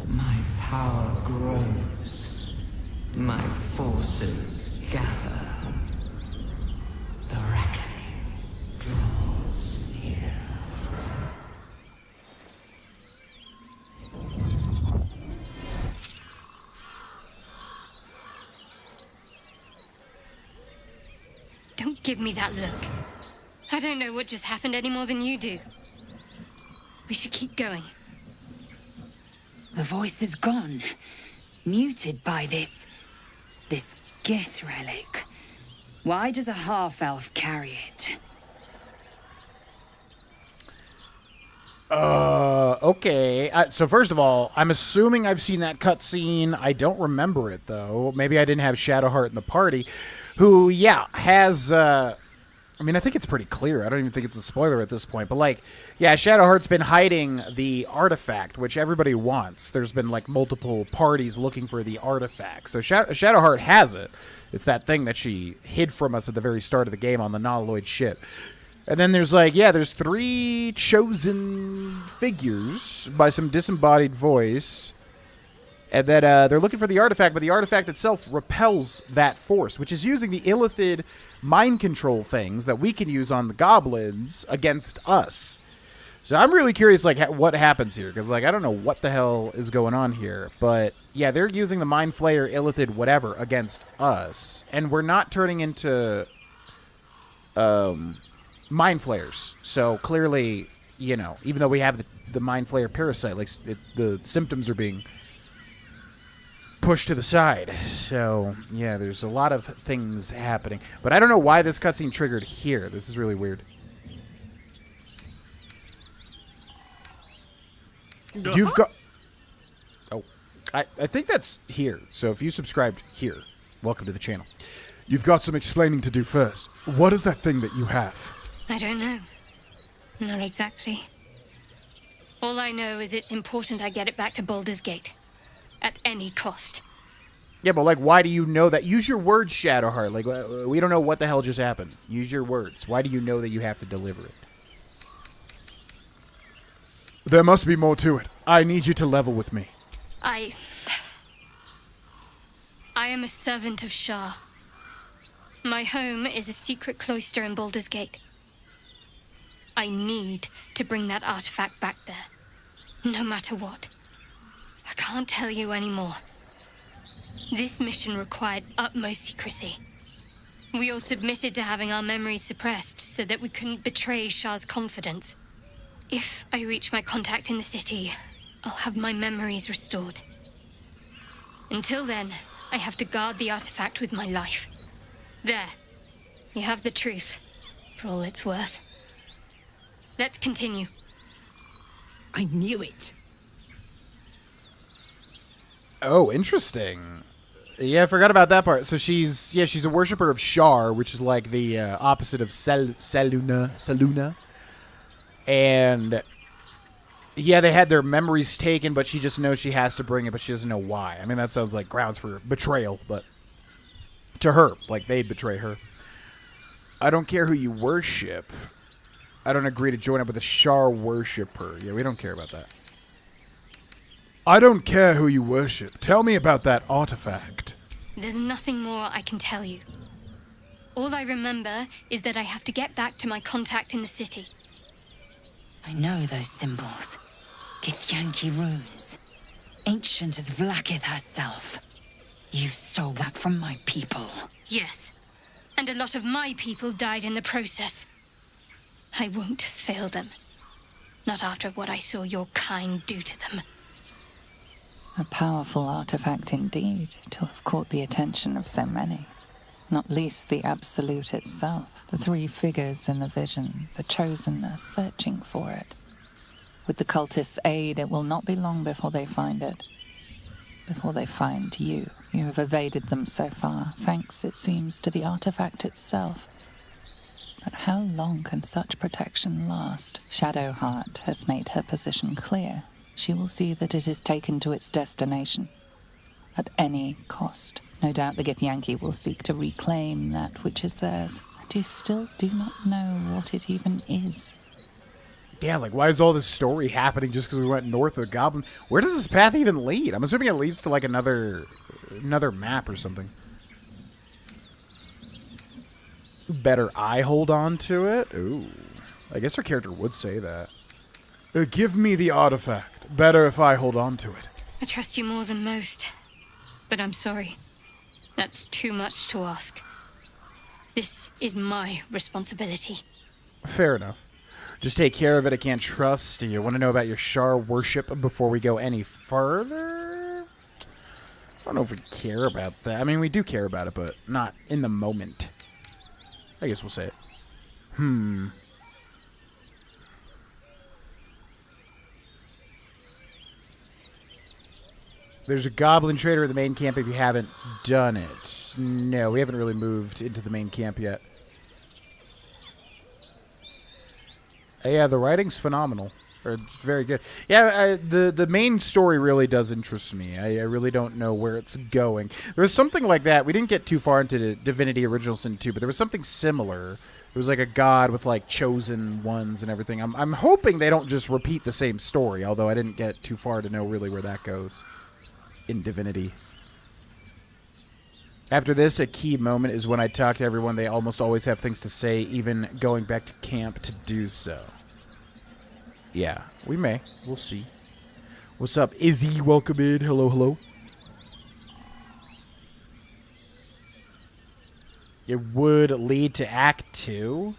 My power grows. My forces gather. The reckoning draws near. Don't give me that look. I don't know what just happened any more than you do. We should keep going. The voice is gone. Muted by this Gith relic. Why does a half-elf carry it? Okay. So first of all, I'm assuming I've seen that cutscene. I don't remember it, though. Maybe I didn't have Shadowheart in the party, who, yeah, has, I mean, I think it's pretty clear. I don't even think it's a spoiler at this point. But, like, yeah, Shadowheart's been hiding the artifact, which everybody wants. There's been, like, multiple parties looking for the artifact. So Shadowheart has it. It's that thing that she hid from us at the very start of the game on the Nautiloid ship. And then there's, like, yeah, there's 3 chosen figures by some disembodied voice. And then they're looking for the artifact, but the artifact itself repels that force, which is using the Illithid mind control things that we can use on the goblins against us. So I'm really curious, like, what happens here, because, like, I don't know what the hell is going on here. But, yeah, they're using the Mind Flayer, Illithid, whatever, against us. And we're not turning into Mind Flayers. So, clearly, you know, even though we have the Mind Flayer parasite, like, the symptoms are being pushed to the side. So, yeah, there's a lot of things happening. But I don't know why this cutscene triggered here. This is really weird. You've got... Oh, I think that's here. So if you subscribed here, welcome to the channel. You've got some explaining to do first. What is that thing that you have? I don't know. Not exactly. All I know is it's important I get it back to Baldur's Gate. At any cost. Yeah, but, like, why do you know that? Use your words, Shadowheart. Like, we don't know what the hell just happened. Use your words. Why do you know that you have to deliver it? There must be more to it. I need you to level with me. I am a servant of Shar. My home is a secret cloister in Baldur's Gate. I need to bring that artifact back there. No matter what. I can't tell you anymore. This mission required utmost secrecy. We all submitted to having our memories suppressed so that we couldn't betray Shar's confidence. If I reach my contact in the city, I'll have my memories restored. Until then, I have to guard the artifact with my life. There. You have the truth, for all it's worth. Let's continue. I knew it. Oh, interesting. Yeah, I forgot about that part. So she's a worshiper of Shar, which is like the opposite of Saluna. And yeah, they had their memories taken, but she just knows she has to bring it, but she doesn't know why. I mean, that sounds like grounds for betrayal, but to her, like they'd betray her. I don't care who you worship. I don't agree to join up with a Shar worshiper. Yeah, we don't care about that. I don't care who you worship. Tell me about that artifact. There's nothing more I can tell you. All I remember is that I have to get back to my contact in the city. I know those symbols. Githyanki runes. Ancient as Vlaakith herself. You stole that from my people. Yes. And a lot of my people died in the process. I won't fail them. Not after what I saw your kind do to them. A powerful artifact indeed, to have caught the attention of so many. Not least the Absolute itself, the 3 figures in the vision, the Chosen are searching for it. With the cultists' aid, it will not be long before they find it. Before they find you. You have evaded them so far, thanks, it seems, to the artifact itself. But how long can such protection last? Shadowheart has made her position clear. She will see that it is taken to its destination. At any cost. No doubt the Githyanki will seek to reclaim that which is theirs. I but you still do not know what it even is. Yeah, like, why is all this story happening just because we went north of the Goblin? Where does this path even lead? I'm assuming it leads to, like, another map or something. Better I hold on to it? Ooh. I guess our character would say that. Give me the artifact. Better if I hold on to it. I trust you more than most, but I'm sorry. That's too much to ask. This is my responsibility. Fair enough. Just take care of it. I can't trust. You want to know about your Shar worship before we go any further? I don't know if we care about that. I mean, we do care about it, but not in the moment. I guess we'll say it. There's a goblin trader at the main camp if you haven't done it. No, we haven't really moved into the main camp yet. Yeah, the writing's phenomenal. Or it's very good. Yeah, the main story really does interest me. I really don't know where it's going. There was something like that. We didn't get too far into Divinity Original Sin 2, but there was something similar. It was like a god with like chosen ones and everything. I'm hoping they don't just repeat the same story, although I didn't get too far to know really where that goes in Divinity. After this, a key moment is when I talk to everyone. They almost always have things to say, even going back to camp to do so. Yeah, we may. We'll see. What's up, Izzy? Welcome in. Hello, hello. It would lead to Act 2?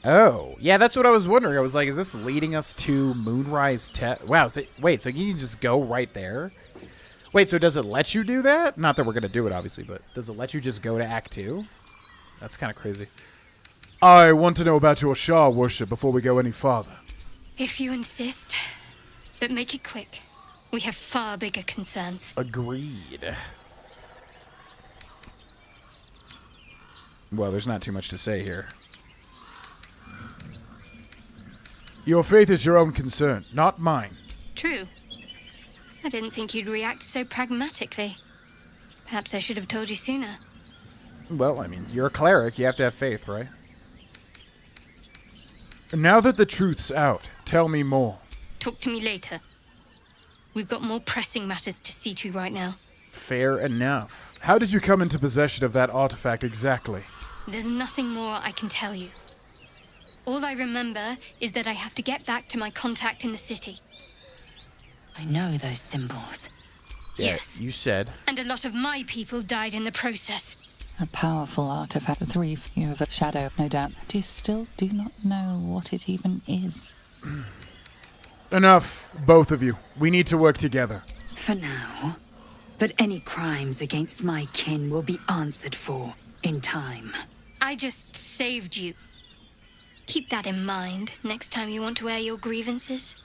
Oh, yeah, that's what I was wondering. I was like, is this leading us to Moonrise Test? Wow, so, wait, so you can just go right there? Wait, so does it let you do that? Not that we're going to do it, obviously, but does it let you just go to Act 2? That's kind of crazy. I want to know about your Shah worship before we go any farther. If you insist, but make it quick. We have far bigger concerns. Agreed. Well, there's not too much to say here. Your faith is your own concern, not mine. True. I didn't think you'd react so pragmatically. Perhaps I should have told you sooner. Well, I mean, you're a cleric. You have to have faith, right? Now that the truth's out, tell me more. Talk to me later. We've got more pressing matters to see to right now. Fair enough. How did you come into possession of that artifact exactly? There's nothing more I can tell you. All I remember is that I have to get back to my contact in the city. I know those symbols. Yes. You said. And a lot of my people died in the process. A powerful artifact, the three few of a shadow, no doubt. But you still do not know what it even is. Enough, both of you. We need to work together. For now. But any crimes against my kin will be answered for in time. I just saved you. Keep that in mind next time you want to air your grievances.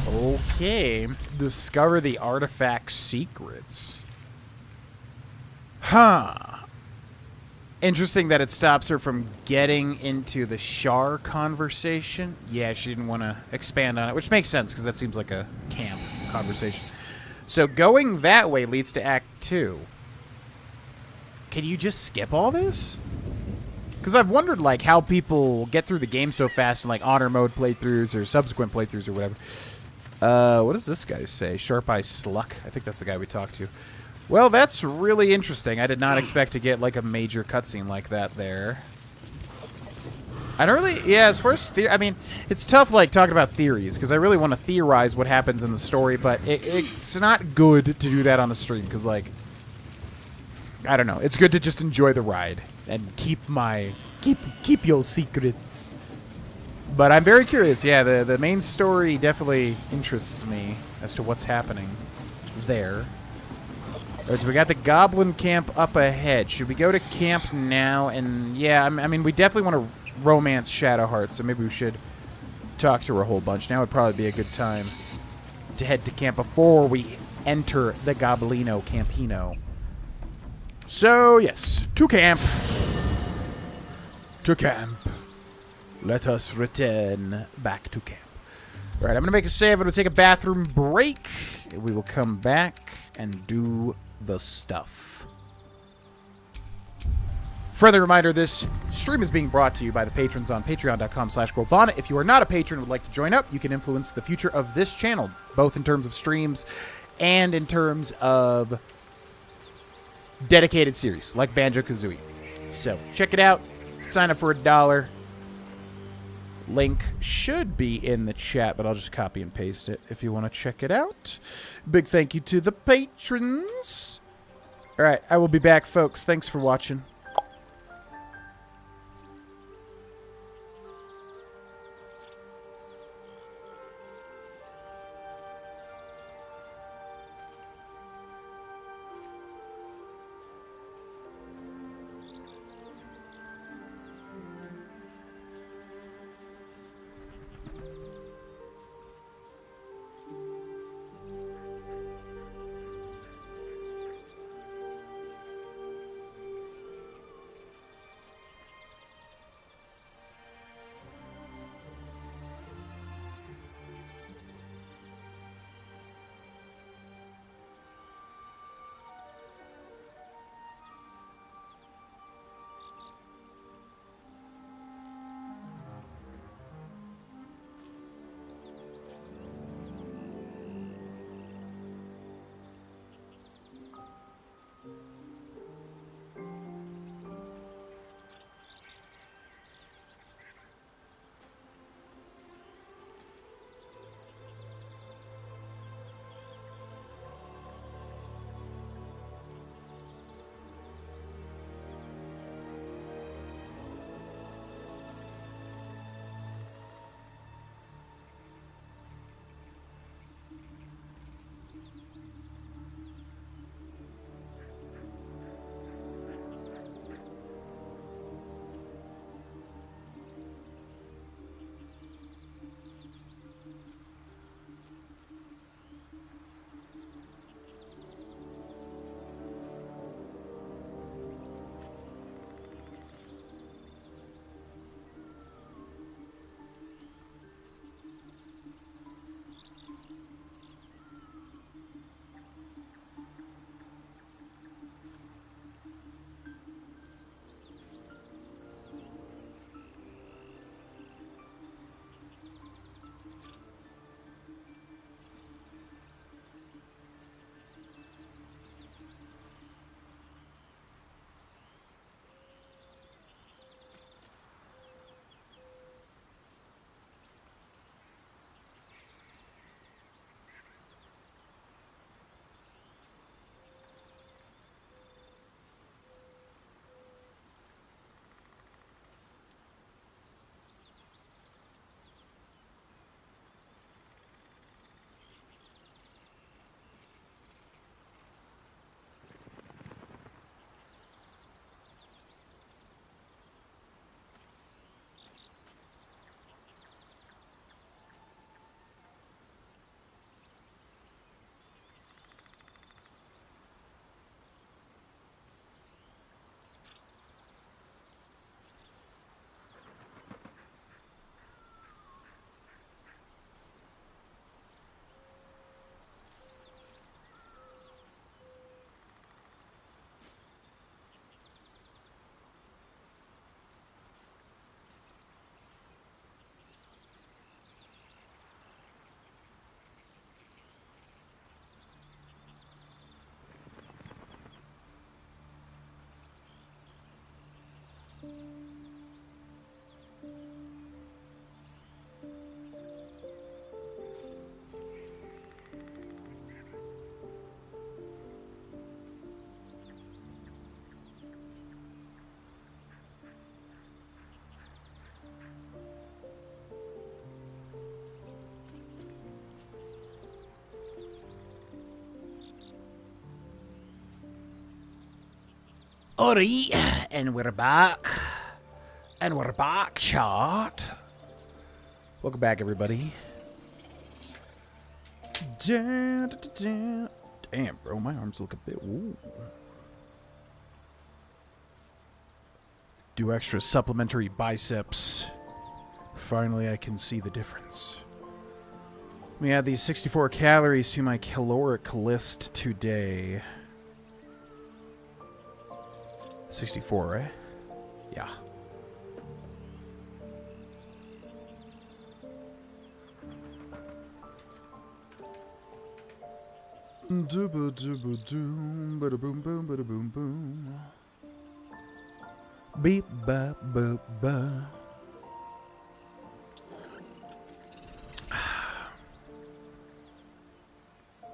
Okay. Discover the artifact's secrets. Huh. Interesting that it stops her from getting into the Shar conversation. Yeah, she didn't want to expand on it, which makes sense because that seems like a camp conversation. So going that way leads to Act 2. Can you just skip all this? Because I've wondered, like, how people get through the game so fast in, like, honor mode playthroughs or subsequent playthroughs or whatever. What does this guy say? Sharp Eye Sluck. I think that's the guy we talked to. Well, that's really interesting. I did not expect to get, like, a major cutscene like that there. I don't really... Yeah, as far as... I mean, it's tough, like, talking about theories, because I really want to theorize what happens in the story, but it's not good to do that on a stream, because, like... I don't know. It's good to just enjoy the ride and keep my... Keep your secrets. But I'm very curious. Yeah, the main story definitely interests me as to what's happening there. All right, so we got the Goblin Camp up ahead. Should we go to camp now? And yeah, I mean, we definitely want to romance Shadowheart, so maybe we should talk to her a whole bunch. Now would probably be a good time to head to camp before we enter the Goblino Campino. So, yes, to camp. To camp. Let us return back to camp. All right, I'm going to make a save. I'm going to take a bathroom break. We will come back and do the stuff. Further reminder, this stream is being brought to you by the patrons on patreon.com/Grolvana. If you are not a patron and would like to join up, you can influence the future of this channel, both in terms of streams and in terms of dedicated series, like Banjo-Kazooie. So, check it out. Sign up for $1. Link should be in the chat, but I'll just copy and paste it if you want to check it out. Big thank you to the patrons. All right, I will be back, folks. Thanks for watching. Alright, and we're back. And we're back, chat. Welcome back, everybody. Damn, bro, my arms look a bit... Ooh. Do extra supplementary biceps. Finally, I can see the difference. Let me add these 64 calories to my caloric list today. 64, right? Yeah. Dooba-dooba-doom, bada-boom, boom, bada-boom, boom. Beep, ba, ba, ba.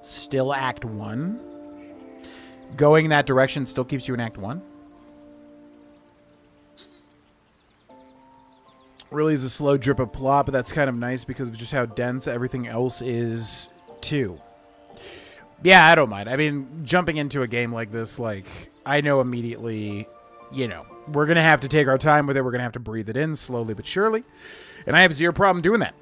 Still Act 1. Going that direction still keeps you in Act 1. Really is a slow drip of plot, but that's kind of nice because of just how dense everything else is, too. Yeah, I don't mind. I mean, jumping into a game like this, like, I know immediately, you know, we're going to have to take our time with it. We're going to have to breathe it in slowly but surely. And I have zero problem doing that.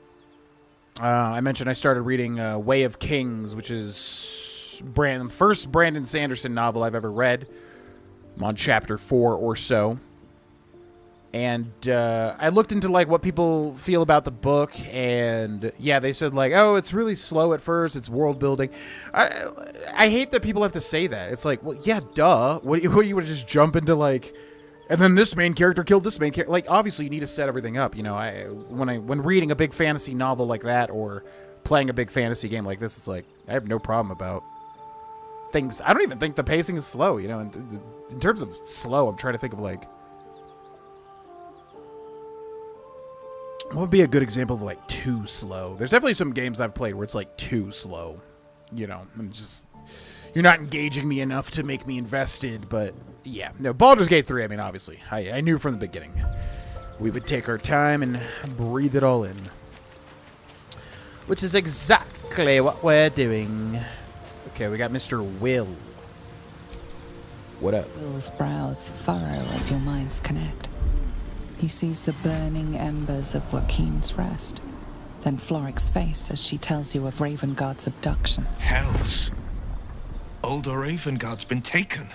I mentioned I started reading Way of Kings, which is the first Brandon Sanderson novel I've ever read. I'm on chapter 4 or so. And I looked into, like, what people feel about the book, and, yeah, they said, like, oh, it's really slow at first, it's world building. I hate that people have to say that. It's like, well, yeah, duh. What do you want to just jump into, like, and then this main character killed this main character? Like, obviously, you need to set everything up, you know. When reading a big fantasy novel like that, or playing a big fantasy game like this, it's like, I have no problem about things. I don't even think the pacing is slow, you know. In terms of slow, I'm trying to think of, like, what would be a good example of, like, too slow? There's definitely some games I've played where it's, like, too slow. You know, and just, you're not engaging me enough to make me invested, but, yeah. No, Baldur's Gate 3, I mean, obviously. I knew from the beginning. We would take our time and breathe it all in. Which is exactly what we're doing. Okay, we got Mr. Will. What up? Will's brows furrow as your minds connect. He sees the burning embers of Joaquin's rest, then Floric's face as she tells you of Ravengard's abduction. Hells. Older Ravengard's been taken.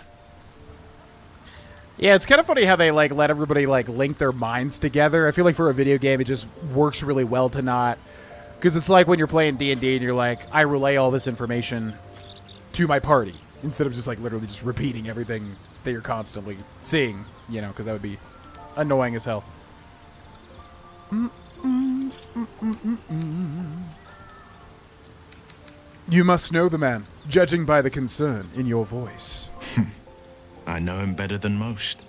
Yeah, it's kind of funny how they, like, let everybody, like, link their minds together. I feel like for a video game, it just works really well to not... Because it's like when you're playing D&D and you're like, I relay all this information to my party, instead of just, like, literally just repeating everything that you're constantly seeing, you know, because that would be annoying as hell. You must know the man, judging by the concern in your voice. I know him better than most.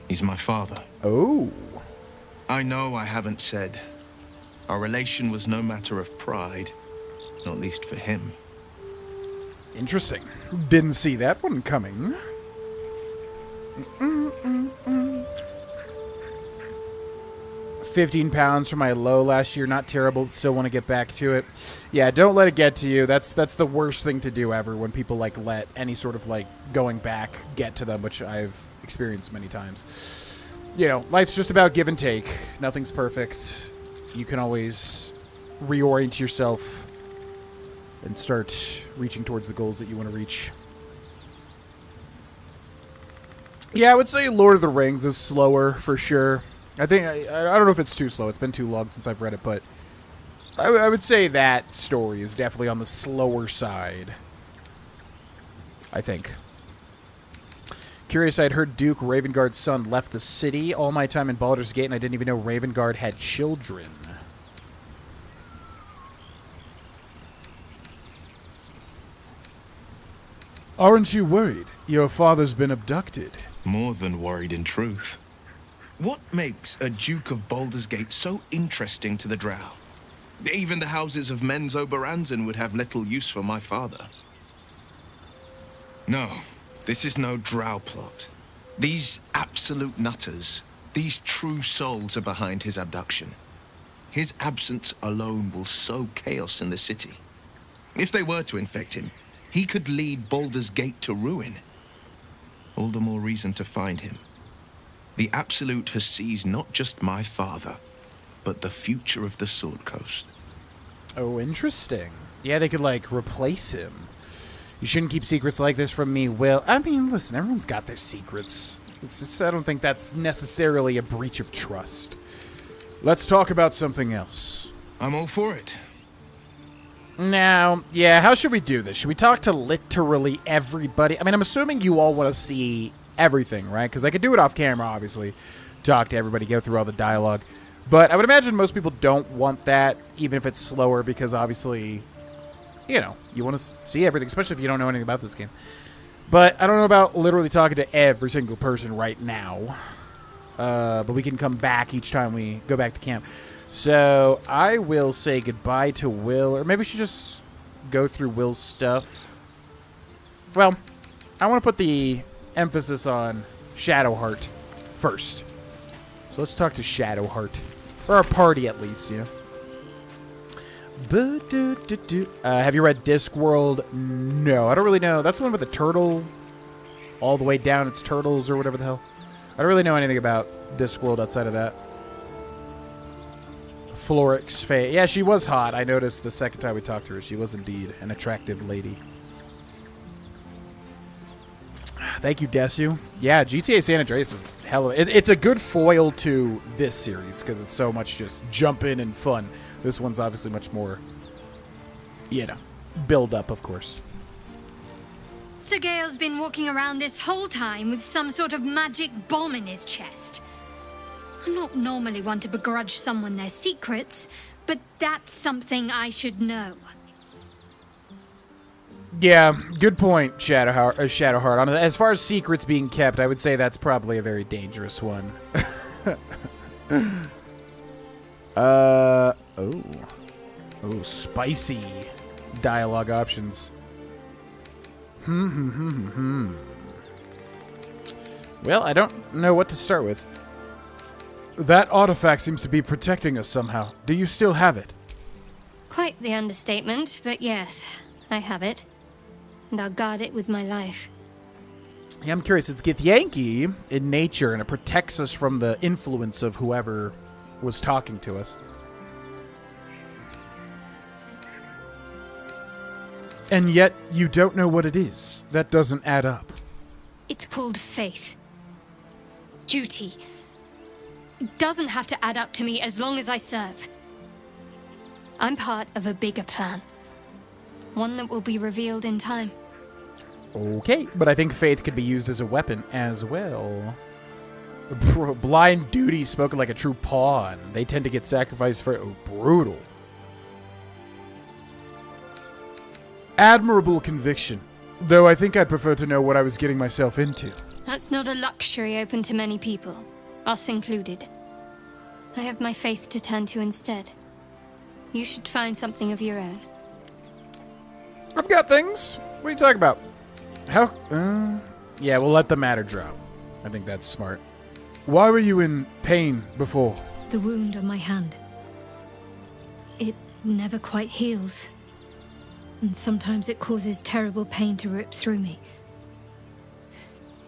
He's my father. Oh. I know I haven't said. Our relation was no matter of pride, not least for him. Interesting. Didn't see that one coming. 15 pounds for my low last year. Not terrible. Still want to get back to it. Yeah, don't let it get to you. That's the worst thing to do ever, when people, like, let any sort of, like, going back get to them, which I've experienced many times. You know, life's just about give and take. Nothing's perfect. You can always reorient yourself and start reaching towards the goals that you want to reach. Yeah, I would say Lord of the Rings is slower for sure. I think, I don't know if it's too slow. It's been too long since I've read it, but I would say that story is definitely on the slower side, I think. Curious, I'd heard Duke, Ravengard's son, left the city. All my time in Baldur's Gate, and I didn't even know Ravengard had children. Aren't you worried? Your father's been abducted. More than worried, in truth. What makes a Duke of Baldur's Gate so interesting to the Drow? Even the houses of Men's Oberanzen would have little use for my father. No, this is no Drow plot. These absolute nutters, these true souls are behind his abduction. His absence alone will sow chaos in the city. If they were to infect him, he could lead Baldur's Gate to ruin. All the more reason to find him. The Absolute has seized not just my father, but the future of the Sword Coast. Oh, interesting. Yeah, they could, like, replace him. You shouldn't keep secrets like this from me, Will. I mean, listen, everyone's got their secrets. It's just, I don't think that's necessarily a breach of trust. Let's talk about something else. I'm all for it. Now, yeah, how should we do this? Should we talk to literally everybody? I mean, I'm assuming you all want to see everything, right? Because I could do it off camera, obviously. Talk to everybody, go through all the dialogue. But I would imagine most people don't want that, even if it's slower, because obviously, you know, you want to see everything, especially if you don't know anything about this game. But I don't know about literally talking to every single person right now. But we can come back each time we go back to camp. So I will say goodbye to Will, or maybe we should just go through Will's stuff. Well, I want to put the emphasis on Shadowheart first. So let's talk to Shadowheart, or our party at least, you know. Have you read Discworld? No, I don't really know. That's the one with the turtle all the way down. It's turtles or whatever the hell. I don't really know anything about Discworld outside of that. Florix Faye. Yeah, she was hot. I noticed the second time we talked to her. She was indeed an attractive lady. Thank you, Desu. Yeah, GTA San Andreas is hella... It's a good foil to this series because it's so much just jumping and fun. This one's obviously much more, you know, build up, of course. Sir Gale's been walking around this whole time with some sort of magic bomb in his chest. I'm not normally one to begrudge someone their secrets, but that's something I should know. Yeah, good point, Shadowheart. As far as secrets being kept, I would say that's probably a very dangerous one. Oh, spicy dialogue options. Well, I don't know what to start with. That artifact seems to be protecting us somehow. Do you still have it? Quite the understatement, but yes, I have it. And I'll guard it with my life. Yeah, I'm curious. It's Githyanki in nature, and it protects us from the influence of whoever was talking to us. And yet, you don't know what it is. That doesn't add up. It's called faith. Duty. It doesn't have to add up to me as long as I serve. I'm part of a bigger plan. One that will be revealed in time. Okay, but I think faith could be used as a weapon as well. Blind duty spoken like a true pawn. They tend to get sacrificed for... Oh, brutal. Admirable conviction. Though I think I'd prefer to know what I was getting myself into. That's not a luxury open to many people, us included. I have my faith to turn to instead. You should find something of your own. I've got things. What are you talking about? How? Yeah, we'll let the matter drop. I think that's smart. Why were you in pain before? The wound on my hand. It never quite heals. And sometimes it causes terrible pain to rip through me.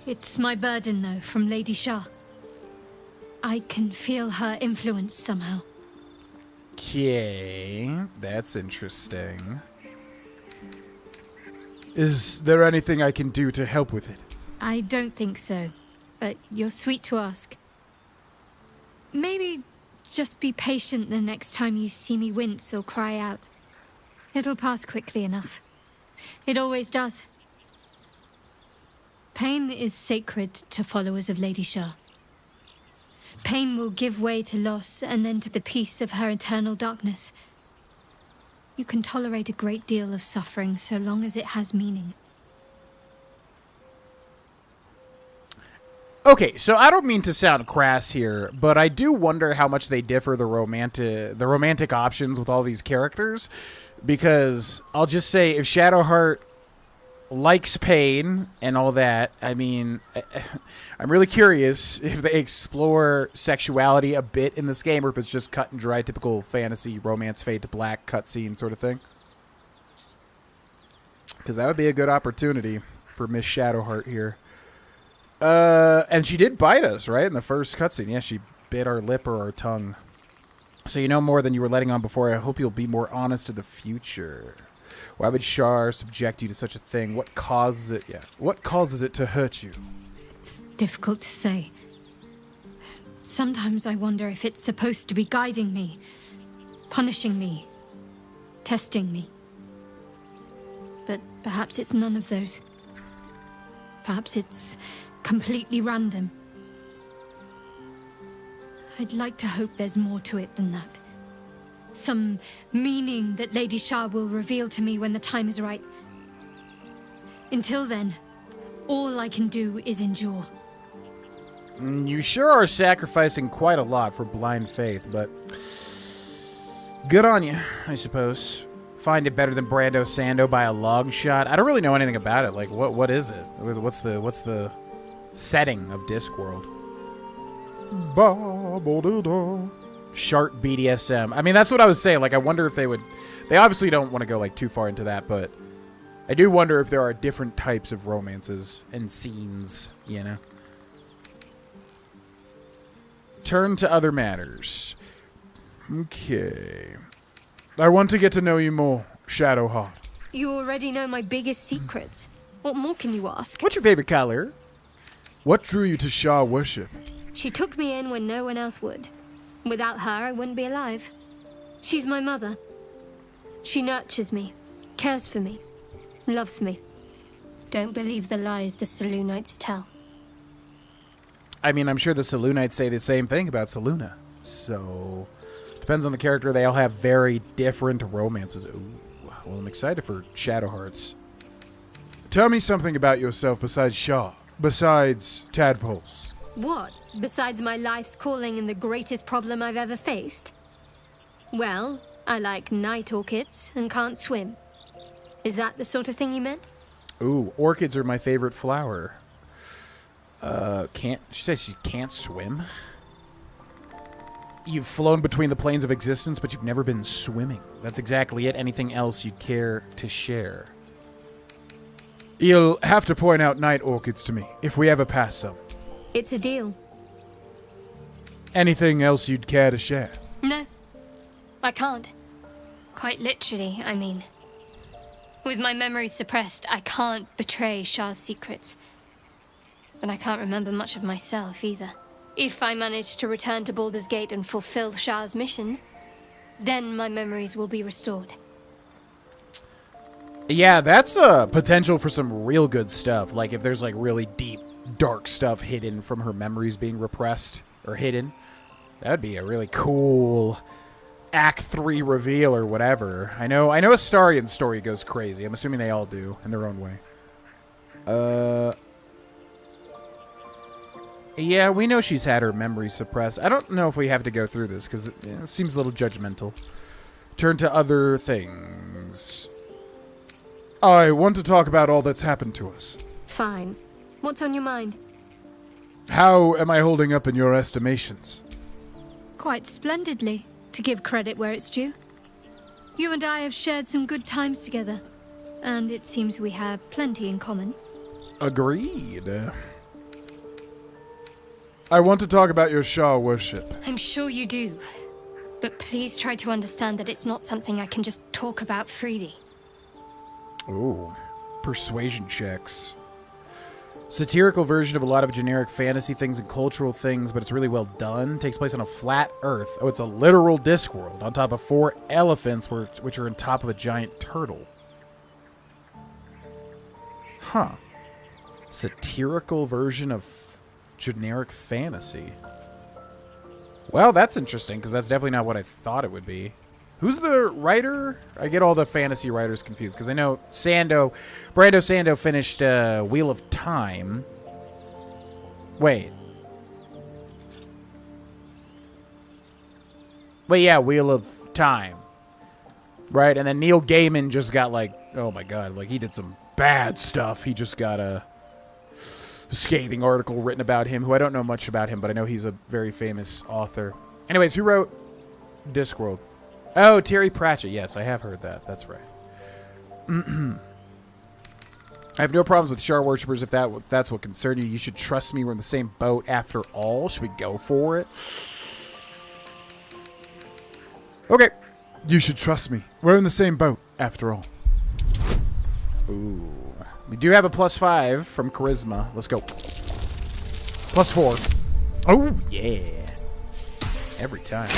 It's my burden, though, from Lady Shah. I can feel her influence somehow. Okay, that's interesting. Is there anything I can do to help with it? I don't think so, but you're sweet to ask. Maybe just be patient the next time you see me wince or cry out. It'll pass quickly enough. It always does. Pain is sacred to followers of Lady Shah. Pain will give way to loss and then to the peace of her eternal darkness. You can tolerate a great deal of suffering so long as it has meaning. Okay, so I don't mean to sound crass here, but I do wonder how much they differ the romantic options with all these characters. Because I'll just say, if Shadowheart likes pain and all that, I mean, I'm really curious if they explore sexuality a bit in this game, or if it's just cut and dry, typical fantasy, romance, fade to black, cutscene sort of thing. Because that would be a good opportunity for Miss Shadowheart here. And she did bite us, right, in the first cutscene. Yeah, she bit our lip or our tongue. So you know more than you were letting on before. I hope you'll be more honest in the future. Why would Shar subject you to such a thing? What causes it? Yeah. What causes it to hurt you? It's difficult to say. Sometimes I wonder if it's supposed to be guiding me, punishing me, testing me. but perhaps it's none of those. Perhaps it's completely random. I'd like to hope there's more to it than that. Some meaning that Lady Shah will reveal to me when the time is right. Until then, all I can do is endure. You sure are sacrificing quite a lot for blind faith, but good on you, I suppose. Find it better than Brando Sando by a long shot. I don't really know anything about it. Like, what is it? What's the setting of Discworld? Sharp BDSM. I mean, that's what I was saying. Like, I wonder if they would... They obviously don't want to go, like, too far into that, but I do wonder if there are different types of romances and scenes, you know? Turn to other matters. Okay. I want to get to know you more, Shadowheart. You already know my biggest secrets. What more can you ask? What's your favorite color? What drew you to Shah worship? She took me in when no one else would. Without her, I wouldn't be alive. She's my mother. She nurtures me, cares for me, loves me. Don't believe the lies the Selûnites tell. I mean, I'm sure the Selûnites say the same thing about Selûne. So, depends on the character. They all have very different romances. Ooh, well, I'm excited for Shadowhearts. Tell me something about yourself besides Shah, besides tadpoles. What? Besides my life's calling and the greatest problem I've ever faced? Well, I like night orchids and can't swim. Is that the sort of thing you meant? Ooh, orchids are my favorite flower. She says she can't swim. You've flown between the planes of existence, but you've never been swimming. That's exactly it. Anything else you'd care to share? You'll have to point out night orchids to me, if we ever pass some. It's a deal. Anything else you'd care to share? No, I can't. Quite literally, I mean. With my memories suppressed, I can't betray Shah's secrets. But I can't remember much of myself, either. If I manage to return to Baldur's Gate and fulfill Shah's mission, then my memories will be restored. Yeah, that's a potential for some real good stuff. Like, if there's, like, really deep, dark stuff hidden from her memories being repressed or hidden, that'd be a really cool Act 3 reveal or whatever. I know Astarion's story goes crazy. I'm assuming they all do in their own way. Yeah, we know she's had her memories suppressed. I don't know if we have to go through this, because it seems a little judgmental. Turn to other things. I want to talk about all that's happened to us. Fine. What's on your mind? How am I holding up in your estimations? Quite splendidly, to give credit where it's due. You and I have shared some good times together, and it seems we have plenty in common. Agreed. I want to talk about your Shah worship. I'm sure you do. But please try to understand that it's not something I can just talk about freely. Ooh, persuasion checks. Satirical version of a lot of generic fantasy things and cultural things, but it's really well done. Takes place on a flat Earth. Oh, it's a literal Discworld on top of 4 elephants, which are on top of a giant turtle. Huh. Satirical version of generic fantasy. Well, that's interesting, because that's definitely not what I thought it would be. Who's the writer? I get all the fantasy writers confused, because I know Brando Sando finished Wheel of Time. Wait, yeah, Wheel of Time. Right, and then Neil Gaiman just got, like, oh my god, like, he did some bad stuff. He just got a scathing article written about him, who I don't know much about him, but I know he's a very famous author. Anyways, who wrote Discworld? Oh, Terry Pratchett. Yes, I have heard that. That's right. I have no problems with Shah worshippers if that's what concerns you. You should trust me. We're in the same boat after all. Should we go for it? Okay. You should trust me. We're in the same boat after all. Ooh. We do have a +5 from Charisma. Let's go. +4. Oh, yeah. Every time.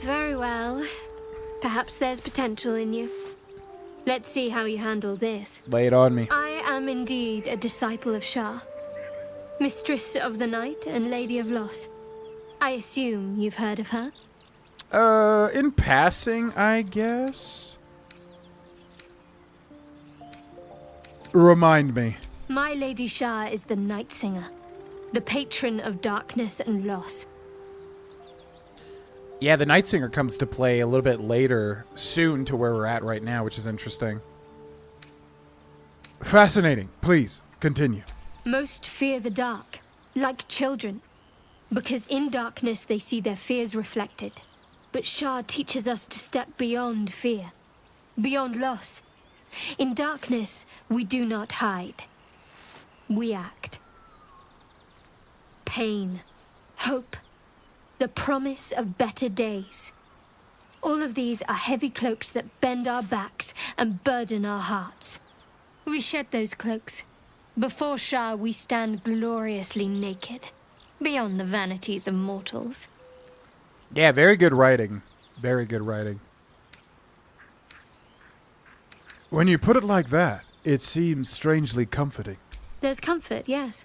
Very well. Perhaps there's potential in you. Let's see how you handle this. Lay it on me. I am indeed a disciple of Shah, Mistress of the Night and Lady of Loss. I assume you've heard of her? In passing, I guess. Remind me. My Lady Shah is the Night Singer, the patron of darkness and loss. Yeah, the Night Singer comes to play a little bit later, soon to where we're at right now, which is interesting. Fascinating. Please, continue. Most fear the dark, like children, because in darkness they see their fears reflected. But Shah teaches us to step beyond fear, beyond loss. In darkness, we do not hide. We act. Pain, hope, the promise of better days. All of these are heavy cloaks that bend our backs and burden our hearts. We shed those cloaks. Before Shah, we stand gloriously naked, beyond the vanities of mortals. Yeah, very good writing. Very good writing. When you put it like that, it seems strangely comforting. There's comfort, yes.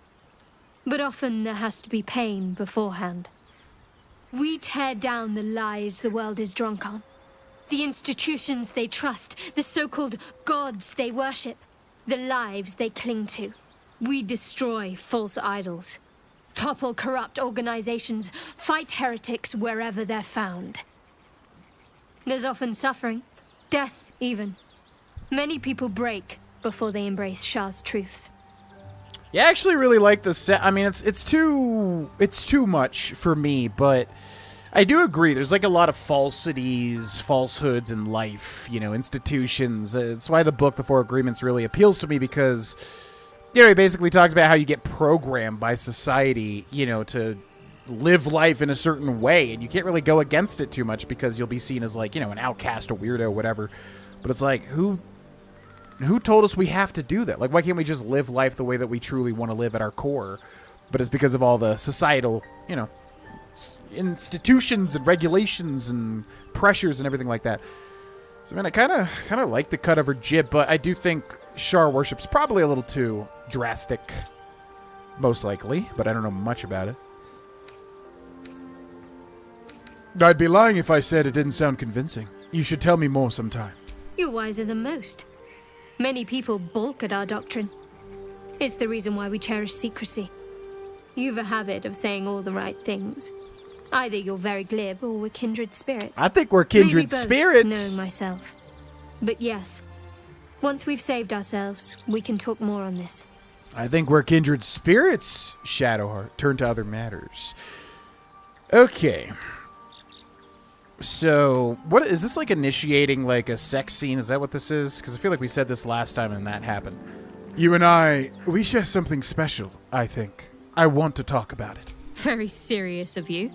But often there has to be pain beforehand. We tear down the lies the world is drunk on. The institutions they trust, the so-called gods they worship, the lives they cling to. We destroy false idols, topple corrupt organizations, fight heretics wherever they're found. There's often suffering, death even. Many people break before they embrace Shah's truths. Yeah, I actually really like the set. I mean, it's too much for me, but I do agree. There's like a lot of falsities, falsehoods in life, you know, institutions. It's why the book, The Four Agreements, really appeals to me because, you know, he basically talks about how you get programmed by society, you know, to live life in a certain way, and you can't really go against it too much because you'll be seen as like, you know, an outcast, a weirdo, whatever. But it's like, who told us we have to do that? Like, why can't we just live life the way that we truly want to live at our core? But it's because of all the societal, you know, institutions and regulations and pressures and everything like that. So, man, I kind of like the cut of her jib, but I do think Shar worship's probably a little too drastic, most likely, but I don't know much about it. I'd be lying if I said it didn't sound convincing. You should tell me more sometime. You're wiser than most. Many people balk at our doctrine. It's the reason why we cherish secrecy. You've a habit of saying all the right things. Either you're very glib or we're kindred spirits. I think we're kindred Maybe both, spirits. knowing myself. But yes, once we've saved ourselves, we can talk more on this. I think we're kindred spirits, Shadowheart. Turn to other matters. Okay. So, what is this, like initiating like a sex scene? Is that what this is? Because I feel like we said this last time and that happened. You and I, we share something special, I think. I want to talk about it. Very serious of you.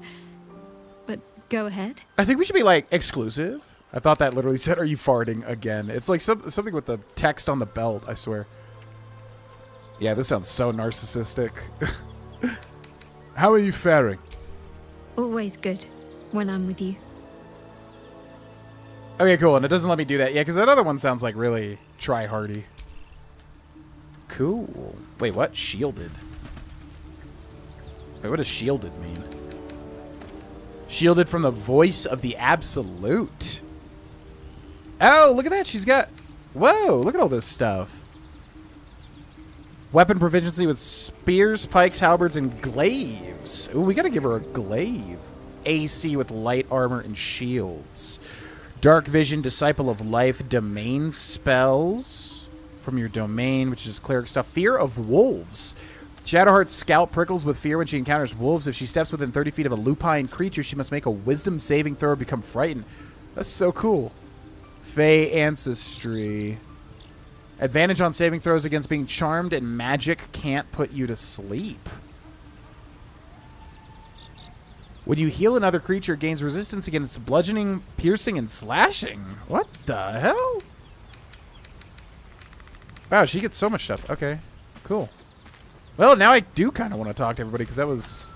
But go ahead. I think we should be like exclusive. I thought that literally said, "Are you farting again?" It's like something with the text on the belt, I swear. Yeah, this sounds so narcissistic. How are you faring? Always good when I'm with you. Okay, cool, and it doesn't let me do that. Yeah, because that other one sounds like really try-hardy. Cool. Wait, what? Shielded. Wait, what does shielded mean? Shielded from the voice of the Absolute. Oh, look at that. She's got... Whoa, look at all this stuff. Weapon proficiency with spears, pikes, halberds, and glaives. Ooh, we gotta give her a glaive. AC with light armor and shields. Dark Vision, Disciple of Life, Domain spells from your domain, which is cleric stuff. Fear of Wolves. Shadowheart's scalp prickles with fear when she encounters wolves. If she steps within 30 feet of a lupine creature, she must make a wisdom saving throw or become frightened. That's so cool. Fey Ancestry. Advantage on saving throws against being charmed, and magic can't put you to sleep. When you heal another creature, it gains resistance against bludgeoning, piercing, and slashing. What the hell? Wow, she gets so much stuff. Okay, cool. Well, now I do kind of want to talk to everybody because that was...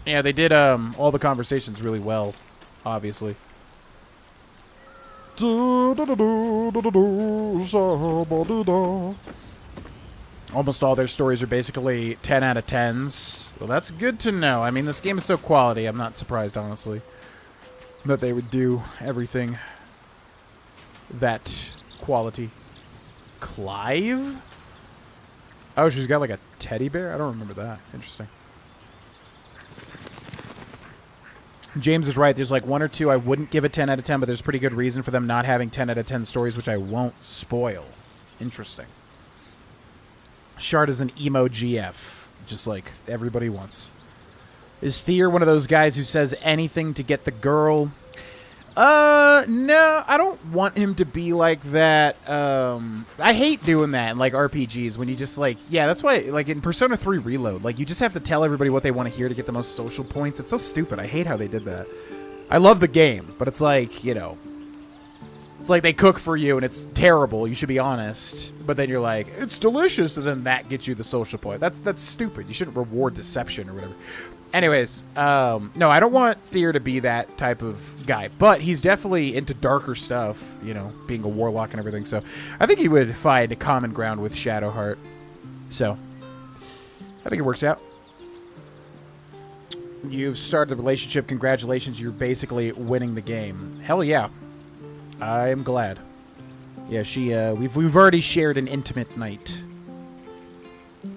Yeah, they did all the conversations really well, obviously. Almost all their stories are basically 10 out of 10s. Well, that's good to know. I mean, this game is so quality, I'm not surprised, honestly, that they would do everything that quality. Clive? Oh, she's got like a teddy bear? I don't remember that. Interesting. James is right. There's like one or two I wouldn't give a 10 out of 10, but there's pretty good reason for them not having 10 out of 10 stories, which I won't spoil. Interesting. Shard is an emo GF, just like everybody wants. Is Thier one of those guys who says anything to get the girl? No, I don't want him to be like that. I hate doing that in like RPGs when you just like, yeah, that's why like in Persona 3 Reload, like you just have to tell everybody what they want to hear to get the most social points. It's so stupid. I hate how they did that. I love the game, but it's like, you know, it's like they cook for you and it's terrible. You should be honest, but then you're like, it's delicious, and then that gets you the social point. That's stupid. You shouldn't reward deception or whatever. Anyways, no, I don't want Thier to be that type of guy, but he's definitely into darker stuff, you know, being a warlock and everything, so I think he would find a common ground with Shadowheart. So, I think it works out. You've started the relationship. Congratulations, you're basically winning the game. Hell yeah. I am glad. Yeah, we've already shared an intimate night.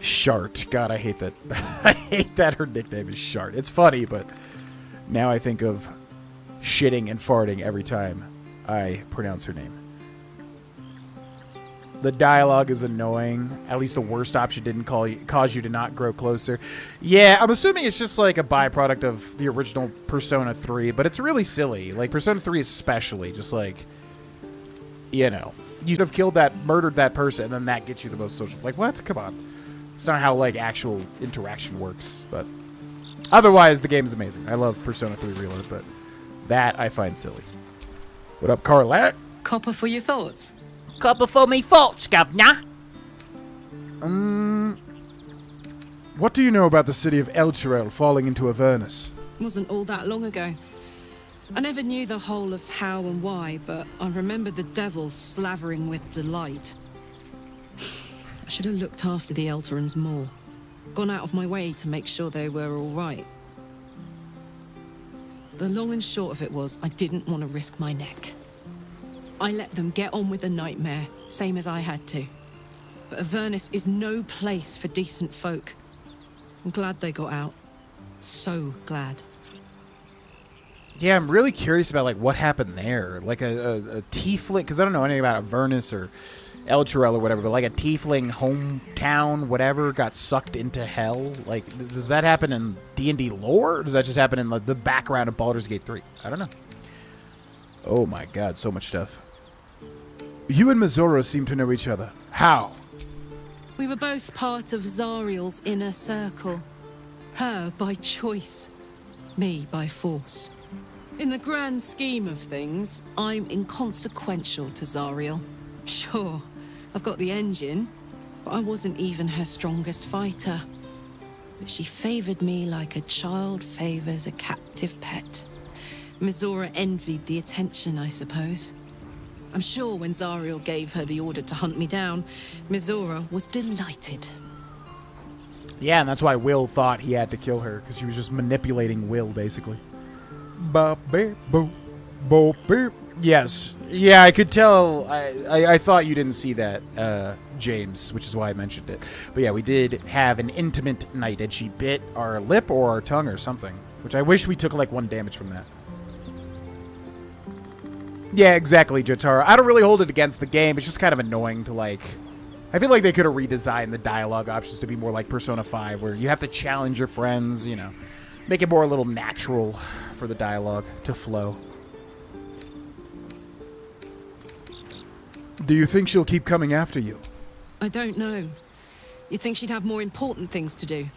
Shart. God, I hate that. I hate that her nickname is Shart. It's funny, but now I think of shitting and farting every time I pronounce her name. The dialogue is annoying. At least the worst option didn't cause you to not grow closer. Yeah, I'm assuming it's just like a byproduct of the original Persona 3, but it's really silly. Like, Persona 3 especially, just like, you know, you should have killed murdered that person, and then that gets you the most social. Like, what? Come on. It's not how, like, actual interaction works, but otherwise, the game is amazing. I love Persona 3 Reload, but that I find silly. What up, Carlette? Copper for your thoughts. Copper for me thoughts, governor. What do you know about the city of Elturel falling into Avernus? Wasn't all that long ago. I never knew the whole of how and why, but I remember the devils slavering with delight. I should have looked after the Elturans more. Gone out of my way to make sure they were all right. The long and short of it was, I didn't want to risk my neck. I let them get on with the nightmare, same as I had to. But Avernus is no place for decent folk. I'm glad they got out. So glad. Yeah, I'm really curious about, like, what happened there. Like a tiefling, because I don't know anything about Avernus or Elturel or whatever, but like a tiefling hometown, whatever, got sucked into hell. Like, does that happen in D&D lore, or does that just happen in the background of Baldur's Gate 3? I don't know. Oh my god, so much stuff. You and Mizora seem to know each other. How? We were both part of Zariel's inner circle. Her by choice, me by force. In the grand scheme of things, I'm inconsequential to Zariel. Sure, I've got the engine, but I wasn't even her strongest fighter. But she favored me like a child favors a captive pet. Mizora envied the attention, I suppose. I'm sure when Zariel gave her the order to hunt me down, Mizora was delighted. Yeah, and that's why Will thought he had to kill her, because she was just manipulating Will, basically. Yes. Yeah, I could tell. I thought you didn't see that, James, which is why I mentioned it. But yeah, we did have an intimate night, and she bit our lip or our tongue or something, which I wish we took, like, 1 damage from that. Yeah, exactly, Jotaro. I don't really hold it against the game. It's just kind of annoying to, like... I feel like they could have redesigned the dialogue options to be more like Persona 5, where you have to challenge your friends, you know. Make it more a little natural for the dialogue to flow. Do you think she'll keep coming after you? I don't know. You'd think she'd have more important things to do.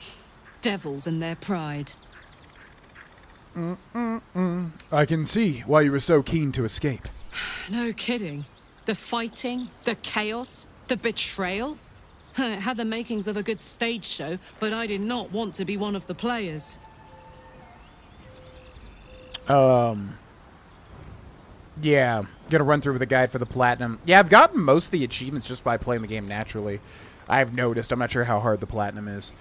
Devils and their pride. I can see why you were so keen to escape. No kidding. The fighting, the chaos, the betrayal. It had the makings of a good stage show, but I did not want to be one of the players. Yeah, gonna run through with a guide for the platinum. Yeah, I've gotten most of the achievements just by playing the game naturally. I've noticed. I'm not sure how hard the platinum is.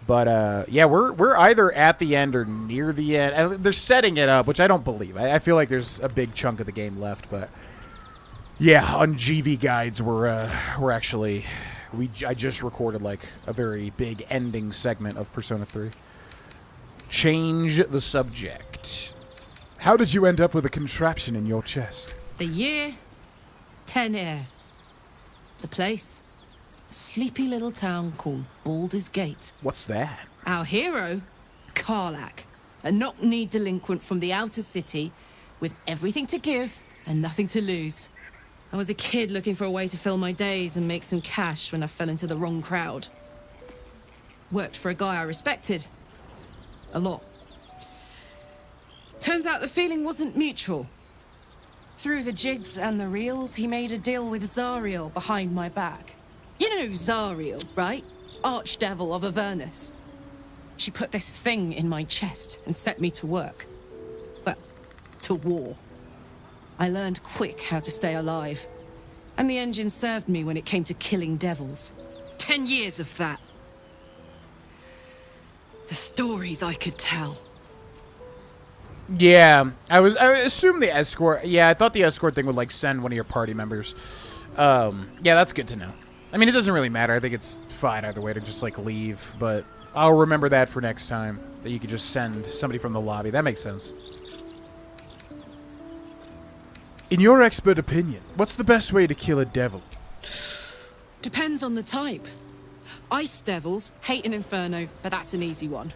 But, yeah, we're either at the end or near the end. They're setting it up, which I don't believe. I feel like there's a big chunk of the game left, but... Yeah, on GV guides, we're actually... I just recorded, like, a very big ending segment of Persona 3. Change the subject. How did you end up with a contraption in your chest? The year, 10 air. The place, a sleepy little town called Baldur's Gate. What's that? Our hero, Karlak, a knock-kneed delinquent from the outer city with everything to give and nothing to lose. I was a kid looking for a way to fill my days and make some cash when I fell into the wrong crowd. Worked for a guy I respected. A lot. Turns out the feeling wasn't mutual. Through the jigs and the reels, he made a deal with Zariel behind my back. You know Zariel, right? Archdevil of Avernus. She put this thing in my chest and set me to work. Well, to war. I learned quick how to stay alive. And the engine served me when it came to killing devils. 10 years of that. The stories I could tell. Yeah, I assumed the escort. Yeah, I thought the escort thing would like send one of your party members. Yeah, that's good to know. I mean, it doesn't really matter. I think it's fine either way to just like leave, but I'll remember that for next time. That you could just send somebody from the lobby. That makes sense. In your expert opinion, what's the best way to kill a devil? Depends on the type. Ice devils hate an inferno, but that's an easy one.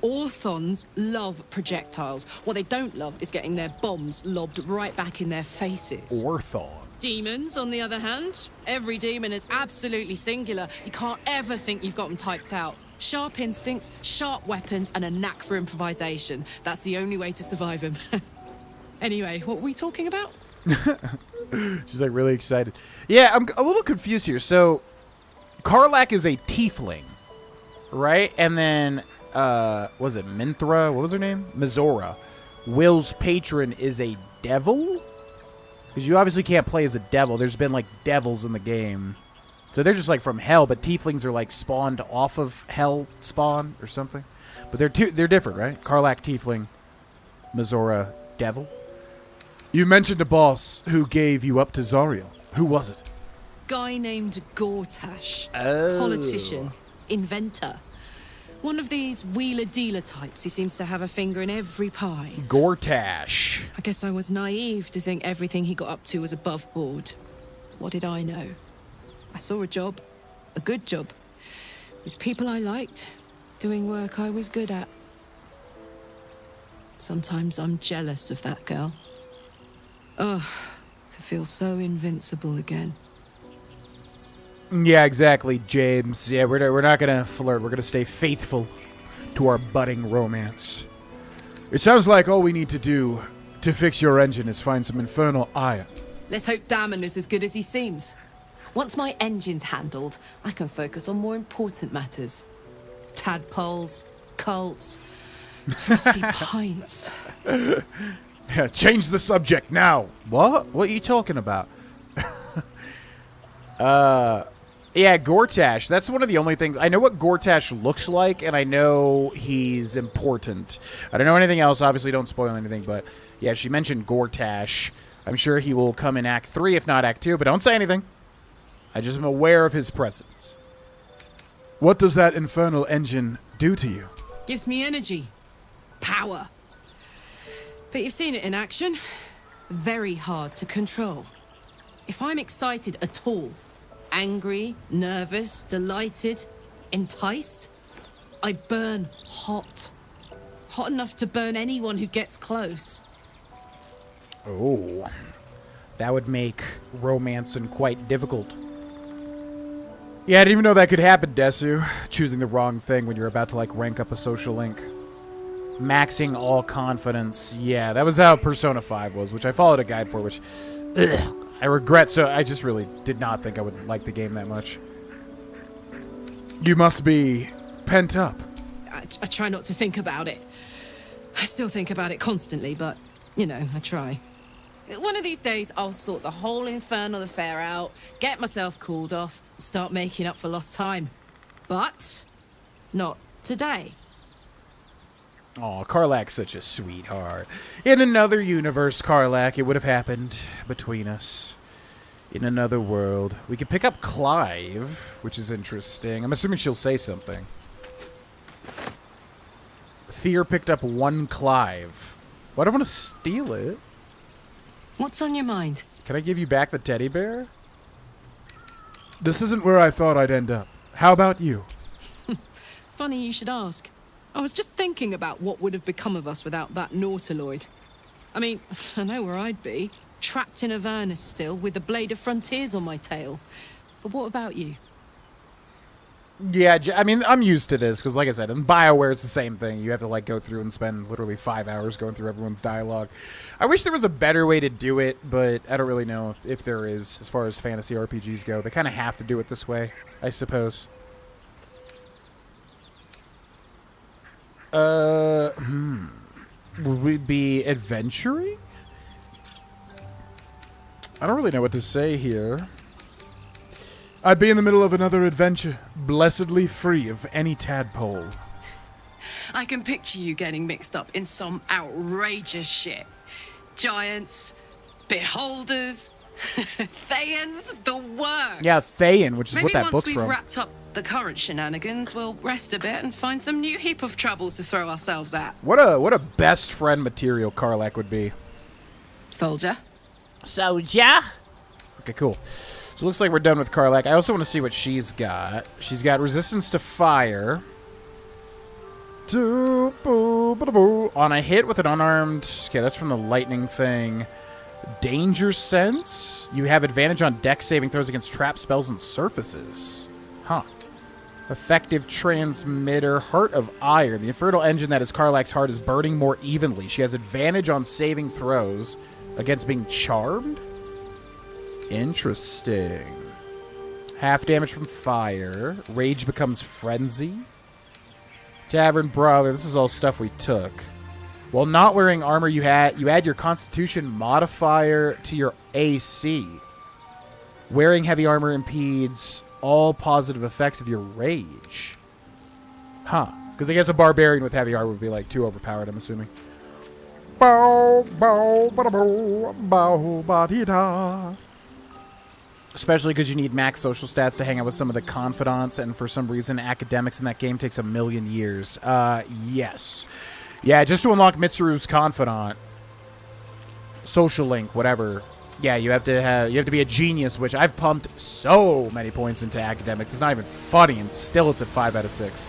Orthons love projectiles. What they don't love is getting their bombs lobbed right back in their faces. Orthons. Demons, on the other hand, every demon is absolutely singular. You can't ever think you've got them typed out. Sharp instincts, sharp weapons, and a knack for improvisation. That's the only way to survive them. Anyway, what were we talking about? She's like really excited. Yeah, I'm a little confused here. So, Karlak is a tiefling, right? And then, was it Minthra? What was her name? Mizora. Will's patron is a devil? Because you obviously can't play as a devil. There's been, like, devils in the game. So they're just, like, from hell, but tieflings are, like, spawned off of hell spawn or something. But they're different, right? Karlak, tiefling. Mizora, devil. You mentioned a boss who gave you up to Zariel. Who was it? Guy named Gortash. Oh. Politician. Inventor. One of these wheeler-dealer types who seems to have a finger in every pie. Gortash. I guess I was naive to think everything he got up to was above board. What did I know? I saw a job. A good job. With people I liked. Doing work I was good at. Sometimes I'm jealous of that girl. Ugh, to feel so invincible again. Yeah, exactly, James. Yeah, we're not gonna flirt. We're gonna stay faithful to our budding romance. It sounds like all we need to do to fix your engine is find some infernal iron. Let's hope Damon is as good as he seems. Once my engine's handled, I can focus on more important matters. Tadpoles, cults, frosty pints. Yeah, change the subject now. What? What are you talking about? Yeah, Gortash. That's one of the only things. I know what Gortash looks like, and I know he's important. I don't know anything else. Obviously, don't spoil anything, but yeah, she mentioned Gortash. I'm sure he will come in Act 3, if not Act 2, but don't say anything. I just am aware of his presence. What does that infernal engine do to you? Gives me energy. Power. But you've seen it in action. Very hard to control. If I'm excited at all, angry, nervous, delighted, enticed, I burn hot. Hot enough to burn anyone who gets close. Oh, that would make romancing quite difficult. Yeah, I didn't even know that could happen, Desu. Choosing the wrong thing when you're about to, like, rank up a social link. Maxing all confidence. Yeah, that was how Persona 5 was, which I followed a guide for, which... Ugh, I regret, so I just really did not think I would like the game that much. You must be pent up. I try not to think about it. I still think about it constantly, but, you know, I try. One of these days, I'll sort the whole infernal affair out, get myself cooled off, start making up for lost time. But not today. Aw, Karlak's such a sweetheart. In another universe, Karlak, it would have happened between us. In another world. We could pick up Clive, which is interesting. I'm assuming she'll say something. Thier picked up 1 Clive. Why do I want to steal it? What's on your mind? Can I give you back the teddy bear? This isn't where I thought I'd end up. How about you? Funny you should ask. I was just thinking about what would have become of us without that Nautiloid. I mean, I know where I'd be. Trapped in Avernus still, with the Blade of Frontiers on my tail. But what about you? Yeah, I mean, I'm used to this, because like I said, in BioWare it's the same thing. You have to, like, go through and spend literally 5 hours going through everyone's dialogue. I wish there was a better way to do it, but I don't really know if there is, as far as fantasy RPGs go. They kind of have to do it this way, I suppose. Would we be adventuring? I don't really know what to say here. I'd be in the middle of another adventure, blessedly free of any tadpole. I can picture you getting mixed up in some outrageous shit. Giants, beholders, Thayans, the works. Yeah, Thayan, which is Maybe what that once book's we've from. wrapped up the current shenanigans, we'll rest a bit and find some new heap of troubles to throw ourselves at. What a best friend material Karlak would be. Soldier? Soldier? Okay, cool. So it looks like we're done with Karlak. I also want to see what she's got. She's got resistance to fire. On a hit with an unarmed... Okay, that's from the lightning thing. Danger sense? You have advantage on dex saving throws against trap spells and surfaces. Huh. Effective transmitter. Heart of Iron. The infernal engine that is Karlak's heart is burning more evenly. She has advantage on saving throws against being charmed? Interesting. Half damage from fire. Rage becomes frenzy. Tavern Brawler. This is all stuff we took. While not wearing armor, you add your Constitution modifier to your AC. Wearing heavy armor impedes all positive effects of your rage. Huh. Because I guess a barbarian with heavy armor would be like too overpowered, I'm assuming. Bow, bow, bada, bow, bow, ba-dee-da. Especially because you need max social stats to hang out with some of the confidants, and for some reason, academics in that game takes 1,000,000 years. Yes. Yeah, just to unlock Mitsuru's confidant, social link, whatever. Yeah, you have to be a genius, which I've pumped so many points into academics. It's not even funny, and still it's at 5 out of 6.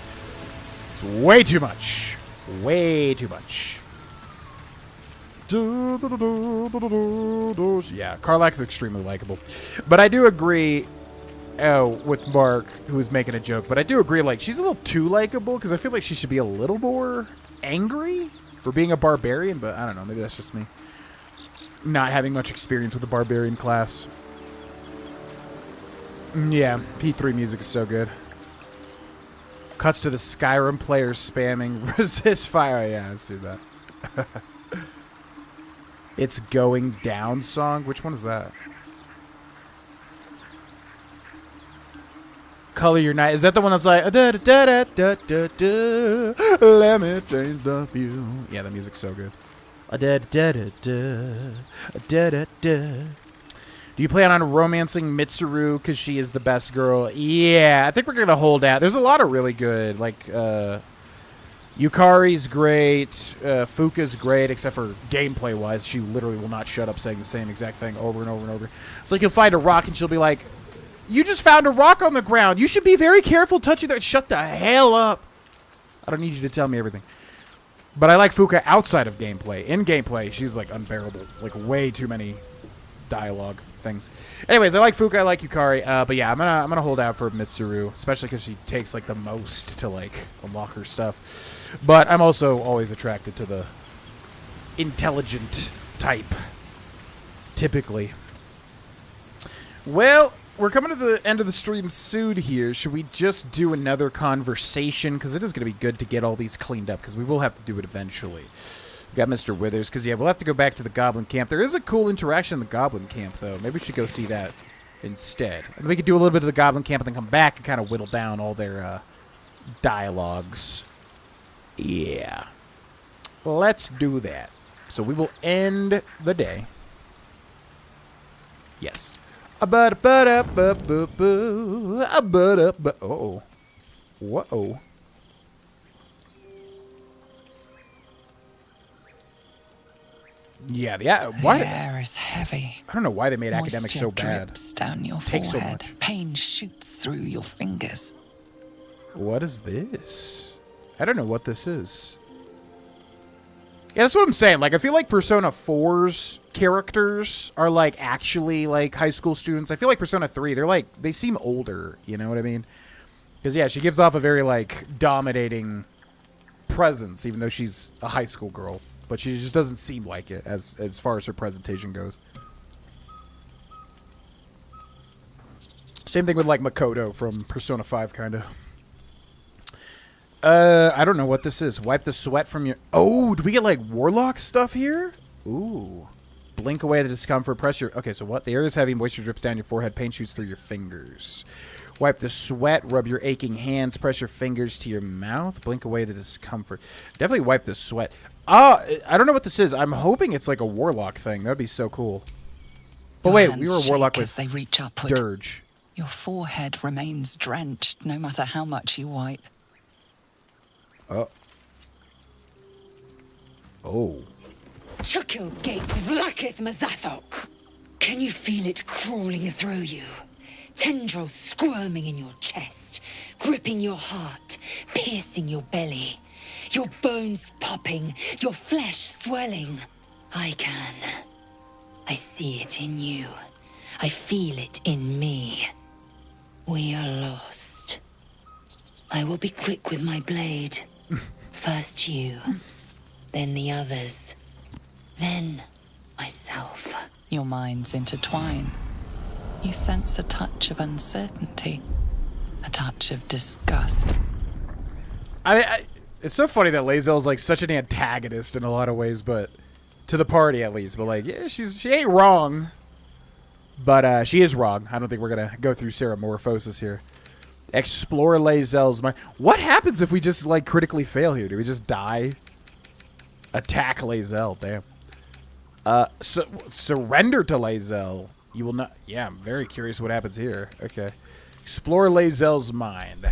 It's way too much. Way too much. Yeah, Karlak's extremely likable. But I do agree with Mark, who's making a joke, but I do agree, like, she's a little too likable, because I feel like she should be a little more angry for being a barbarian, but I don't know, maybe that's just me. Not having much experience with the barbarian class. Yeah, P3 music is so good. Cuts to the Skyrim players spamming resist fire. Yeah, I've seen that. It's Going Down song. Which one is that? Color Your Night. Is that the one that's like da da da da da da? Let me change the view. Yeah, the music's so good. Da da da da da da da. Do you plan on romancing Mitsuru because she is the best girl? Yeah, I think we're gonna hold out. There's a lot of really good, like Yukari's great, Fuka's great, except for gameplay-wise. She literally will not shut up saying the same exact thing over and over and over. It's like you'll find a rock and she'll be like, "You just found a rock on the ground. You should be very careful touching that." Shut the hell up. I don't need you to tell me everything. But I like Fuka outside of gameplay. In gameplay, she's like unbearable. Like way too many dialogue things. Anyways, I like Fuka, I like Yukari. But yeah, I'm gonna hold out for Mitsuru, especially because she takes like the most to like unlock her stuff. But I'm also always attracted to the intelligent type, typically. Well, we're coming to the end of the stream soon here. Should we just do another conversation? Because it is going to be good to get all these cleaned up, because we will have to do it eventually. Got Mr. Withers, because, yeah, we'll have to go back to the Goblin Camp. There is a cool interaction in the Goblin Camp, though. Maybe we should go see that instead. And we could do a little bit of the Goblin Camp and then come back and kind of whittle down all their dialogues. Yeah. Let's do that. So we will end the day. Yes. Oh. Whoa. Yeah. Why? The air is heavy. I don't know why they made academics so bad. Drips down your Takes so forehead. much. Pain shoots through your fingers. What is this? I don't know what this is. Yeah, that's what I'm saying. Like, I feel like Persona 4's characters are, like, actually, like, high school students. I feel like Persona 3, they're, like, they seem older. You know what I mean? Because, yeah, she gives off a very, like, dominating presence, even though she's a high school girl. But she just doesn't seem like it as far as her presentation goes. Same thing with, like, Makoto from Persona 5, kind of. I don't know what this is. Wipe the sweat from your... Oh, do we get, like, Warlock stuff here? Ooh. Blink away the discomfort. Press your... Okay, so what? The air is heavy. Moisture drips down your forehead. Pain shoots through your fingers. Wipe the sweat. Rub your aching hands. Press your fingers to your mouth. Blink away the discomfort. Definitely wipe the sweat. I don't know what this is. I'm hoping it's, like, a Warlock thing. That would be so cool. But wait, we were a Warlock with they reach upward. Dirge. Your forehead remains drenched no matter how much you wipe. Oh. Chukil Gate Vlakith Mazathok. Can you feel it crawling through you? Tendrils squirming in your chest, gripping your heart, piercing your belly. Your bones popping, your flesh swelling. I can. I see it in you. I feel it in me. We are lost. I will be quick with my blade. First you, then the others, then myself. Your minds intertwine. You sense a touch of uncertainty, a touch of disgust. It's so funny that Lae'zel's like such an antagonist in a lot of ways, but to the party at least. But like, yeah, she ain't wrong, but she is wrong. I don't think we're gonna go through Ceramorphosis here. Explore Lae'zel's mind. What happens if we just like critically fail here? Do we just die? Attack Lae'zel. Damn. Surrender to Lae'zel. You will not. Yeah, I'm very curious what happens here. Okay. Explore Lae'zel's mind.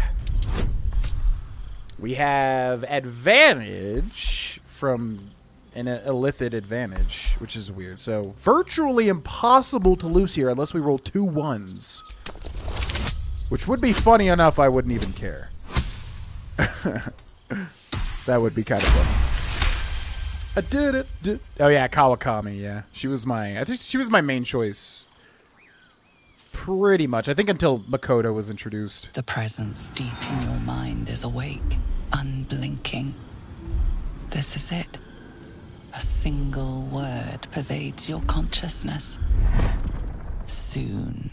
We have advantage from an illithid advantage, which is weird. So, virtually impossible to lose here unless we roll 2 1s. Which would be funny enough, I wouldn't even care. That would be kind of funny. Oh yeah, Kawakami, yeah. I think she was my main choice. Pretty much. I think until Makoto was introduced. The presence deep in your mind is awake, unblinking. This is it. A single word pervades your consciousness. Soon.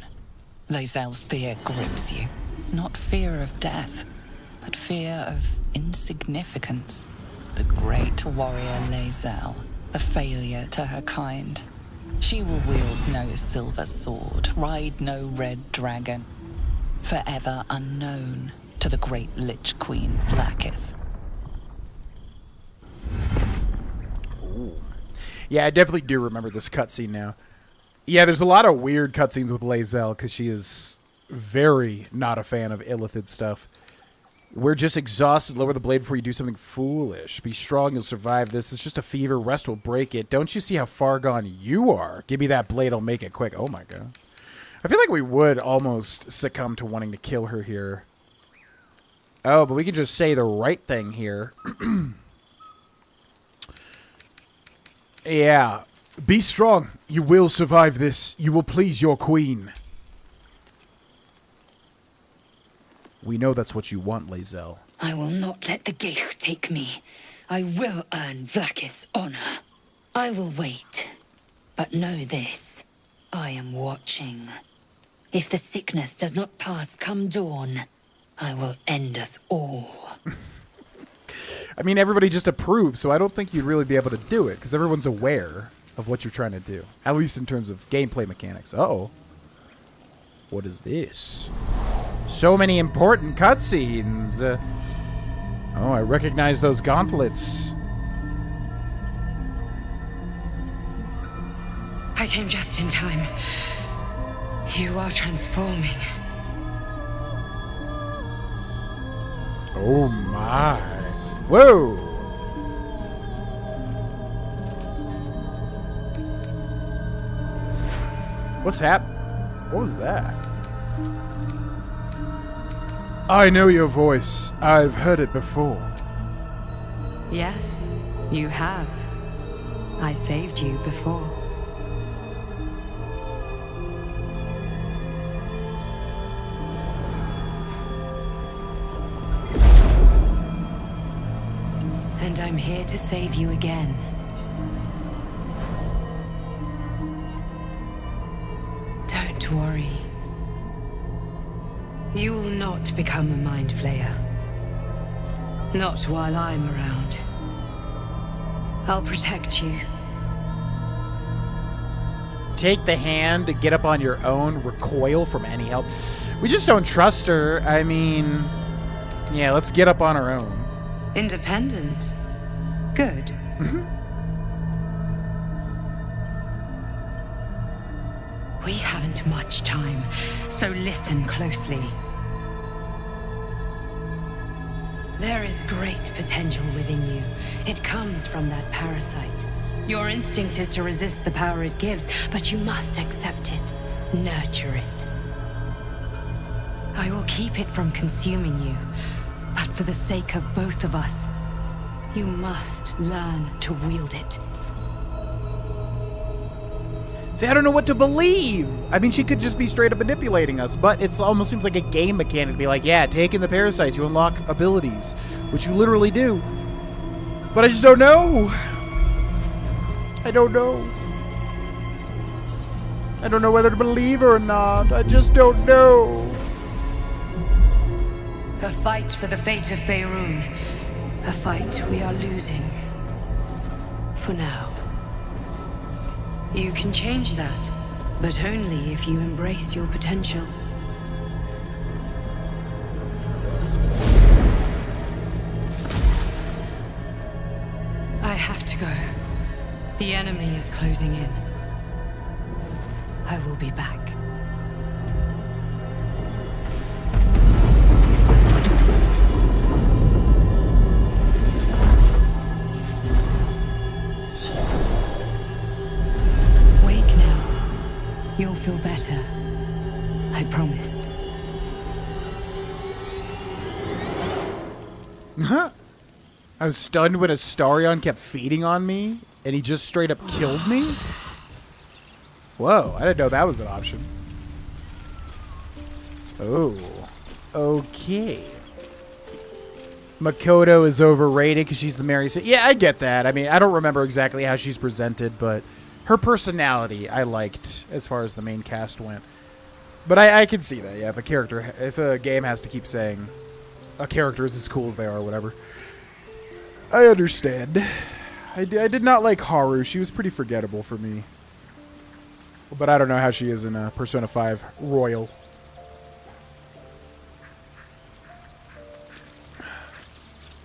Lae'zel's fear grips you. Not fear of death, but fear of insignificance. The great warrior Lae'zel, a failure to her kind. She will wield no silver sword, ride no red dragon. Forever unknown to the great Lich Queen Vlakith. Ooh. Yeah, I definitely do remember this cutscene now. Yeah, there's a lot of weird cutscenes with Lae'zel because she is very not a fan of illithid stuff. We're just exhausted. Lower the blade before you do something foolish. Be strong, you'll survive this. It's just a fever. Rest will break it. Don't you see how far gone you are? Give me that blade, I'll make it quick. Oh my god. I feel like we would almost succumb to wanting to kill her here. Oh, but we can just say the right thing here. Yeah. Be strong. You will survive this. You will please your queen. We know that's what you want, Lae'zel. I will not let the Geich take me. I will earn Vlakith's honor. I will wait. But know this. I am watching. If the sickness does not pass come dawn, I will end us all. I mean, everybody just approves, so I don't think you'd really be able to do it, because everyone's aware of what you're trying to do. At least in terms of gameplay mechanics. Uh-oh. What is this? So many important cutscenes. Oh, I recognize those gauntlets. I came just in time. You are transforming. Oh my. Whoa. What's What was that? I know your voice. I've heard it before. Yes, you have. I saved you before. And I'm here to save you again. Don't worry. You will not become a mind flayer. Not while I'm around. I'll protect you. Take the hand to get up on your own, recoil from any help. We just don't trust her. I mean, yeah, let's get up on our own. Independent. Good. We haven't much time, so listen closely. There is great potential within you. It comes from that parasite. Your instinct is to resist the power it gives, but you must accept it, nurture it. I will keep it from consuming you, but for the sake of both of us, you must learn to wield it. See, I don't know what to believe. I mean, she could just be straight up manipulating us, but it almost seems like a game mechanic to be like, yeah, take in the parasites, you unlock abilities, which you literally do. But I just don't know. I don't know. I don't know whether to believe her or not. I just don't know. A fight for the fate of Faerun. A fight we are losing. For now. You can change that, but only if you embrace your potential. I have to go. The enemy is closing in. I will be back. You'll feel better. I promise. I was stunned when Astarion kept feeding on me, and he just straight up killed me? Whoa, I didn't know that was an option. Oh. Okay. Makoto is overrated because she's the Mary Sue. Yeah, I get that. I mean, I don't remember exactly how she's presented, but her personality I liked as far as the main cast went. But I can see that, yeah, if a game has to keep saying a character is as cool as they are or whatever. I understand. I did not like Haru. She was pretty forgettable for me. But I don't know how she is in Persona 5 Royal.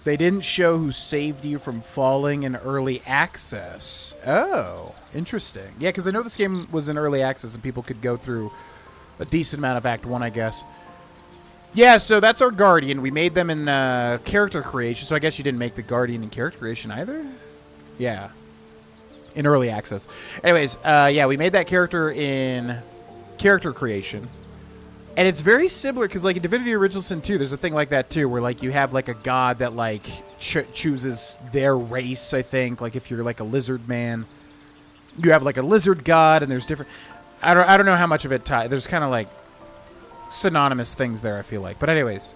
They didn't show who saved you from falling in early access. Oh, interesting. Yeah, because I know this game was in early access and people could go through a decent amount of Act 1, I guess. Yeah, so that's our Guardian. We made them in character creation, so I guess you didn't make the Guardian in character creation either? Yeah. In early access. Anyways, yeah, we made that character in character creation. And it's very similar, because, like, in Divinity Original Sin 2, there's a thing like that, too, where, like, you have, like, a god that, like, chooses their race, I think. Like, if you're, like, a lizard man, you have, like, a lizard god, and there's different... I don't know how much of it there's kind of, like, synonymous things there, I feel like. But anyways.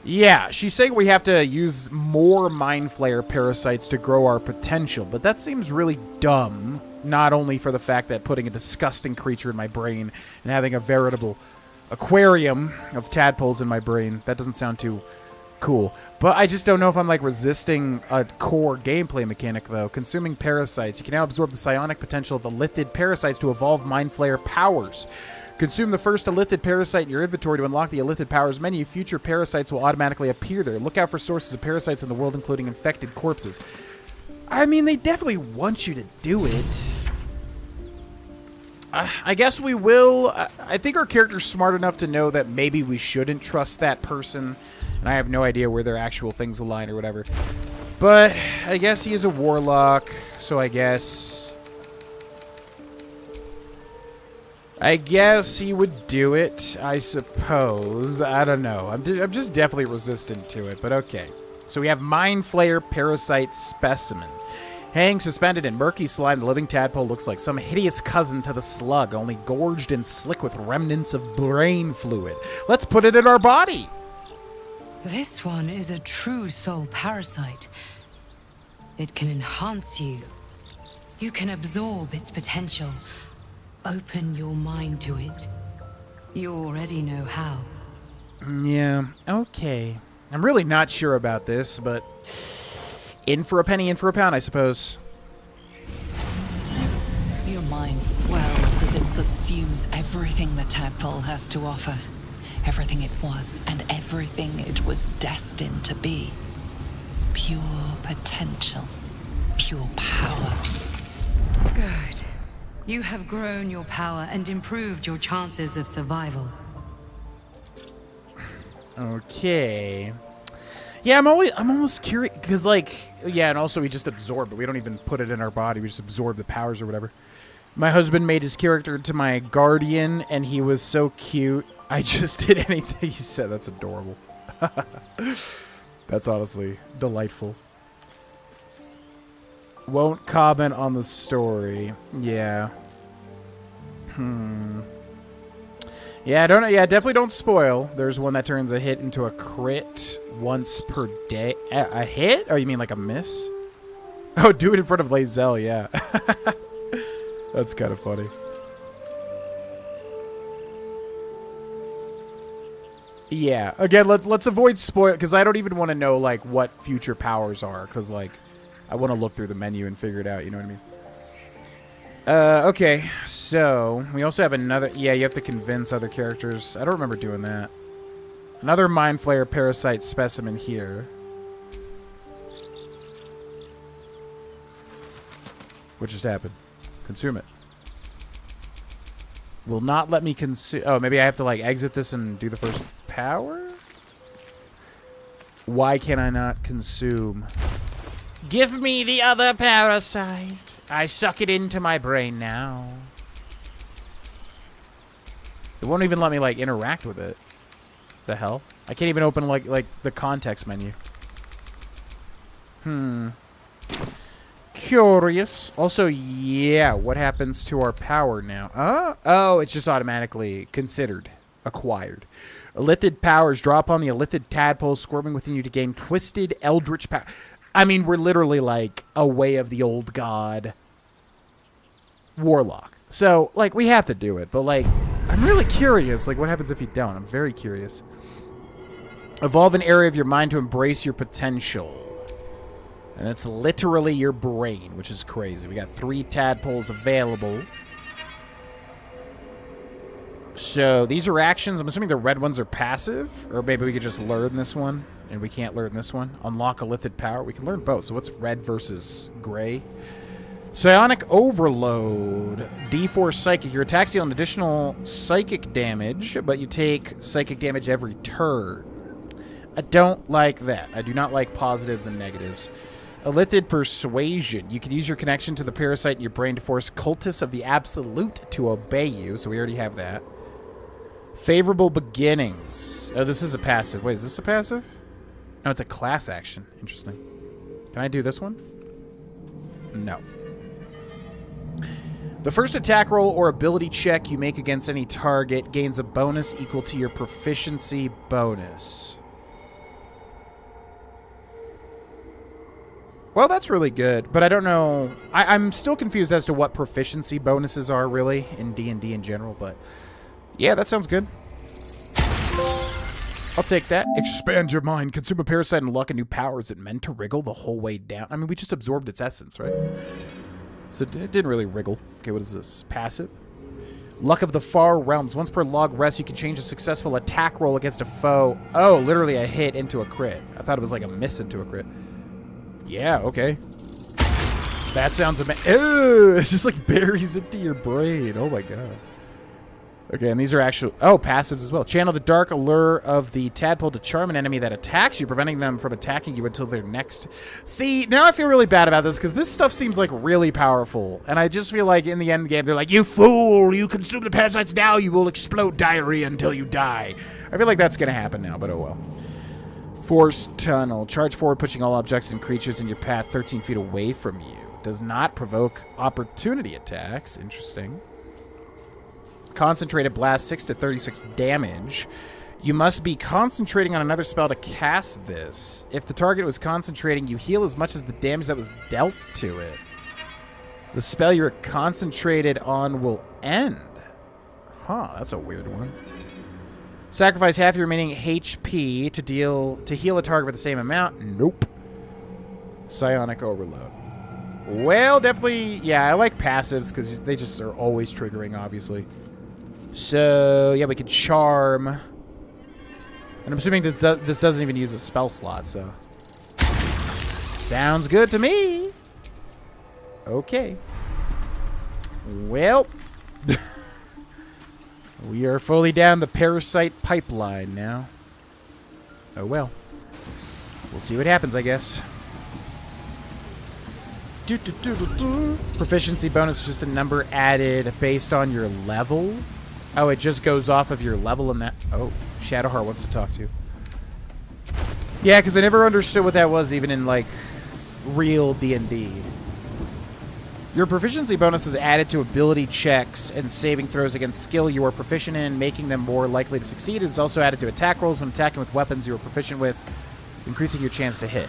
Yeah, she's saying we have to use more Mind Flayer parasites to grow our potential, but that seems really dumb. Not only for the fact that putting a disgusting creature in my brain and having a veritable aquarium of tadpoles in my brain, that doesn't sound too Cool. But I just don't know if I'm, like, resisting a core gameplay mechanic, though. Consuming parasites. You can now absorb the psionic potential of the lithid parasites to evolve Mind Flayer powers. Consume the first Elithid parasite in your inventory to unlock the Elithid powers menu. Future parasites will automatically appear there. Look out for sources of parasites in the world, including infected corpses. I mean, they definitely want you to do it. I guess we will. I think our character's smart enough to know that maybe we shouldn't trust that person. And I have no idea where their actual things align or whatever. But I guess he is a warlock, so I guess he would do it, I suppose. I don't know. I'm just definitely resistant to it, but okay. So we have Mind Flayer Parasite Specimen. Hanging suspended in murky slime, the living tadpole looks like some hideous cousin to the slug, only gorged and slick with remnants of brain fluid. Let's put it in our body! This one is a true soul parasite. It can enhance you. You can absorb its potential. Open your mind to it. You already know how. Yeah, okay. I'm really not sure about this, but in for a penny, in for a pound, I suppose. Your mind swells as it subsumes everything the tadpole has to offer. Everything it was and everything it was destined to be. Pure potential. Pure power. Good. You have grown your power and improved your chances of survival. Okay. Yeah, I'm almost curious because, like, yeah, and also we just absorb it. We don't even put it in our body. We just absorb the powers or whatever. My husband made his character into my guardian, and he was so cute. I just did anything he said. That's adorable. That's honestly delightful. Won't comment on the story. Yeah. Yeah, definitely don't spoil. There's one that turns a hit into a crit once per day. A hit? Oh, you mean like a miss? Oh, do it in front of Lae'zel, yeah. That's kind of funny. Yeah, again, let's avoid spoil, because I don't even want to know, like, what future powers are, because, like, I want to look through the menu and figure it out, you know what I mean? Okay, so we also have another, yeah, you have to convince other characters. I don't remember doing that. Another Mind Flayer Parasite Specimen here. What just happened? Consume it. Will not let me consume. Oh, maybe I have to, like, exit this and do the first power? Why can I not consume? Give me the other parasite. I suck it into my brain now. It won't even let me, like, interact with it. The hell? I can't even open, like the context menu. Curious. Also, yeah, what happens to our power now? Oh, it's just automatically considered acquired. Elithid powers drop on the Elithid tadpole squirming within you to gain twisted eldritch power. I mean, we're literally like a Way of the Old God warlock. So, like, we have to do it. But, like, I'm really curious. Like, what happens if you don't? I'm very curious. Evolve an area of your mind to embrace your potential. And it's literally your brain, which is crazy. We got 3 tadpoles available. So, these are actions. I'm assuming the red ones are passive. Or maybe we could just learn this one. And we can't learn this one. Unlock a Lithid power. We can learn both. So what's red versus gray? Psionic Overload. D4 Psychic. Your attacks deal an additional psychic damage, but you take psychic damage every turn. I don't like that. I do not like positives and negatives. Elithid Persuasion. You can use your connection to the parasite in your brain to force cultists of the Absolute to obey you. So we already have that. Favorable Beginnings. Oh, this is a passive. Wait, is this a passive? No, it's a class action. Interesting. Can I do this one? No. The first attack roll or ability check you make against any target gains a bonus equal to your proficiency bonus. Well, that's really good, but I don't know. I'm still confused as to what proficiency bonuses are really in D&D in general, but yeah, that sounds good. I'll take that. Expand your mind. Consume a parasite and unlock a new power. Is it meant to wriggle the whole way down? I mean, we just absorbed its essence, right? So it didn't really wriggle. Okay, what is this? Passive? Luck of the Far Realms. Once per log rest, you can change a successful attack roll against a foe. Oh, literally a hit into a crit. I thought it was like a miss into a crit. Yeah, okay. That sounds amazing. It's just like buries into your brain. Oh my god. Okay, and these are actual... Oh, passives as well. Channel the dark allure of the tadpole to charm an enemy that attacks you, preventing them from attacking you until their next... See, now I feel really bad about this, because this stuff seems like really powerful. And I just feel like in the end game, they're like, you fool! You consume the parasites now, you will explode diarrhea until you die. I feel like that's going to happen now, but oh well. Force Tunnel. Charge forward, pushing all objects and creatures in your path 13 feet away from you. Does not provoke opportunity attacks. Interesting. Concentrated blast, 6 to 36 damage. You must be concentrating on another spell to cast this. If the target was concentrating, you heal as much as the damage that was dealt to it. The spell you're concentrated on will end. Huh, that's a weird one. Sacrifice half your remaining HP to heal a target with the same amount. Nope. Psionic Overload. Well, definitely, yeah, I like passives because they just are always triggering, obviously. So, yeah, we could Charm. And I'm assuming that this doesn't even use a spell slot, so. Sounds good to me. Okay. Well. We are fully down the parasite pipeline now. Oh, well. We'll see what happens, I guess. Proficiency bonus is just a number added based on your level. Oh, it just goes off of your level in that. Oh, Shadowheart wants to talk to you. Yeah, because I never understood what that was even in, like, real D&D. Your proficiency bonus is added to ability checks and saving throws against skill you are proficient in, making them more likely to succeed. It's also added to attack rolls when attacking with weapons you are proficient with, increasing your chance to hit.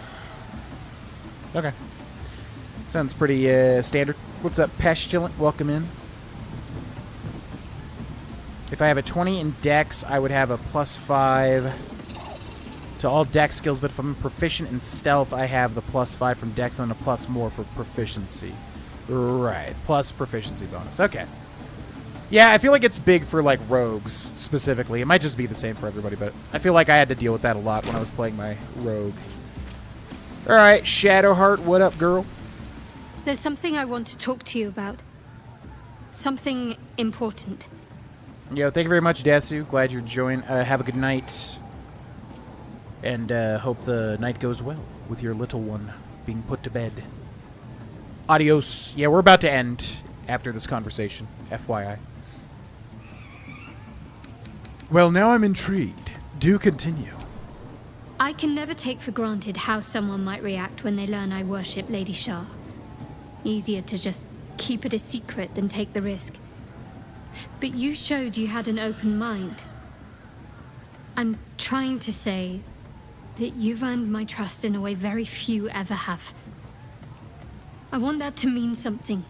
Okay. Sounds pretty standard. What's up, Pestilent? Welcome in. If I have a 20 in Dex, I would have a +5 to all Dex skills, but if I'm proficient in Stealth, I have the +5 from Dex and then a plus more for proficiency. Right, plus proficiency bonus. Okay. Yeah, I feel like it's big for, like, rogues, specifically. It might just be the same for everybody, but I feel like I had to deal with that a lot when I was playing my rogue. Alright, Shadowheart, what up, girl? There's something I want to talk to you about. Something important. Yo, thank you very much, Dasu. Glad you're joining. Have a good night. And hope the night goes well with your little one being put to bed. Adios. Yeah, we're about to end after this conversation. FYI. Well, now I'm intrigued. Do continue. I can never take for granted how someone might react when they learn I worship Lady Shah. Easier to just keep it a secret than take the risk. But you showed you had an open mind. I'm trying to say that you've earned my trust in a way very few ever have. I want that to mean something.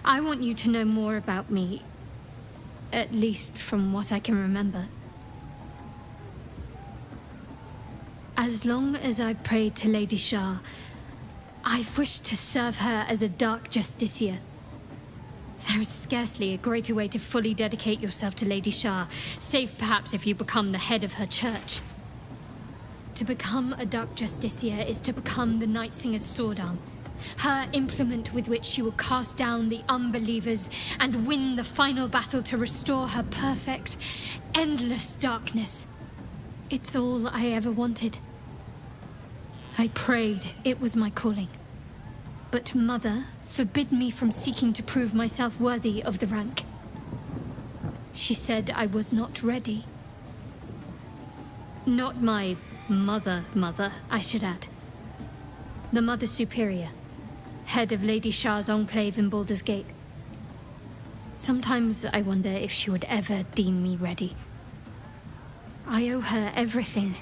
I want you to know more about me, at least from what I can remember. As long as I've prayed to Lady Shah, I've wished to serve her as a dark justiciar. There is scarcely a greater way to fully dedicate yourself to Lady Shah, save perhaps if you become the head of her church. To become a dark justiciar is to become the Night Singer's sword arm, her implement with which she will cast down the unbelievers and win the final battle to restore her perfect, endless darkness. It's all I ever wanted. I prayed it was my calling. But Mother forbid me from seeking to prove myself worthy of the rank. She said I was not ready. Not my mother, I should add. The Mother Superior, head of Lady Shah's enclave in Baldur's Gate. Sometimes I wonder if she would ever deem me ready. I owe her everything,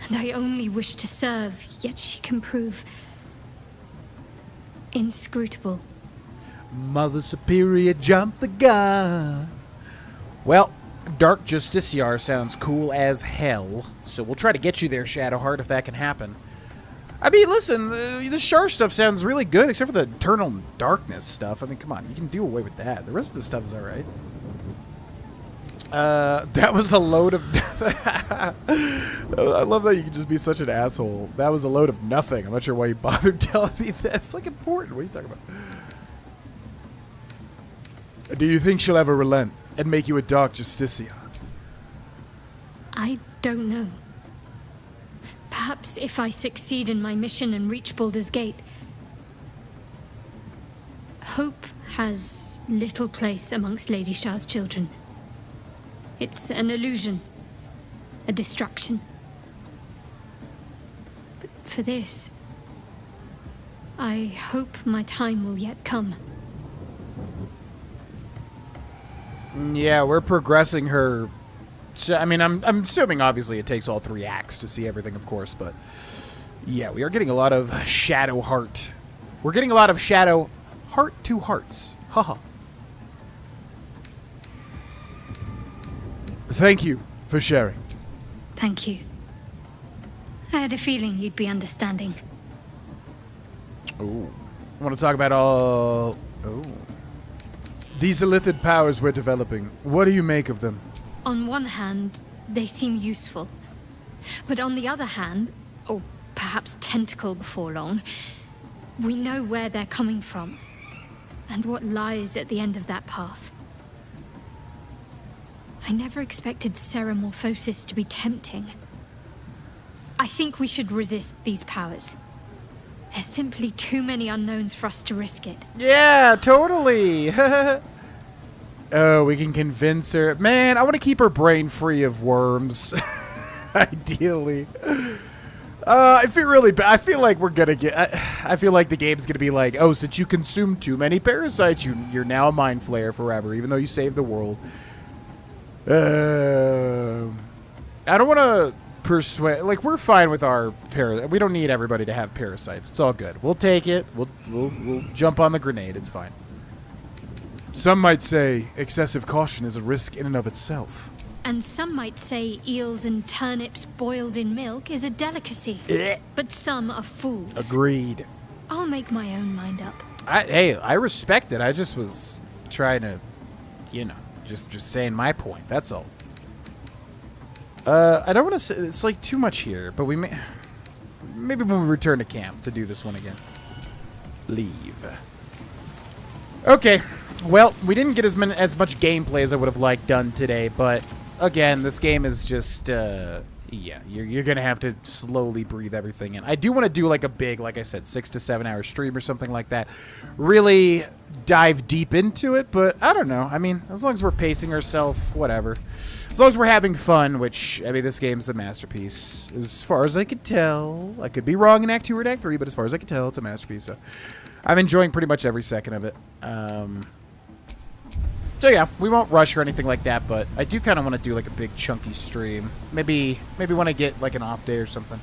and I only wish to serve, yet she can prove inscrutable. Mother Superior jumped the gun. Well, Dark Justiciar sounds cool as hell, so we'll try to get you there, Shadowheart, if that can happen. I mean, listen, the Shar stuff sounds really good, except for the Eternal Darkness stuff. I mean, come on, you can do away with that. The rest of the stuff's alright. That was a load of... I love that you can just be such an asshole. That was a load of nothing. I'm not sure why you bothered telling me that. It's, like, important. What are you talking about? Do you think she'll ever relent and make you a Dark Justicia? I don't know. Perhaps if I succeed in my mission and reach Baldur's Gate. Hope has little place amongst Lady Shah's children. It's an illusion, a distraction. But for this, I hope my time will yet come. Yeah, we're progressing her. So, I mean, I'm assuming obviously it takes all 3 acts to see everything, of course, but yeah, we are getting a lot of Shadow Heart. We're getting a lot of Shadow Heart to Hearts. Haha. Thank you for sharing. Thank you. I had a feeling you'd be understanding. Oh, I want to talk about all... Oh. These illithid powers we're developing. What do you make of them? On one hand, they seem useful. But on the other hand, or perhaps tentacle before long, we know where they're coming from and what lies at the end of that path. I never expected Ceramorphosis to be tempting. I think we should resist these powers. There's simply too many unknowns for us to risk it. Yeah, totally. Oh, we can convince her. Man, I want to keep her brain free of worms. Ideally. I feel really bad. I feel like we're gonna get... I feel like the game's gonna be like, oh, since you consumed too many parasites, you're now a mind flayer forever, even though you saved the world. I don't want to persuade... Like, we're fine with our parasites. We don't need everybody to have parasites. It's all good. We'll take it. We'll jump on the grenade. It's fine. Some might say excessive caution is a risk in and of itself. And some might say eels and turnips boiled in milk is a delicacy. But some are fools. Agreed. I'll make my own mind up. Hey, I respect it. I just was trying to, you know, just saying my point. That's all. I don't want to say... It's like too much here, but we may... Maybe when we return to camp to do this one again. Leave. Okay. Well, we didn't get as much gameplay as I would have liked done today, but again, this game is just, yeah, you're gonna have to slowly breathe everything in. I do want to do like a big, like I said, 6 to 7 hour stream or something like that. Really dive deep into it, but I don't know. I mean, as long as we're pacing ourselves, whatever. As long as we're having fun, which, I mean, this game's a masterpiece. As far as I could tell. I could be wrong in Act 2 or Act 3, but as far as I could tell, it's a masterpiece, so I'm enjoying pretty much every second of it. So yeah, we won't rush or anything like that, but I do kind of want to do like a big chunky stream. Maybe when I get like an off day or something,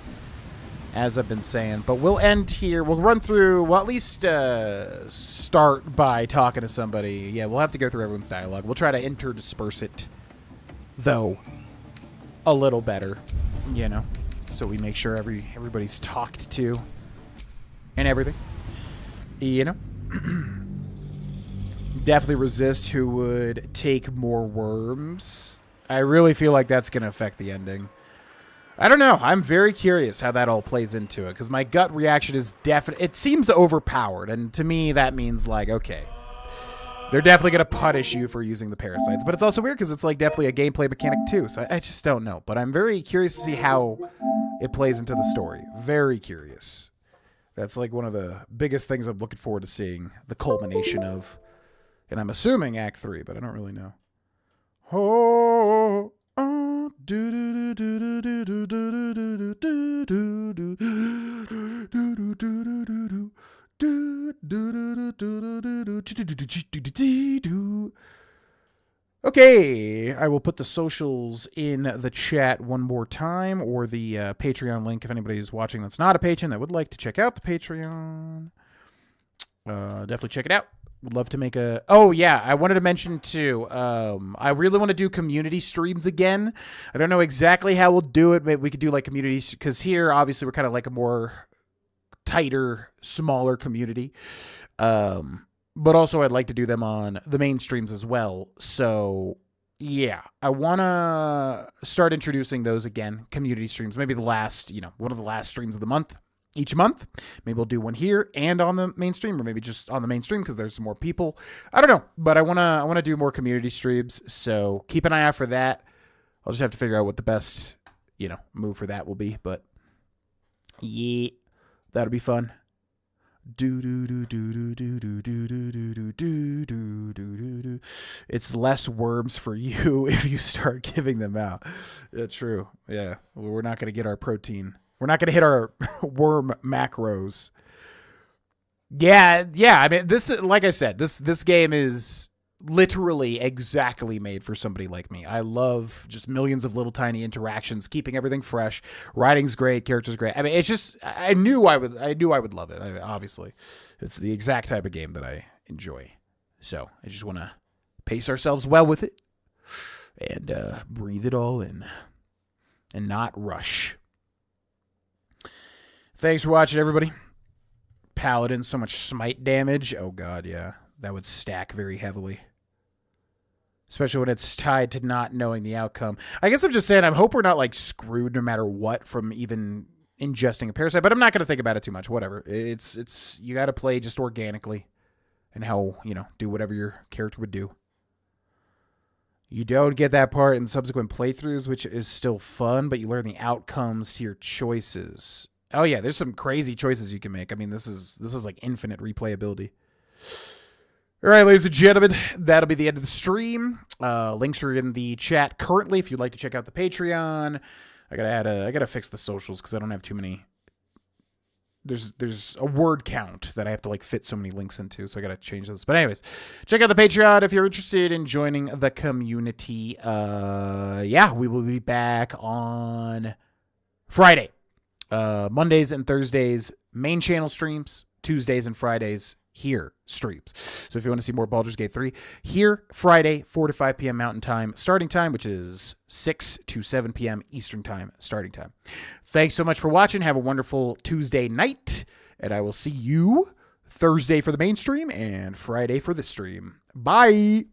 as I've been saying. But we'll end here. We'll run through, well, at least start by talking to somebody. Yeah, we'll have to go through everyone's dialogue. We'll try to interdisperse it, though, a little better, you know, so we make sure everybody's talked to and everything, you know. Definitely resist who would take more worms. I really feel like that's going to affect the ending. I don't know. I'm very curious how that all plays into it, because my gut reaction is definitely... It seems overpowered, and to me that means, like, okay, they're definitely going to punish you for using the parasites. But it's also weird, because it's, like, definitely a gameplay mechanic, too, so I just don't know. But I'm very curious to see how it plays into the story. Very curious. That's, like, one of the biggest things I'm looking forward to seeing, the culmination of... And I'm assuming Act 3, but I don't really know. Oh, oh, do do do do do do do do do do do. Okay, I will put the socials in the chat one more time, or the Patreon link if anybody's watching that's not a patron that would like to check out the Patreon. Definitely check it out. Would love to make a... Oh, yeah, I wanted to mention, too, I really want to do community streams again. I don't know exactly how we'll do it. Maybe we could do, like, communities, because here, obviously, we're kind of like a more tighter, smaller community. But also, I'd like to do them on the main streams as well. So, yeah, I want to start introducing those again, community streams. Maybe the last, one of the last streams of the month. Each month. Maybe we'll do one here and on the main stream, or maybe just on the main stream because there's some more people. I don't know, but I wanna do more community streams, so keep an eye out for that. I'll just have to figure out what the best, move for that will be, but yeah, that'll be fun. It's less worms for you if you start giving them out. Yeah, true. Yeah, well, we're not gonna get our protein. We're not going to hit our worm macros. Yeah. I mean, like I said, this game is literally exactly made for somebody like me. I love just millions of little tiny interactions, keeping everything fresh. Writing's great, characters great. I mean, it's just I knew I would love it. Obviously, it's the exact type of game that I enjoy. So I just want to pace ourselves well with it and breathe it all in and not rush. Thanks for watching, everybody. Paladin, so much smite damage. Oh, God, yeah. That would stack very heavily. Especially when it's tied to not knowing the outcome. I guess I'm just saying, I hope we're not, like, screwed no matter what from even ingesting a parasite. But I'm not going to think about it too much. Whatever. It's you got to play just organically. And how, do whatever your character would do. You don't get that part in subsequent playthroughs, which is still fun. But you learn the outcomes to your choices. Oh yeah, there's some crazy choices you can make. I mean, this is like infinite replayability. All right, ladies and gentlemen, that'll be the end of the stream. Links are in the chat currently if you'd like to check out the Patreon. I gotta fix the socials because I don't have too many. There's a word count that I have to like fit so many links into, so I gotta change those. But anyways, check out the Patreon if you're interested in joining the community. Yeah, we will be back on Friday. Mondays and Thursdays, main channel streams. Tuesdays and Fridays, here streams. So if you want to see more Baldur's Gate 3, here, Friday, 4 to 5 p.m. Mountain Time starting time, which is 6 to 7 p.m. Eastern Time starting time. Thanks so much for watching. Have a wonderful Tuesday night, and I will see you Thursday for the main stream and Friday for the stream. Bye!